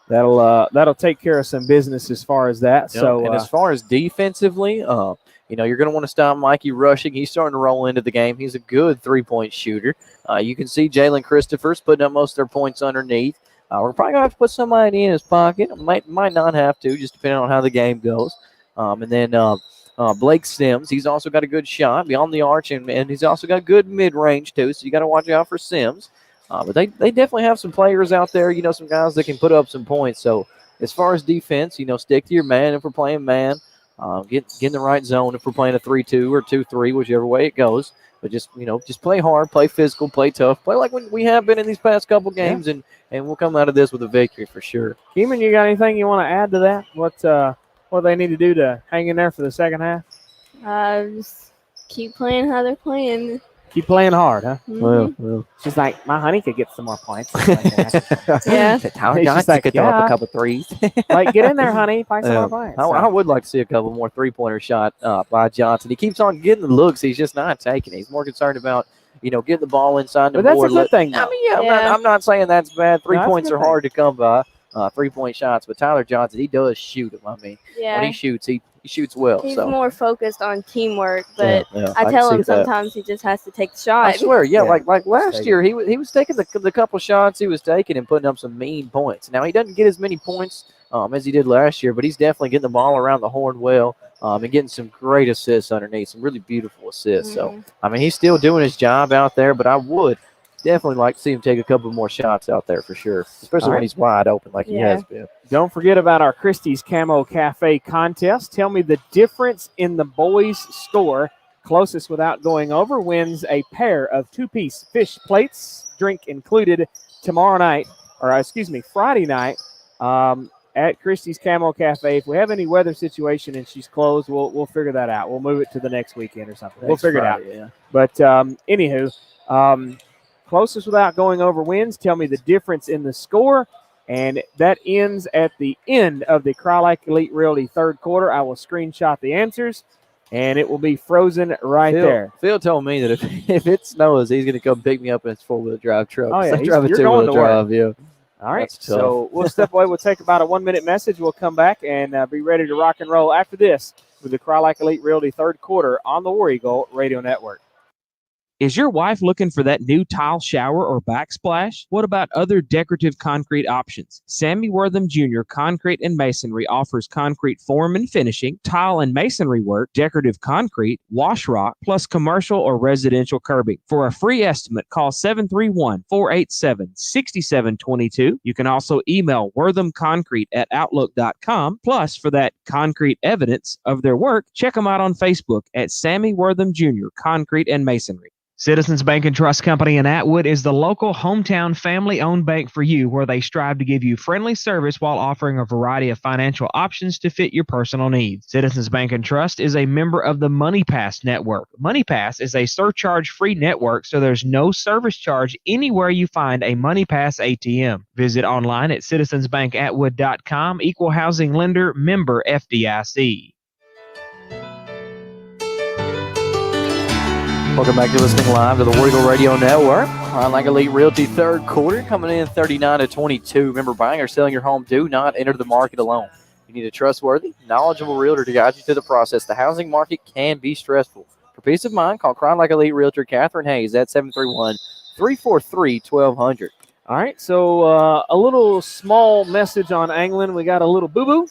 That'll take care of some business as far as that. Yep. So and as far as defensively, you're going to want to stop Mikey Rushing. He's starting to roll into the game. He's a good 3-point shooter. You can see Jalen Christopher's putting up most of their points underneath. We're probably going to have to put somebody in his pocket. Might not have to, just depending on how the game goes. And then Blake Sims, he's also got a good shot beyond the arch, and he's also got good mid-range too, so you got to watch out for Sims. But they definitely have some players out there, some guys that can put up some points. So as far as defense, stick to your man if we're playing man. Get in the right zone if we're playing a 3-2 or 2-3, whichever way it goes. But just play hard, play physical, play tough, play like we have been in these past couple games, and we'll come out of this with a victory for sure. Keeman, you got anything you want to add to that? What do they need to do to hang in there for the second half? Just keep playing how they're playing. Keep playing hard, huh? Mm-hmm. Well. She's like, my honey could get some more points. Yeah. Tyler He's just Johnson like, could throw up yeah. a couple threes. Like, get in there, honey. Find some more points. I would like to see a couple more three-pointer shot by Johnson. He keeps on getting the looks. He's just not taking it. He's more concerned about, getting the ball inside the But that's board. a good thing, though. I mean, I'm not saying that's bad. 3 No, that's a points good are hard to come by, 3-point shots. But Tyler Johnson, he does shoot them. I mean, Yeah. when he shoots, he shoots well. He's so. more focused on teamwork, but Yeah, I can tell see him that. sometimes he just has to take the shot. I swear, Yeah. like last year, he was taking the couple shots he was taking and putting up some mean points. Now he doesn't get as many points as he did last year, but he's definitely getting the ball around the horn well and getting some great assists underneath, some really beautiful assists. So I mean, he's still doing his job out there, but I would definitely like to see him take a couple more shots out there for sure, especially when he's wide open like he has been. Don't forget about our Christie's Camo Cafe contest. Tell me the difference in the boys' score. Closest without going over wins a pair of two-piece fish plates, drink included, Friday night at Christie's Camo Cafe. If we have any weather situation and she's closed, we'll figure that out. We'll move it to the next weekend or something. We'll figure Friday, it out. But anywho, closest without going over wins. Tell me the difference in the score. And that ends at the end of the Crye-Leike Elite Realty third quarter. I will screenshot the answers, and it will be frozen right there. Phil told me that if it snows, he's going to come pick me up in his four-wheel drive truck. Oh, yeah. I drive a You're two-wheel going to work. drive, yeah. All right, That's tough. so we'll step away. We'll take about a 1-minute message. We'll come back and be ready to rock and roll after this with the Crye-Leike Elite Realty third quarter on the War Eagle Radio Network. Is your wife looking for that new tile shower or backsplash? What about other decorative concrete options? Sammy Wortham Jr. Concrete and Masonry offers concrete form and finishing, tile and masonry work, decorative concrete, wash rock, plus commercial or residential curbing. For a free estimate, call 731-487-6722. You can also email worthamconcrete@outlook.com. Plus, for that concrete evidence of their work, check them out on Facebook at Sammy Wortham Jr. Concrete and Masonry. Citizens Bank and Trust Company in Atwood is the local hometown family-owned bank for you, where they strive to give you friendly service while offering a variety of financial options to fit your personal needs. Citizens Bank and Trust is a member of the MoneyPass network. MoneyPass is a surcharge-free network, so there's no service charge anywhere you find a MoneyPass ATM. Visit online at citizensbankatwood.com. Equal housing lender, member FDIC. Welcome back to listening live to the War Eagle Radio Network. Crye-Leike Elite Realty third quarter coming in 39-22. Remember, buying or selling your home, do not enter the market alone. You need a trustworthy, knowledgeable realtor to guide you through the process. The housing market can be stressful. For peace of mind, call Crye-Leike Elite Realtor Catherine Hayes at 731-343-1200. All right, so a little small message on angling. We got a little boo-boo,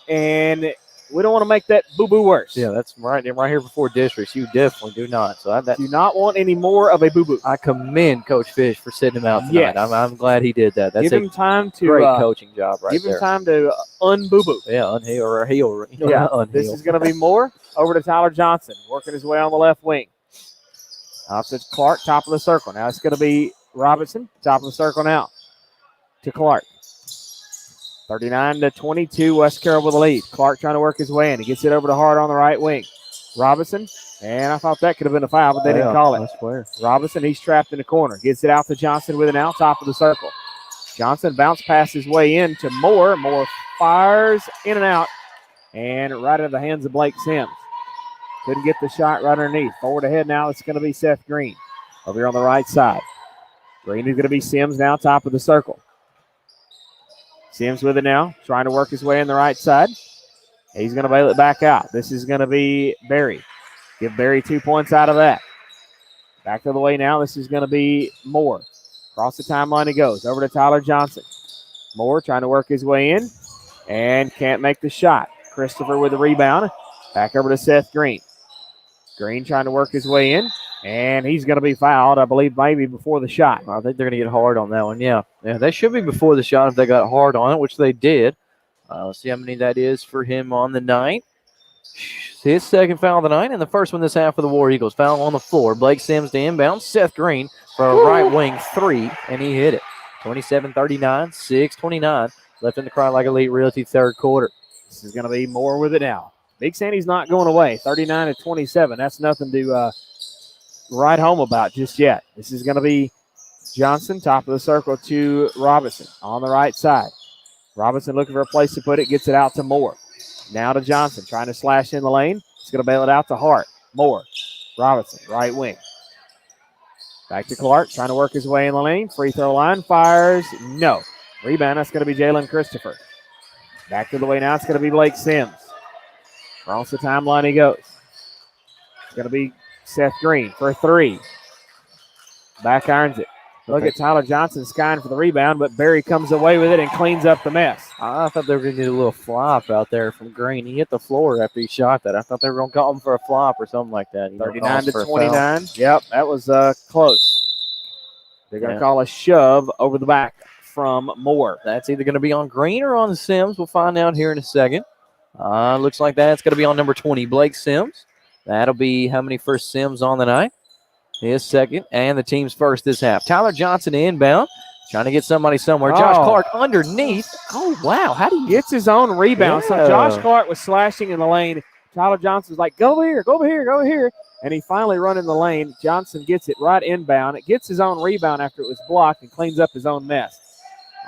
and we don't want to make that boo-boo worse. Yeah, that's right here before districts. You definitely do not. So do not want any more of a boo-boo. I commend Coach Fish for sitting him out tonight. Yes. I'm glad he did that. That's give him time to great coaching job right there. Give him time to un-boo-boo. Yeah, unheal or heal. Yeah, unheal. This is going to be more over to Tyler Johnson, working his way on the left wing. Opposite Clark, top of the circle. Now it's going to be Robinson, top of the circle now to Clark. 39-22, West Carroll with the lead. Clark trying to work his way in. He gets it over to Hart on the right wing. Robinson, and I thought that could have been a foul, but they didn't call it. I swear. Robinson, he's trapped in the corner. Gets it out to Johnson with an out, top of the circle. Johnson bounce pass his way in to Moore. Moore fires in and out, and right into the hands of Blake Sims. Couldn't get the shot right underneath. Forward ahead now, it's going to be Seth Green over here on the right side. Green is going to be Sims now, top of the circle. Sims with it now, trying to work his way in the right side. He's going to bail it back out. This is going to be Berry. Give Berry 2 points out of that. Back to the way now. This is going to be Moore. Across the timeline he goes. Over to Tyler Johnson. Moore trying to work his way in and can't make the shot. Christopher with the rebound. Back over to Seth Green. Green trying to work his way in, and he's going to be fouled, I believe, maybe before the shot. I think they're going to get hard on that one, yeah. Yeah, they should be before the shot if they got hard on it, which they did. Let's see how many that is for him on the night. His second foul of the night, and the first one this half for the War Eagles. Foul on the floor. Blake Sims to inbound. Seth Green for a right wing three, and he hit it. 27-39, 6:29 left in the Cry Like Elite Realty third quarter. This is going to be Moore with it now. Big Sandy's not going away. 39-27. That's nothing to write home about just yet. This is going to be Johnson, top of the circle to Robinson on the right side. Robinson looking for a place to put it, gets it out to Moore. Now to Johnson, trying to slash in the lane. He's going to bail it out to Hart. Moore, Robinson, right wing. Back to Clark, trying to work his way in the lane. Free throw line, fires, no. Rebound, that's going to be Jalen Christopher. Back to the way now, it's going to be Blake Sims. Across the timeline he goes. It's going to be Seth Green for a three. Back irons it. Look at Tyler Johnson skying for the rebound, but Barry comes away with it and cleans up the mess. I thought they were going to get a little flop out there from Green. He hit the floor after he shot that. I thought they were going to call him for a flop or something like that. 39-29. Yep, that was close. They're going to call a shove over the back from Moore. That's either going to be on Green or on Sims. We'll find out here in a second. Looks like that's going to be on number 20, Blake Sims. That'll be how many first Sims on the night? His second, and the team's first this half. Tyler Johnson inbound, trying to get somebody somewhere. Josh Clark underneath. Oh, wow. How do you... Gets his own rebound. Yeah. So Josh Clark was slashing in the lane. Tyler Johnson's like, go over here, go over here, go over here. And he finally run in the lane. Johnson gets it right inbound. It gets his own rebound after it was blocked and cleans up his own mess.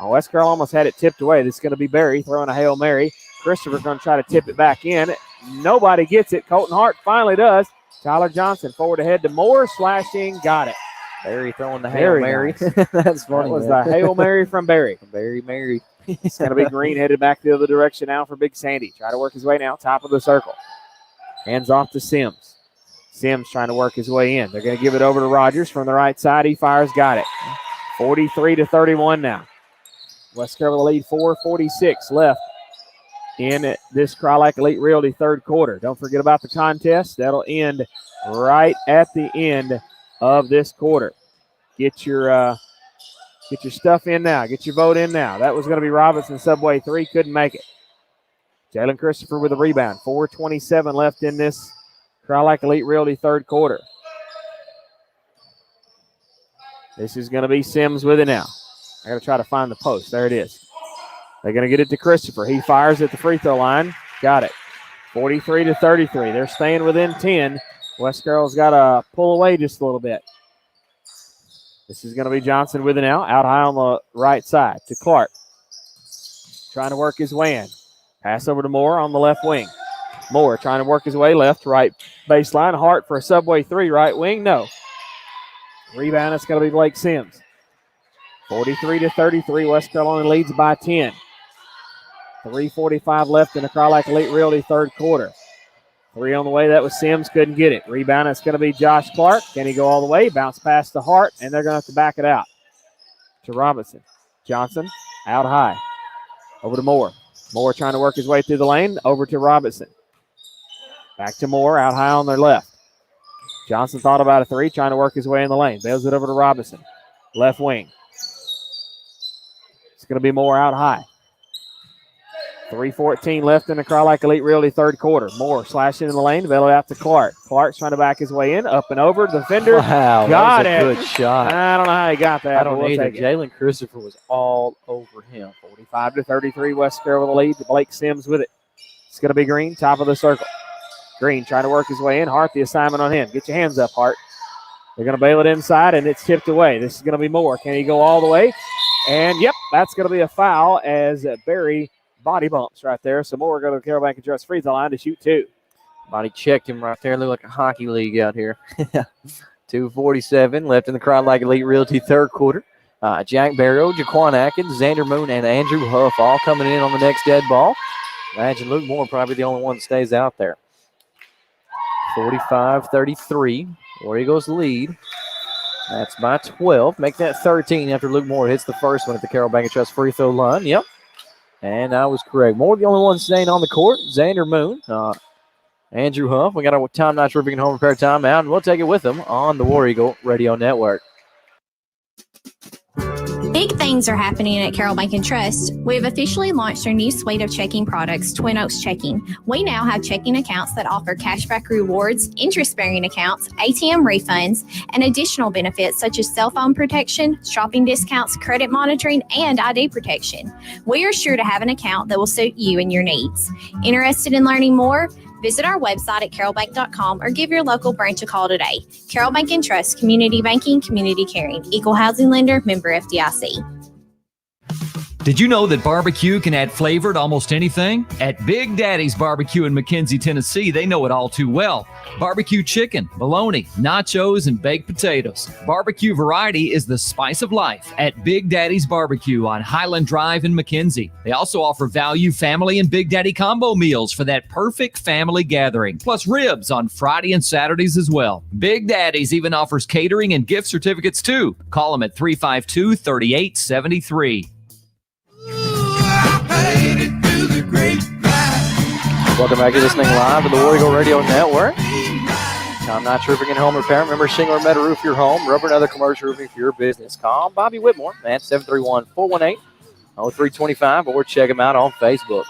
Oh, West Carroll almost had it tipped away. This is going to be Barry throwing a Hail Mary. Christopher's going to try to tip it back in. Nobody gets it. Colton Hart finally does. Tyler Johnson forward ahead to Moore, slashing, got it. Barry throwing the Hail Mary. Nice. That's funny. That was the Hail Mary from Barry. Barry Mary. It's going to be Green headed back the other direction now for Big Sandy. Try to work his way now, top of the circle. Hands off to Sims. Sims trying to work his way in. They're going to give it over to Rogers from the right side. He fires, got it. 43-31 now. West Carroll lead 4:46 left in this Cry Like Elite Realty third quarter. Don't forget about the contest. That'll end right at the end of this quarter. Get your stuff in now. Get your vote in now. That was going to be Robinson, Subway 3. Couldn't make it. Jalen Christopher with a rebound. 4:27 left in this Cry Like Elite Realty third quarter. This is going to be Sims with it now. I got to try to find the post. There it is. They're going to get it to Christopher. He fires at the free throw line. Got it. 43-33. They're staying within 10. West Carroll's got to pull away just a little bit. This is going to be Johnson with it now. Out high on the right side to Clark. Trying to work his way in. Pass over to Moore on the left wing. Moore trying to work his way left, right baseline. Hart for a Subway 3, right wing. No. Rebound, it's going to be Blake Sims. 43-33. West Carolina leads by 10. 3:45 left in the Cry Like Elite Realty third quarter. 3 on the way. That was Sims. Couldn't get it. Rebound, it's going to be Josh Clark. Can he go all the way? Bounce pass to Hart, and they're going to have to back it out to Robinson. Johnson out high. Over to Moore. Moore trying to work his way through the lane. Over to Robinson. Back to Moore, out high on their left. Johnson thought about a 3, trying to work his way in the lane. Bails it over to Robinson. Left wing. It's going to be Moore out high. 3:14 left in the Cry Like Elite Realty third quarter. Moore slashing in the lane. Bail it out to Clark. Clark's trying to back his way in. Up and over. Defender. Wow, got that was it. a good shot. I don't know how he got that. I don't we'll either. take it. Jalen Christopher was all over him. 45-33. West Carroll with the lead. Blake Sims with it. It's going to be Green, top of the circle. Green trying to work his way in. Hart, the assignment on him. Get your hands up, Hart. They're going to bail it inside, and it's tipped away. This is going to be Moore. Can he go all the way? And, yep, that's going to be a foul as Barry body bumps right there. So Moore going to Carroll Bank and Trust free throw line to shoot 2. Body checked him right there. Looked like a hockey league out here. 2:47 left in the Cry Like Elite Realty third quarter. Jack Barrow, Jaquan Atkins, Xander Moon, and Andrew Huff all coming in on the next dead ball. Imagine Luke Moore probably the only one that stays out there. 45-33. War Eagles lead. That's by 12. Make that 13 after Luke Moore hits the first one at the Carroll Bank and Trust free throw line. Yep. And I was correct. Moore the only one staying on the court. Xander Moon. Andrew Huff. We got our Time Nights Ripping Home Repair timeout, and we'll take it with them on the War Eagle Radio Network. Big things are happening at Carroll Bank and Trust. We have officially launched our new suite of checking products, Twin Oaks Checking. We now have checking accounts that offer cashback rewards, interest-bearing accounts, ATM refunds, and additional benefits such as cell phone protection, shopping discounts, credit monitoring, and ID protection. We are sure to have an account that will suit you and your needs. Interested in learning more? Visit our website at carrollbank.com or give your local branch a call today. Carroll Bank and Trust, community banking, community caring, equal housing lender, member FDIC. Did you know that barbecue can add flavor to almost anything? At Big Daddy's Barbecue in McKenzie, Tennessee, they know it all too well. Barbecue chicken, bologna, nachos, and baked potatoes. Barbecue variety is the spice of life at Big Daddy's Barbecue on Highland Drive in McKenzie. They also offer value family and Big Daddy combo meals for that perfect family gathering, plus ribs on Friday and Saturdays as well. Big Daddy's even offers catering and gift certificates too. Call them at 352-3873. Welcome back. You're listening live to the War Eagle Radio Network. I'm not sure if we can home repair. Remember, shingle or metal roof your home, rubber and other commercial roofing for your business. Call Bobby Whitmore at 731-418-0325, or check him out on Facebook.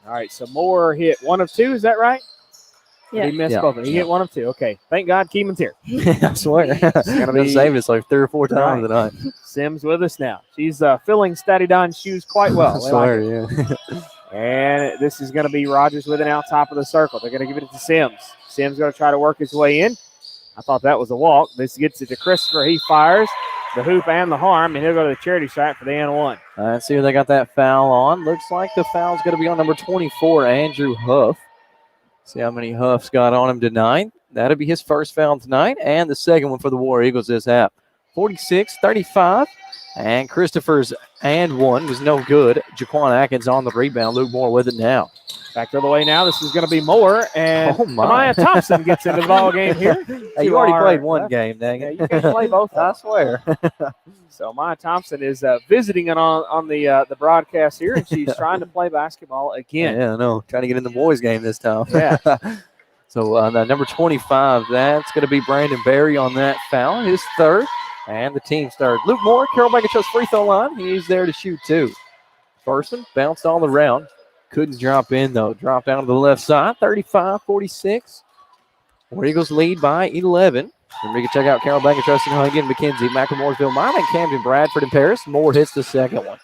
All right, so Moore hit 1 of 2. Is that right? Yeah. He missed both of them. He hit 1 of 2. Okay. Thank God Keeman's here. I swear. He's going to save us like 3 or 4 times tonight. Sims with us now. She's filling Steady Don's shoes quite well. I swear, yeah. And this is going to be Rogers with it out top of the circle. They're going to give it to Sims. Sims going to try to work his way in. I thought that was a walk. This gets it to Christopher. He fires the hoop and the harm, and he'll go to the charity stripe for the and 1. Let's see if they got that foul on. Looks like the foul's going to be on number 24, Andrew Huff. See how many Huffs got on him tonight. That'll be his first foul tonight, and the second one for the War Eagles this half. 46-35. And Christopher's and 1 was no good. Jaquan Atkins on the rebound. Luke Moore with it now. Back the other way now. This is going to be Moore. And Amaya Thompson gets into the ball game here. Hey, you already played one game, dang it. Yeah, you can play both. I swear. So Amaya Thompson is visiting on the broadcast here, and she's trying to play basketball again. Yeah, I know. Trying to get in the boys' game this time. Yeah. So number 25, that's going to be Brandon Berry on that foul, his third. And the team's third. Luke Moore, Carroll Bank and Trust free throw line. He's there to shoot 2. First one bounced all around. Couldn't drop in, though. Dropped down to the left side, 35-46. War Eagles lead by 11. Remember, you can check out Carroll Bank and Trust in Huntington, McKenzie, Macklemooresville, Milan, Camden, Bradford, and Paris. Moore hits the second one.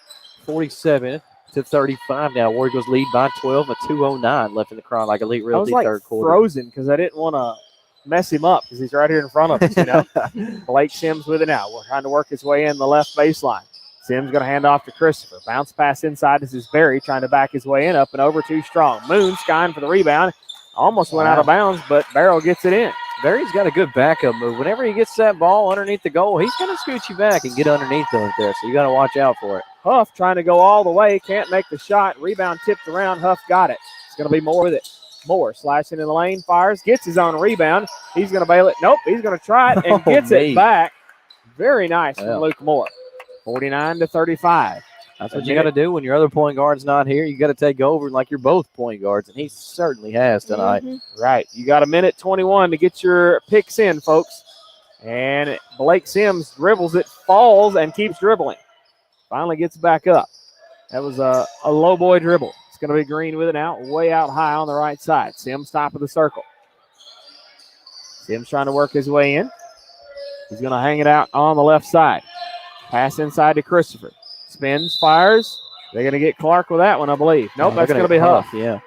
47-35 now. War Eagles lead by 12. A 2:09 left in the Crown like Elite Realty third quarter. Frozen because I didn't want to mess him up because he's right here in front of us, you know. Blake Sims with it now. We're trying to work his way in the left baseline. Sims going to hand off to Christopher. Bounce pass inside. This is Barry trying to back his way in, up and over too strong. Moon skying for the rebound. Almost went out of bounds, but Barrow gets it in. Barry's got a good backup move. Whenever he gets that ball underneath the goal, he's going to scoot you back and get underneath those there, so you got to watch out for it. Huff trying to go all the way. Can't make the shot. Rebound tipped around. Huff got it. It's going to be Moore with it. Moore slashing in the lane, fires, gets his own rebound. He's going to bail it. Nope, he's going to try it and gets it back. Very nice from Luke Moore. 49-35. That's what you got to do when your other point guard's not here. You got to take over like you're both point guards, and he certainly has tonight. Right. You got a minute 21 to get your picks in, folks. And Blake Sims dribbles it, falls, and keeps dribbling. Finally gets back up. That was a low boy dribble. It's going to be Green with it now, way out high on the right side. Sims top of the circle. Sims trying to work his way in. He's going to hang it out on the left side. Pass inside to Christopher. Spins, fires. They're going to get Clark with that one, I believe. Nope, that's going to be Huff. Yeah.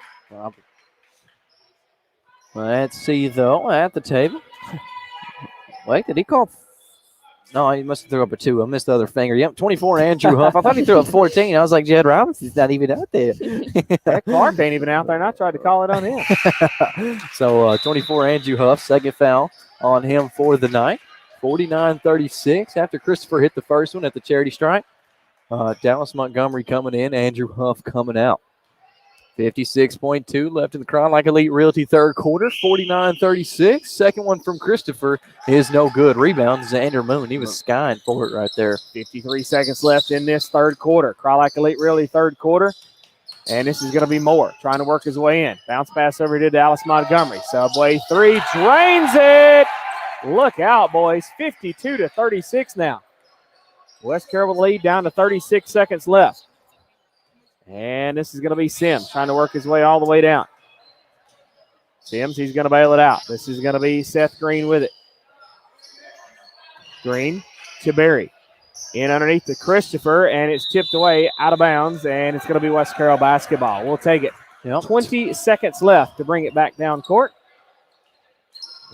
Let's see, though, at the table. Wait, did he call? No, he must have threw up a 2. I missed the other finger. Yep, 24, Andrew Huff. I thought he threw up 14. I was like, Jed Robinson's not even out there. That Clark ain't even out there, and I tried to call it on him. So 24, Andrew Huff, second foul on him for the night. 49-36 after Christopher hit the first one at the charity stripe. Dallas Montgomery coming in, Andrew Huff coming out. 56.2 left in the Crown Like Elite Realty third quarter, 49-36. Second one from Christopher is no good. Rebound, Xander Moon. He was skying for it right there. 53 seconds left in this third quarter. Crown Like Elite Realty third quarter. And this is going to be Moore trying to work his way in. Bounce pass over to Dallas Montgomery. Subway 3, drains it. Look out, boys. 52-36 now. West Carroll with the lead down to 36 seconds left. And this is going to be Sims trying to work his way all the way down. Sims, he's going to bail it out. This is going to be Seth Green with it. Green to Barry. In underneath to Christopher, and it's tipped away out of bounds, and it's going to be West Carroll basketball. We'll take it. Yep. 20 seconds left to bring it back down court.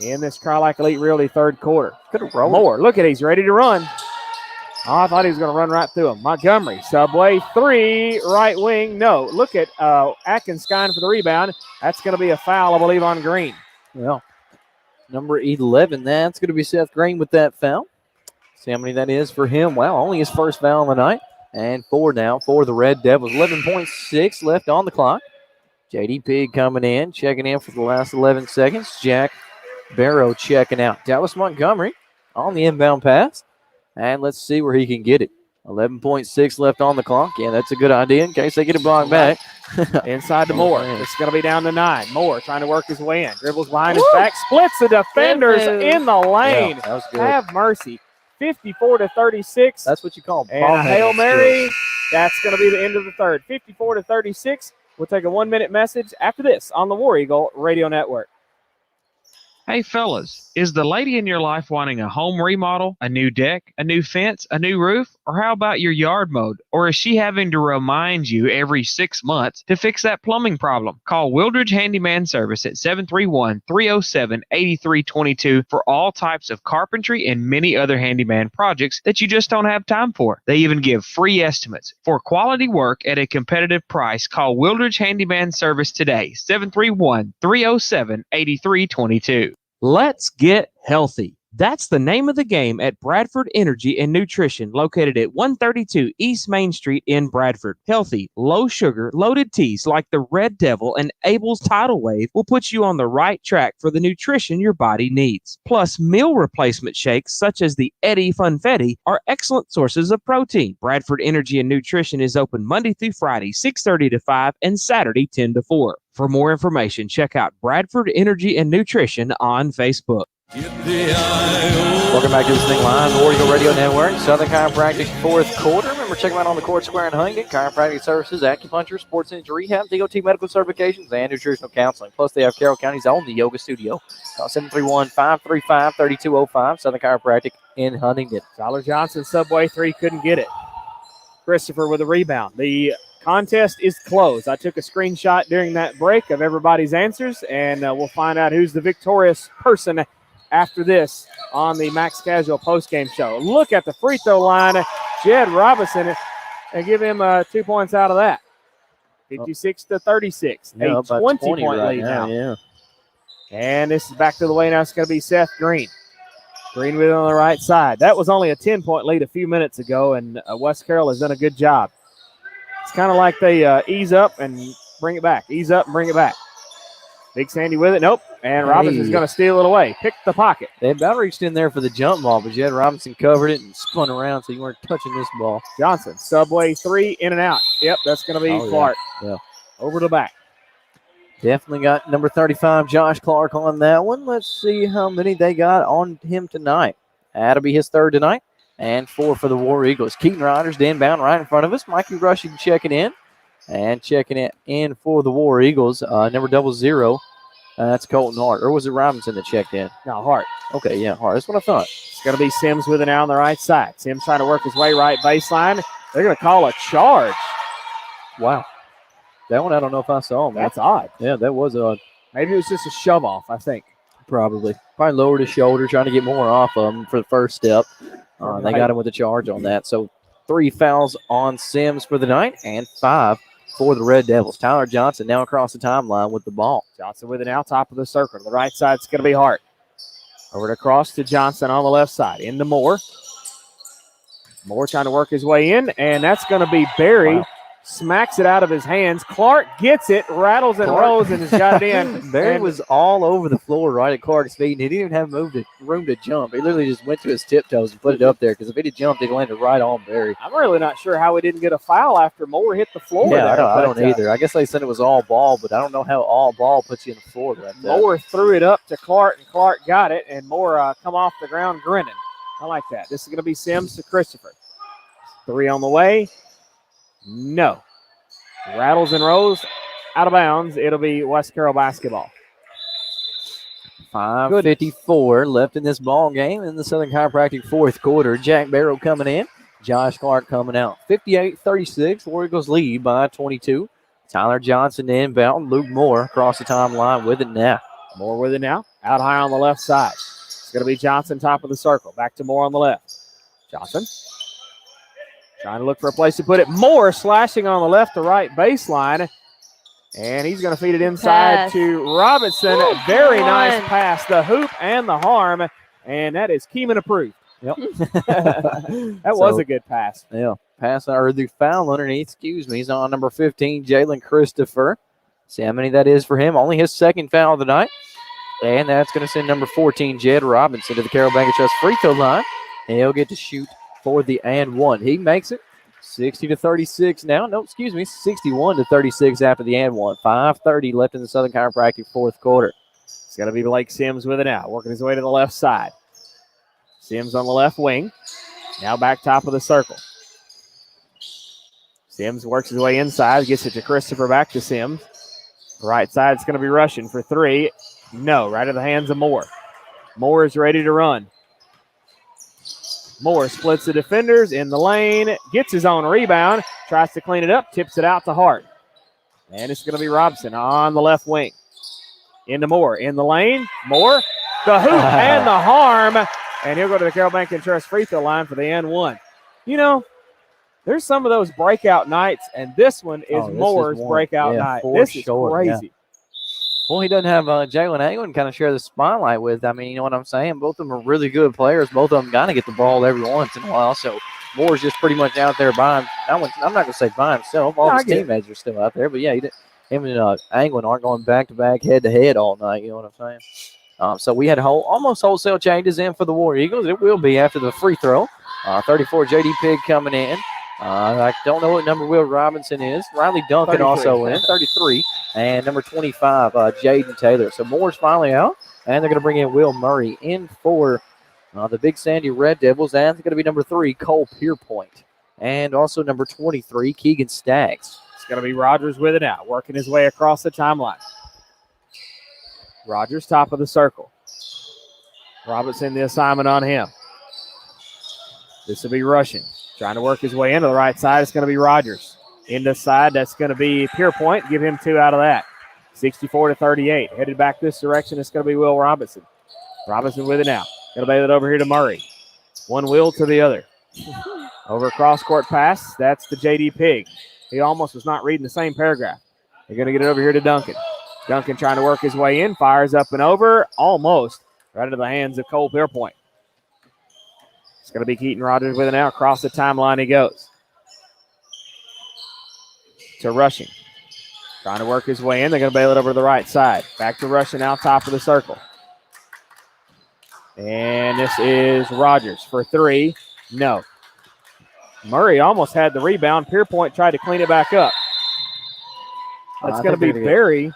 In this Carlac Elite Realty third quarter. Could have rolled. Moore, look at, he's ready to run. Oh, I thought he was going to run right through him. Montgomery, Subway, 3, right wing. No, look at Atkins skying for the rebound. That's going to be a foul, I believe, on Green. Well, number 11, that's going to be Seth Green with that foul. See how many that is for him. Wow, only his first foul of the night. And 4 now for the Red Devils. 11.6 left on the clock. J.D. Pig coming in, checking in for the last 11 seconds. Jack Barrow checking out. Dallas Montgomery on the inbound pass. And let's see where he can get it. 11.6 left on the clock. Yeah, that's a good idea in case they get it blocked back. Inside to Moore. It's going to be down to 9. Moore trying to work his way in. Dribbles behind his back. Splits the defenders in the lane. Yeah, that was good. Have mercy. 54-36. That's what you call and a Hail Mary. That's going to be the end of the third. 54-36. We'll take a 1-minute message after this on the War Eagle Radio Network. Hey, fellas, is the lady in your life wanting a home remodel, a new deck, a new fence, a new roof, or how about your yard mowed? Or is she having to remind you every 6 months to fix that plumbing problem? Call Wildridge Handyman Service at 731-307-8322 for all types of carpentry and many other handyman projects that you just don't have time for. They even give free estimates. For quality work at a competitive price, call Wildridge Handyman Service today, 731-307-8322. Let's get healthy. That's the name of the game at Bradford Energy and Nutrition, located at 132 East Main Street in Bradford. Healthy, low sugar, loaded teas like the Red Devil and Abel's Tidal Wave will put you on the right track for the nutrition your body needs. Plus, meal replacement shakes such as the Eddie Funfetti are excellent sources of protein. Bradford Energy and Nutrition is open Monday through Friday, 6:30 to 5, and Saturday, 10 to 4. For more information, check out Bradford Energy and Nutrition on Facebook. Welcome back to this thing live, the War Eagle Radio Network, Southern Chiropractic fourth quarter. Remember, check them out on the Court Square in Huntington. Chiropractic services, acupuncture, sports injury rehab, DOT medical certifications, and nutritional counseling. Plus, they have Carroll County's own, the Yoga Studio. Call 731-535-3205, Southern Chiropractic in Huntington. Tyler Johnson, Subway 3, couldn't get it. Christopher with a rebound. The contest is closed. I took a screenshot during that break of everybody's answers, and we'll find out who's the victorious person after this on the Max Casual postgame show. Look at the free throw line, Jed Robinson, and give him 2 points out of that. 56-36, Yeah, a 20-point right lead now. Yeah. And this is back to the way now. It's going to be Seth Green. Green with it on the right side. That was only a 10-point lead a few minutes ago, and West Carroll has done a good job. It's kind of like they ease up and bring it back. Ease up and bring it back. Big Sandy with it. Nope. And Robinson's going to steal it away. Pick the pocket. They about reached in there for the jump ball, but Jed Robinson covered it and spun around so you weren't touching this ball. Johnson, Subway 3, in and out. Yep, that's going to be Clark. Yeah. Over the back. Definitely got number 35, Josh Clark, on that one. Let's see how many they got on him tonight. That'll be his third tonight. And 4 for the War Eagles. Keaton Riders, the inbound right in front of us. Mikey Rushing checking in. And checking it in for the War Eagles, number 00. That's Colton Hart. Or was it Robinson that checked in? No, Hart. Okay, yeah, Hart. That's what I thought. It's going to be Sims with it now on the right side. Sims trying to work his way right baseline. They're going to call a charge. Wow. That one I don't know if I saw. That's odd. Yeah, that was odd. Maybe it was just a shove off, I think. Probably lowered his shoulder, trying to get more off of him for the first step. They got him with a charge on that. So 3 fouls on Sims for the night and 5 for the Red Devils. Tyler Johnson now across the timeline with the ball. Johnson with it now, top of the circle. To the right side, it's going to be Hart. Over to cross to Johnson on the left side. Into Moore. Moore trying to work his way in, and that's going to be Barry. Wow. Smacks it out of his hands. Clark gets it, rattles and rolls, and has got it in. Barry was all over the floor right at Clark's feet, and he didn't even have room to jump. He literally just went to his tiptoes and put it up there, because if he'd have jumped, it landed right on Barry. I'm really not sure how he didn't get a foul after Moore hit the floor. Yeah, I don't either. I guess they said it was all ball, but I don't know how all ball puts you in the floor like that. Moore threw it up to Clark, and Clark got it, and Moore come off the ground grinning. I like that. This is going to be Sims to Christopher. Three on the way. No. Rattles and rolls out of bounds. It'll be West Carroll basketball. 5:54 left in this ball game in the Southern Chiropractic fourth quarter. Jack Barrow coming in. Josh Clark coming out. 58-36. War Eagles lead by 22. Tyler Johnson inbound. Luke Moore across the timeline with it now. Moore with it now. Out high on the left side. It's going to be Johnson, top of the circle. Back to Moore on the left. Johnson trying to look for a place to put it. Moore slashing on the left to right baseline. And he's going to feed it inside to Robinson. Ooh, very nice pass. The hoop and the harm. And that is Keeman approved. Yep. That was a good pass. Yeah. Pass or the foul underneath. Excuse me. He's on number 15, Jalen Christopher. See how many that is for him. Only his second foul of the night. And that's going to send number 14, Jed Robinson, to the Carroll Bank & Trust free throw line. And he'll get to shoot for the and one. He makes it 60-36 now. No, excuse me, 61-36 after the and one. 5:30 left in the Southern Chiropractic fourth quarter. It's going to be Blake Sims with it now, working his way to the left side. Sims on the left wing. Now back top of the circle. Sims works his way inside, gets it to Christopher, back to Sims. Right side, it's going to be rushing for three. No, right in the hands of Moore. Moore is ready to run. Moore splits the defenders in the lane, gets his own rebound, tries to clean it up, tips it out to Hart. And it's going to be Robson on the left wing. Into Moore, in the lane. Moore, the hoop and the harm. And he'll go to the Carroll Bank & Trust free throw line for the and one. You know, there's some of those breakout nights, and this one is Moore's breakout night. This is crazy. Yeah. Well, he doesn't have Jalen Angwin kind of share the spotlight with. I mean, you know what I'm saying? Both of them are really good players. Both of them got to get the ball every once in a while. So Moore's just pretty much out there by him. I'm not going to say by himself. All his teammates are still out there. But, yeah, him and Angwin aren't going back-to-back, head-to-head all night. You know what I'm saying? So we had almost wholesale changes in for the War Eagles. It will be after the free throw. 34, J.D. Pig coming in. I don't know what number Will Robinson is. Riley Duncan 33. also in, 33. And number 25, Jaden Taylor. So Moore's finally out, and they're going to bring in Will Murray in for the Big Sandy Red Devils. And it's going to be number 3, Cole Pierpoint. And also number 23, Keegan Staggs. It's going to be Rogers with it now, working his way across the timeline. Rogers, top of the circle. Robinson, the assignment on him. This will be rushing. Trying to work his way into the right side. It's going to be Rogers. In the side, that's going to be Pierpoint. Give him 2 out of that. 64-38. Headed back this direction, it's going to be Will Robinson. Robinson with it now. Going to bail it over here to Murray. One Will to the other. Over a cross-court pass. That's the J.D. Pig. He almost was not reading the same paragraph. They're going to get it over here to Duncan. Duncan trying to work his way in. Fires up and over. Almost. Right into the hands of Cole Pierpoint. It's going to be Keaton Rogers with it now. Across the timeline he goes. To Rushing. Trying to work his way in. They're going to bail it over to the right side. Back to Rushing now, top of the circle. And this is Rogers for 3. No. Murray almost had the rebound. Pierpoint tried to clean it back up. That's going to be Berry.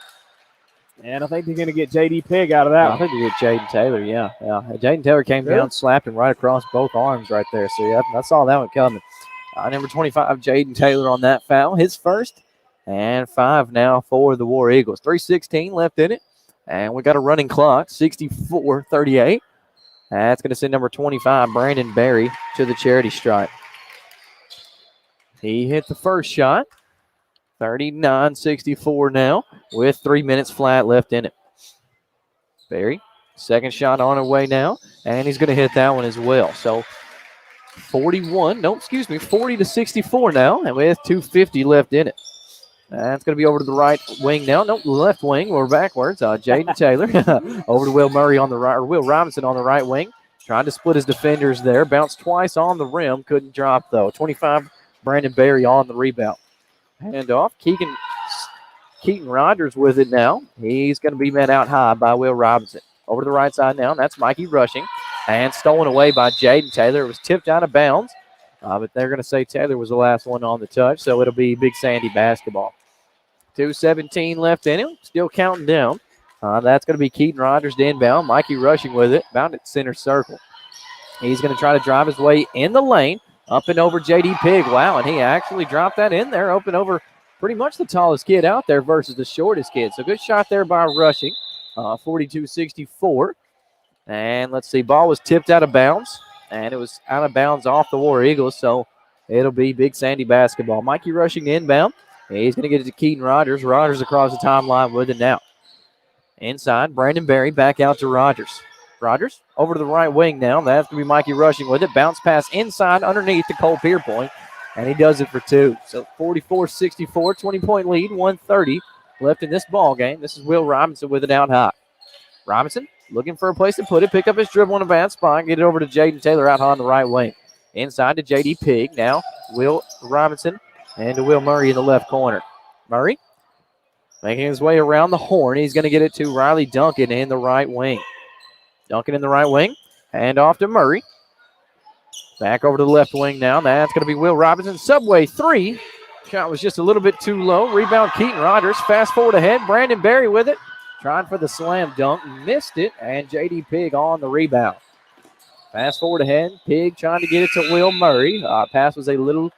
And I think they're going to get J.D. Pig out of that one. I think they get Jaden Taylor, yeah. Jaden Taylor came down, slapped him right across both arms right there. So, yeah, I saw that one coming. Number 25, Jaden Taylor on that foul. His first. And 5 now for the War Eagles. 3:16 left in it. And we got a running clock, 64-38. That's going to send number 25, Brandon Berry, to the charity stripe. He hit the first shot. 39-64 now with 3 minutes flat left in it. Berry, second shot on her way now, and he's going to hit that one as well. So 40-64 now, and with 2:50 left in it. That's going to be over to the right wing now. Nope, left wing. We're backwards. Jaden Taylor over to Will Murray on the right, or Will Robinson on the right wing. Trying to split his defenders there. Bounced twice on the rim. Couldn't drop, though. 25, Brandon Berry on the rebound. Hand off. Keaton Rogers with it now. He's going to be met out high by Will Robinson. Over to the right side now. That's Mikey Rushing. And stolen away by Jaden Taylor. It was tipped out of bounds. But they're going to say Taylor was the last one on the touch. So it'll be Big Sandy basketball. 2:17 left in it. Still counting down. That's going to be Keaton Rogers to inbound. Mikey Rushing with it. Bound at center circle. He's going to try to drive his way in the lane. Up and over J.D. Pig. Wow, and he actually dropped that in there. Up and over pretty much the tallest kid out there versus the shortest kid. So good shot there by Rushing. 42-64. And let's see, ball was tipped out of bounds. And it was out of bounds off the War Eagles. So it'll be Big Sandy basketball. Mikey Rushing inbound. He's going to get it to Keaton Rogers. Rogers across the timeline with it now. Inside, Brandon Berry back out to Rogers. Rogers over to the right wing now. That's going to be Mikey Rushing with it. Bounce pass inside underneath to Cole Pierpoint. And he does it for two. So 44-64, 20-point lead, 1:30 left in this ball game. This is Will Robinson with it out high. Robinson looking for a place to put it. Pick up his dribble in a bad spot. Get it over to Jaden Taylor out high on the right wing. Inside to J.D. Pig. Now Will Robinson and to Will Murray in the left corner. Murray making his way around the horn. He's going to get it to Riley Duncan in the right wing. Duncan in the right wing. And off to Murray. Back over to the left wing now. That's going to be Will Robinson. Subway three. Shot was just a little bit too low. Rebound Keaton Rogers. Fast forward ahead. Brandon Berry with it. Trying for the slam dunk. Missed it. And J.D. Pig on the rebound. Fast forward ahead. Pig trying to get it to Will Murray. Pass was a little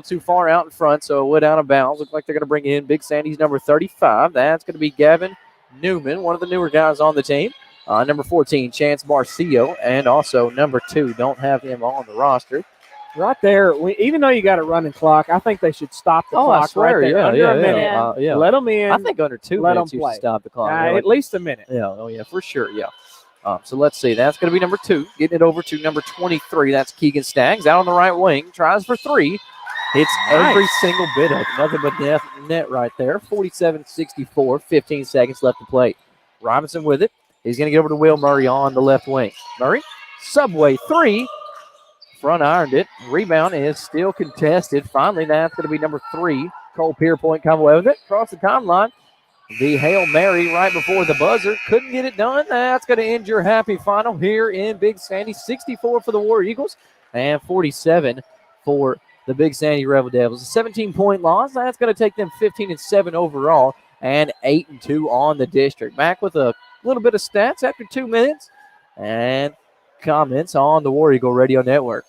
too far out in front, so it went out of bounds. Looks like they're going to bring in Big Sandy's number 35. That's going to be Gavin Newman, one of the newer guys on the team. Number 14, Chance Marcio, and also number 2. Don't have him on the roster. Right there, even though you got a running clock, I think they should stop the clock I swear, right there. Under a minute. Yeah. Let them in. I think under 2 let minutes them you play. should stop the clock. At least a minute. Yeah, for sure, yeah. So let's see. That's going to be number 2. Getting it over to number 23. That's Keegan Staggs out on the right wing. Tries for 3. Hits every single bit of it. Nothing but net right there. 47-64. 15 seconds left to play. Robinson with it. He's going to get over to Will Murray on the left wing. Murray, Subway 3. Front ironed it. Rebound is still contested. Finally, that's going to be number 3. Cole Pierpoint come away with it. Across the timeline. The Hail Mary right before the buzzer. Couldn't get it done. That's going to end your happy final here in Big Sandy. 64 for the War Eagles and 47 for the Big Sandy Rebel Devils. A 17-point loss. That's going to take them 15-7 overall and 8-2 on the district. Back with a little bit of stats after 2 minutes and comments on the War Eagle Radio Network.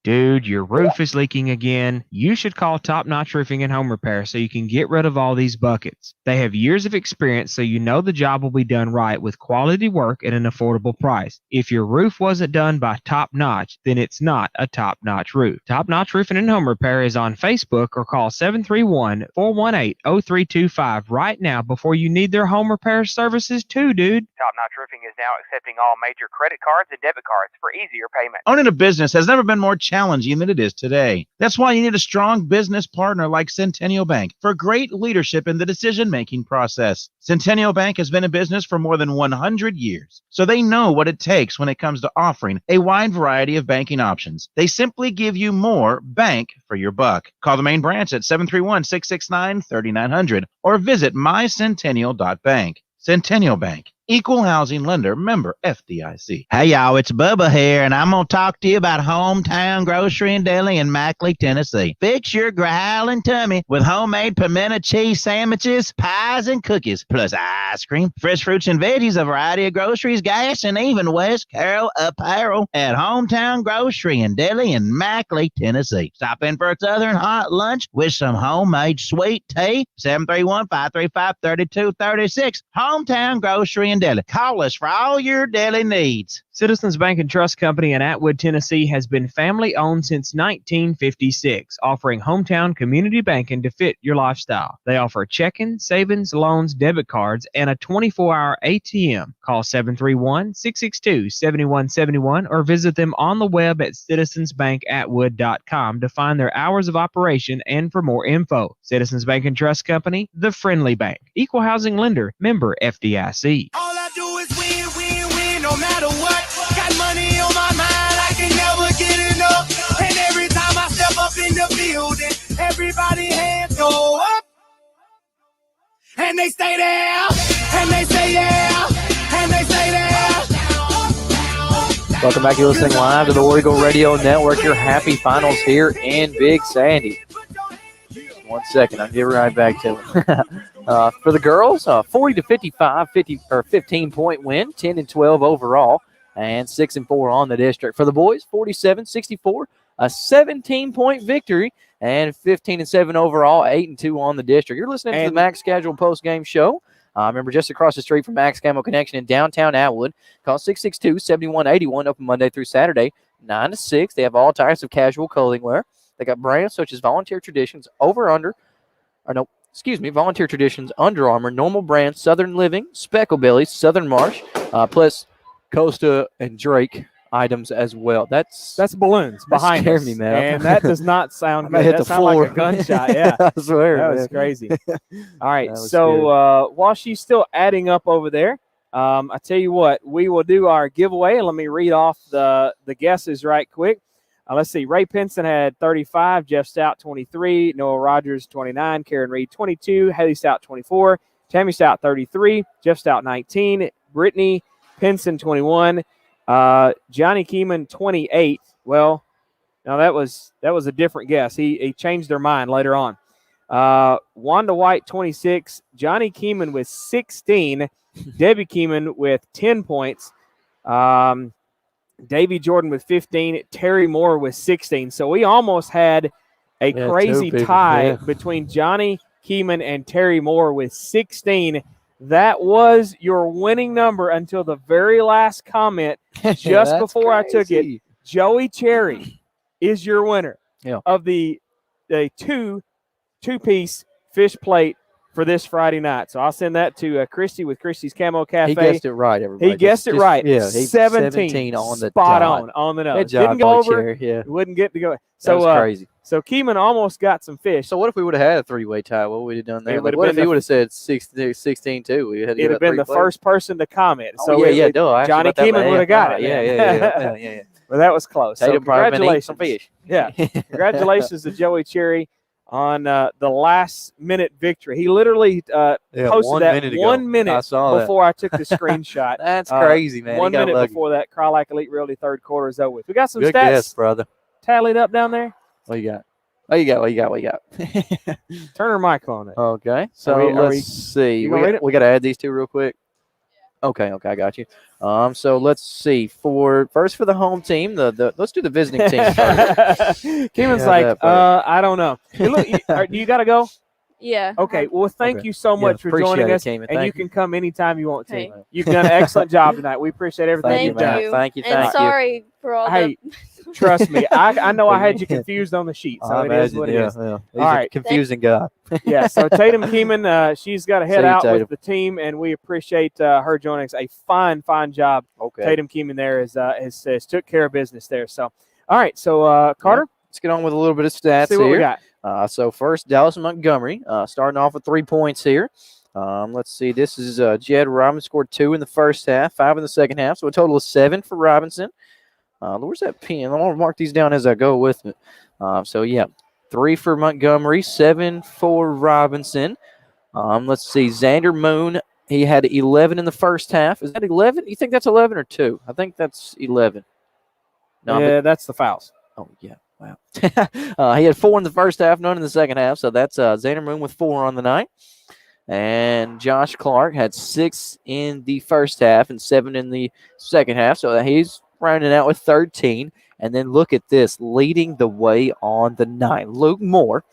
Dude, your roof is leaking again. You should call Top Notch Roofing and Home Repair so you can get rid of all these buckets. They have years of experience, so you know the job will be done right with quality work at an affordable price. If your roof wasn't done by Top Notch, then it's not a Top Notch roof. Top Notch Roofing and Home Repair is on Facebook or call 731-418-0325 right now before you need their home repair services too, dude. Top Notch Roofing is now accepting all major credit cards and debit cards for easier payment. Owning a business has never been more challenging than it is today. That's why you need a strong business partner like Centennial Bank for great leadership in the decision-making process. Centennial Bank has been in business for more than 100 years, so they know what it takes when it comes to offering a wide variety of banking options. They simply give you more bank for your buck. Call the main branch at 731-669-3900 or visit mycentennial.bank. Centennial Bank. Equal housing lender, member FDIC. Hey y'all, it's Bubba here, and I'm going to talk to you about Hometown Grocery and Deli in Mackley, Tennessee. Fix your growling tummy with homemade pimento cheese sandwiches, pies, and cookies, plus ice cream, fresh fruits and veggies, a variety of groceries, gas, and even West Carroll apparel at Hometown Grocery and Deli in Mackley, Tennessee. Stop in for a southern hot lunch with some homemade sweet tea. 731-535-3236. Hometown Grocery and Deli. Call us for all your deli needs. Citizens Bank and Trust Company in Atwood, Tennessee has been family-owned since 1956, offering hometown community banking to fit your lifestyle. They offer checking, savings, loans, debit cards, and a 24-hour ATM. Call 731-662-7171 or visit them on the web at citizensbankatwood.com to find their hours of operation and for more info. Citizens Bank and Trust Company, the friendly bank. Equal housing lender, member FDIC. All I do is win, win, win, no matter what. Got money on my mind, I can never get enough. And every time I step up in the building, everybody hands go up. And they stay there, and they say yeah, and they say there. Welcome back. You're listening live to the War Eagle Radio Network. Your happy finals here in Big Sandy. Just 1 second, I'll get right back to it. For the girls, 40-55, 15-point win, 10-12 overall. and 6-4 on the district. For the boys, 47-64, a 17-point victory, and 15-7 overall, 8-2 on the district. You're listening to the Max Schedule post-game show. Remember, just across the street from Max Camo Connection in downtown Atwood. Call 662-7181, open Monday through Saturday, 9 to 6. They have all types of casual clothing wear. They got brands such as Volunteer Traditions, Volunteer Traditions, Under Armour, Normal Brand, Southern Living, Speckle Belly, Southern Marsh, plus Costa and Drake items as well. That's balloons behind scared us, me, man. and that does not sound good. Hit that the sounds floor. like a gunshot. Yeah, I swear, that was man. crazy. All right, That was so while she's still adding up over there, I tell you what, we will do our giveaway. Let me read off the guesses right quick. Let's see. Ray Pinson had 35, Jeff Stout 23, Noah Rogers 29, Karen Reed 22, Haley Stout 24, Tammy Stout 33, Jeff Stout 19, Brittany Pinson 21, Johnny Keeman 28. Well, now that was a different guess. He changed their mind later on. Wanda White 26, Johnny Keeman with 16, Debbie Keeman with 10 points. Davy Jordan with 15, Terry Moore with 16. So we almost had a crazy tie between Johnny Keeman and Terry Moore with 16. That was your winning number until the very last comment just before I took it. Joey Cherry is your winner of the two-piece fish plate for this Friday night. So I'll send that to Christy with Christy's Camo Cafe. He guessed it right, everybody. He guessed it right. Yeah, 17 on the spot dot. on the nose. Good job, Didn't go over. Cherry. Yeah. Wouldn't get to go. That was crazy. So Keeman almost got some fish. So what if we would have had a three-way tie? What would we have done there? It Like, would what have if he been would have said 16 too? We had to It'd have been the first person to comment. Oh, So yeah, Johnny Keeman would have got it. Yeah. Well, that was close. So Tatum probably been eating congratulations. some fish. Yeah. Congratulations to Joey Cherry on the last-minute victory. He literally posted that 1 minute I saw before I took the screenshot. That's crazy, man. 1 He got minute lucky. before that Cry Like Elite Realty third quarter is over with. We got some Good stats guess, brother. tallied up down there. What you got? What you got? Turn her mic on it. Okay, so let's see. You gonna read it? We got to add these two real quick. Okay, I got you. So let's see. For the home team, let's do the visiting team first. Keeman's like, I don't know. Hey, look, you got to go? Yeah. Okay. Well, thank you so much for joining us, Keeman. and you Thank can come anytime you want to. Hey. You've done an excellent job tonight. We appreciate everything you've done. Thank you. And sorry for all Hey, trust me, I know I had you confused on the sheet, so it is what it is. All right. Confusing guy. Yeah, so Tatum Keeman, she's got to head See you, out Tatum. with the team, and we appreciate her joining us. A fine job. Okay. Tatum Keeman there has took care of business there. So, all right, so Carter, let's get on with a little bit of stats see here. what we got. So first, Dallas Montgomery starting off with 3 points here. Let's see. This is Jed Robinson scored 2 in the first half, 5 in the second half, so a total of 7 for Robinson. Where's that pen? I'm going to mark these down as I go with it. 3 for Montgomery, 7 for Robinson. Let's see. Xander Moon, he had 11 in the first half. Is that 11? You think that's 11 or 2? I think that's 11. No, Yeah, that's the fouls. Oh, yeah. Wow. He had 4 in the first half, none in the second half. So that's Xander Moon with 4 on the night. And Josh Clark had 6 in the first half and 7 in the second half. So he's rounding out with 13. And then look at this, leading the way on the night. Luke Moore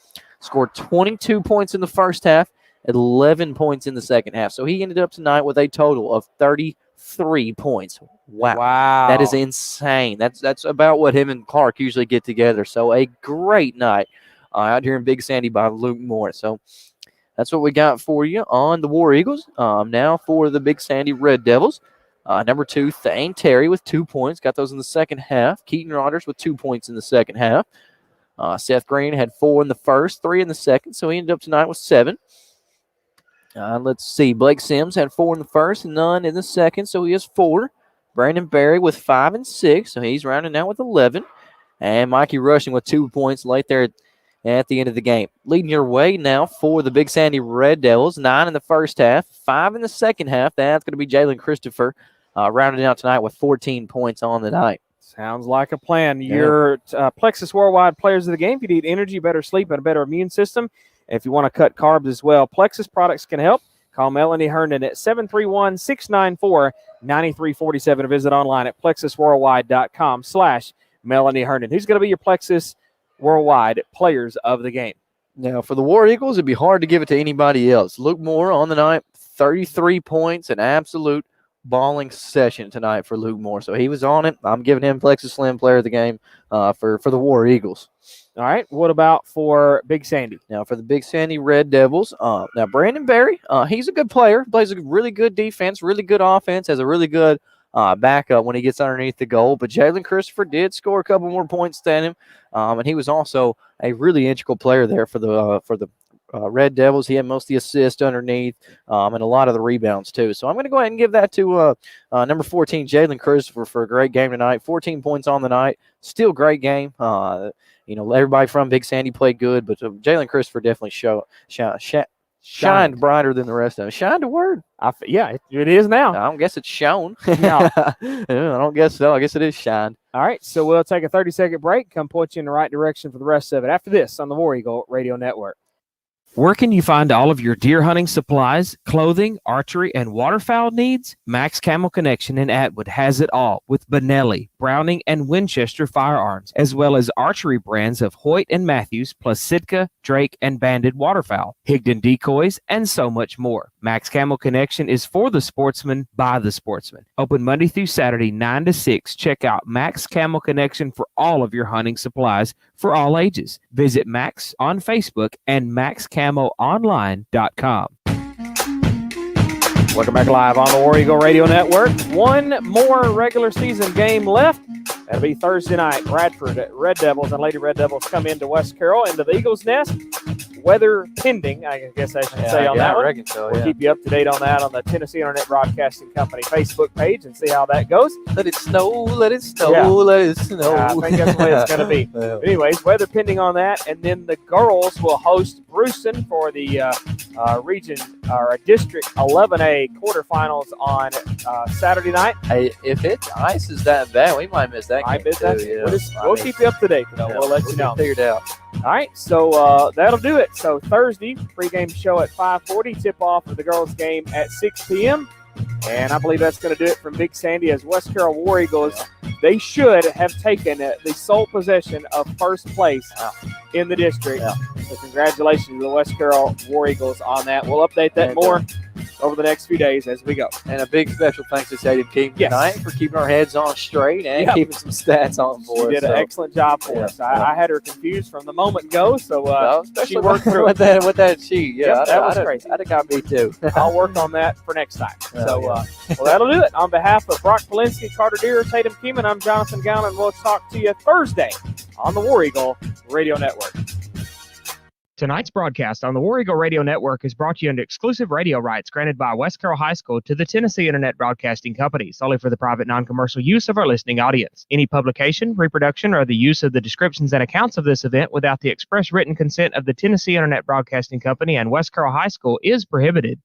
scored 22 points in the first half, 11 points in the second half. So he ended up tonight with a total of 33 points. Wow. That is insane. That's about what him and Clark usually get together. So a great night out here in Big Sandy by Luke Moore. So that's what we got for you on the War Eagles. Now for the Big Sandy Red Devils. Number 2, Thane Terry with 2 points. Got those in the second half. Keaton Rodgers with 2 points in the second half. Seth Green had 4 in the first, 3 in the second. So he ended up tonight with 7. Let's see. Blake Sims had 4 in the first, none in the second. So he has 4. Brandon Berry with 5 and 6, so he's rounding out with 11. And Mikey Rushing with 2 points late there at the end of the game. Leading your way now for the Big Sandy Red Devils, 9 in the first half, 5 in the second half. That's going to be Jalen Christopher rounding out tonight with 14 points on the night. Sounds like a plan. Your Plexus Worldwide players of the game. If you need energy, better sleep, and a better immune system, and if you want to cut carbs as well, Plexus products can help. Call Melanie Herndon at 731-694-9347 or visit online at plexusworldwide.com/Melanie Herndon. Who's going to be your Plexus Worldwide Players of the Game? Now, for the War Eagles, it'd be hard to give it to anybody else. Luke Moore on the night, 33 points, an absolute balling session tonight for Luke Moore. So he was on it. I'm giving him Plexus Slim Player of the Game for the War Eagles. All right. What about for Big Sandy? Now, for the Big Sandy Red Devils, now Brandon Berry, he's a good player, plays a really good defense, really good offense, has a really good backup when he gets underneath the goal. But Jalen Christopher did score a couple more points than him, and he was also a really integral player there for the Red Devils. He had most of the assists underneath and a lot of the rebounds too. So I'm going to go ahead and give that to number 14, Jalen Christopher, for a great game tonight. 14 points on the night. Still great game. Everybody from Big Sandy played good, but Jalen Christopher definitely shined brighter than the rest of them. Shined a word. Yeah, it is now. I don't guess it's shown. No. I don't guess so. I guess it is shined. All right, so we'll take a 30-second break, come point you in the right direction for the rest of it after this on the War Eagle Radio Network. Where can you find all of your deer hunting supplies, clothing, archery, and waterfowl needs? Max Camel Connection in Atwood has it all with Benelli, Browning, and Winchester firearms, as well as archery brands of Hoyt and Matthews, plus Sitka, Drake, and Banded waterfowl, Higdon decoys, and so much more. Max Camel Connection is for the sportsman, by the sportsman. Open Monday through Saturday, 9 to 6. Check out Max Camel Connection for all of your hunting supplies for all ages. Visit Max on Facebook and maxcamoonline.com. Welcome back live on the War Eagle Radio Network. One more regular season game left. That'll be Thursday night. Bradford Red Devils and Lady Red Devils come into West Carroll, into the Eagles' Nest. Weather pending, I guess I should say on that one. I reckon so, We'll keep you up to date on that on the Tennessee Internet Broadcasting Company Facebook page and see how that goes. Let it snow, let it snow, let it snow. I think that's the way it's going to be. But anyways, weather pending on that. And then the girls will host Brewston for the region or District 11A quarterfinals on Saturday night. Hey, if it's ice is that bad, we might miss that game too. We'll keep you up to date, though. We'll let you know. Figured out. All right, so that'll do it. So Thursday, pregame show at 5:40, tip-off of the girls' game at 6 p.m. And I believe that's going to do it from Big Sandy as West Carroll War Eagles. They should have taken the sole possession of first place in the district. So congratulations to the West Carroll War Eagles on that. We'll update that more over the next few days as we go. And a big special thanks to Sadie Keegan tonight for keeping our heads on straight and keeping some stats on for us. She did an excellent job for us. I had her confused from the moment go, so she worked through with that sheet. Yeah, that was crazy. I'd have got me too. I'll work on that for next time. So, well, that'll do it. On behalf of Brock Polinsky, Carter Deere, Tatum Keeman, I'm Jonathan Gowan, and we'll talk to you Thursday on the War Eagle Radio Network. Tonight's broadcast on the War Eagle Radio Network is brought to you under exclusive radio rights granted by West Carroll High School to the Tennessee Internet Broadcasting Company, solely for the private non-commercial use of our listening audience. Any publication, reproduction, or the use of the descriptions and accounts of this event without the express written consent of the Tennessee Internet Broadcasting Company and West Carroll High School is prohibited.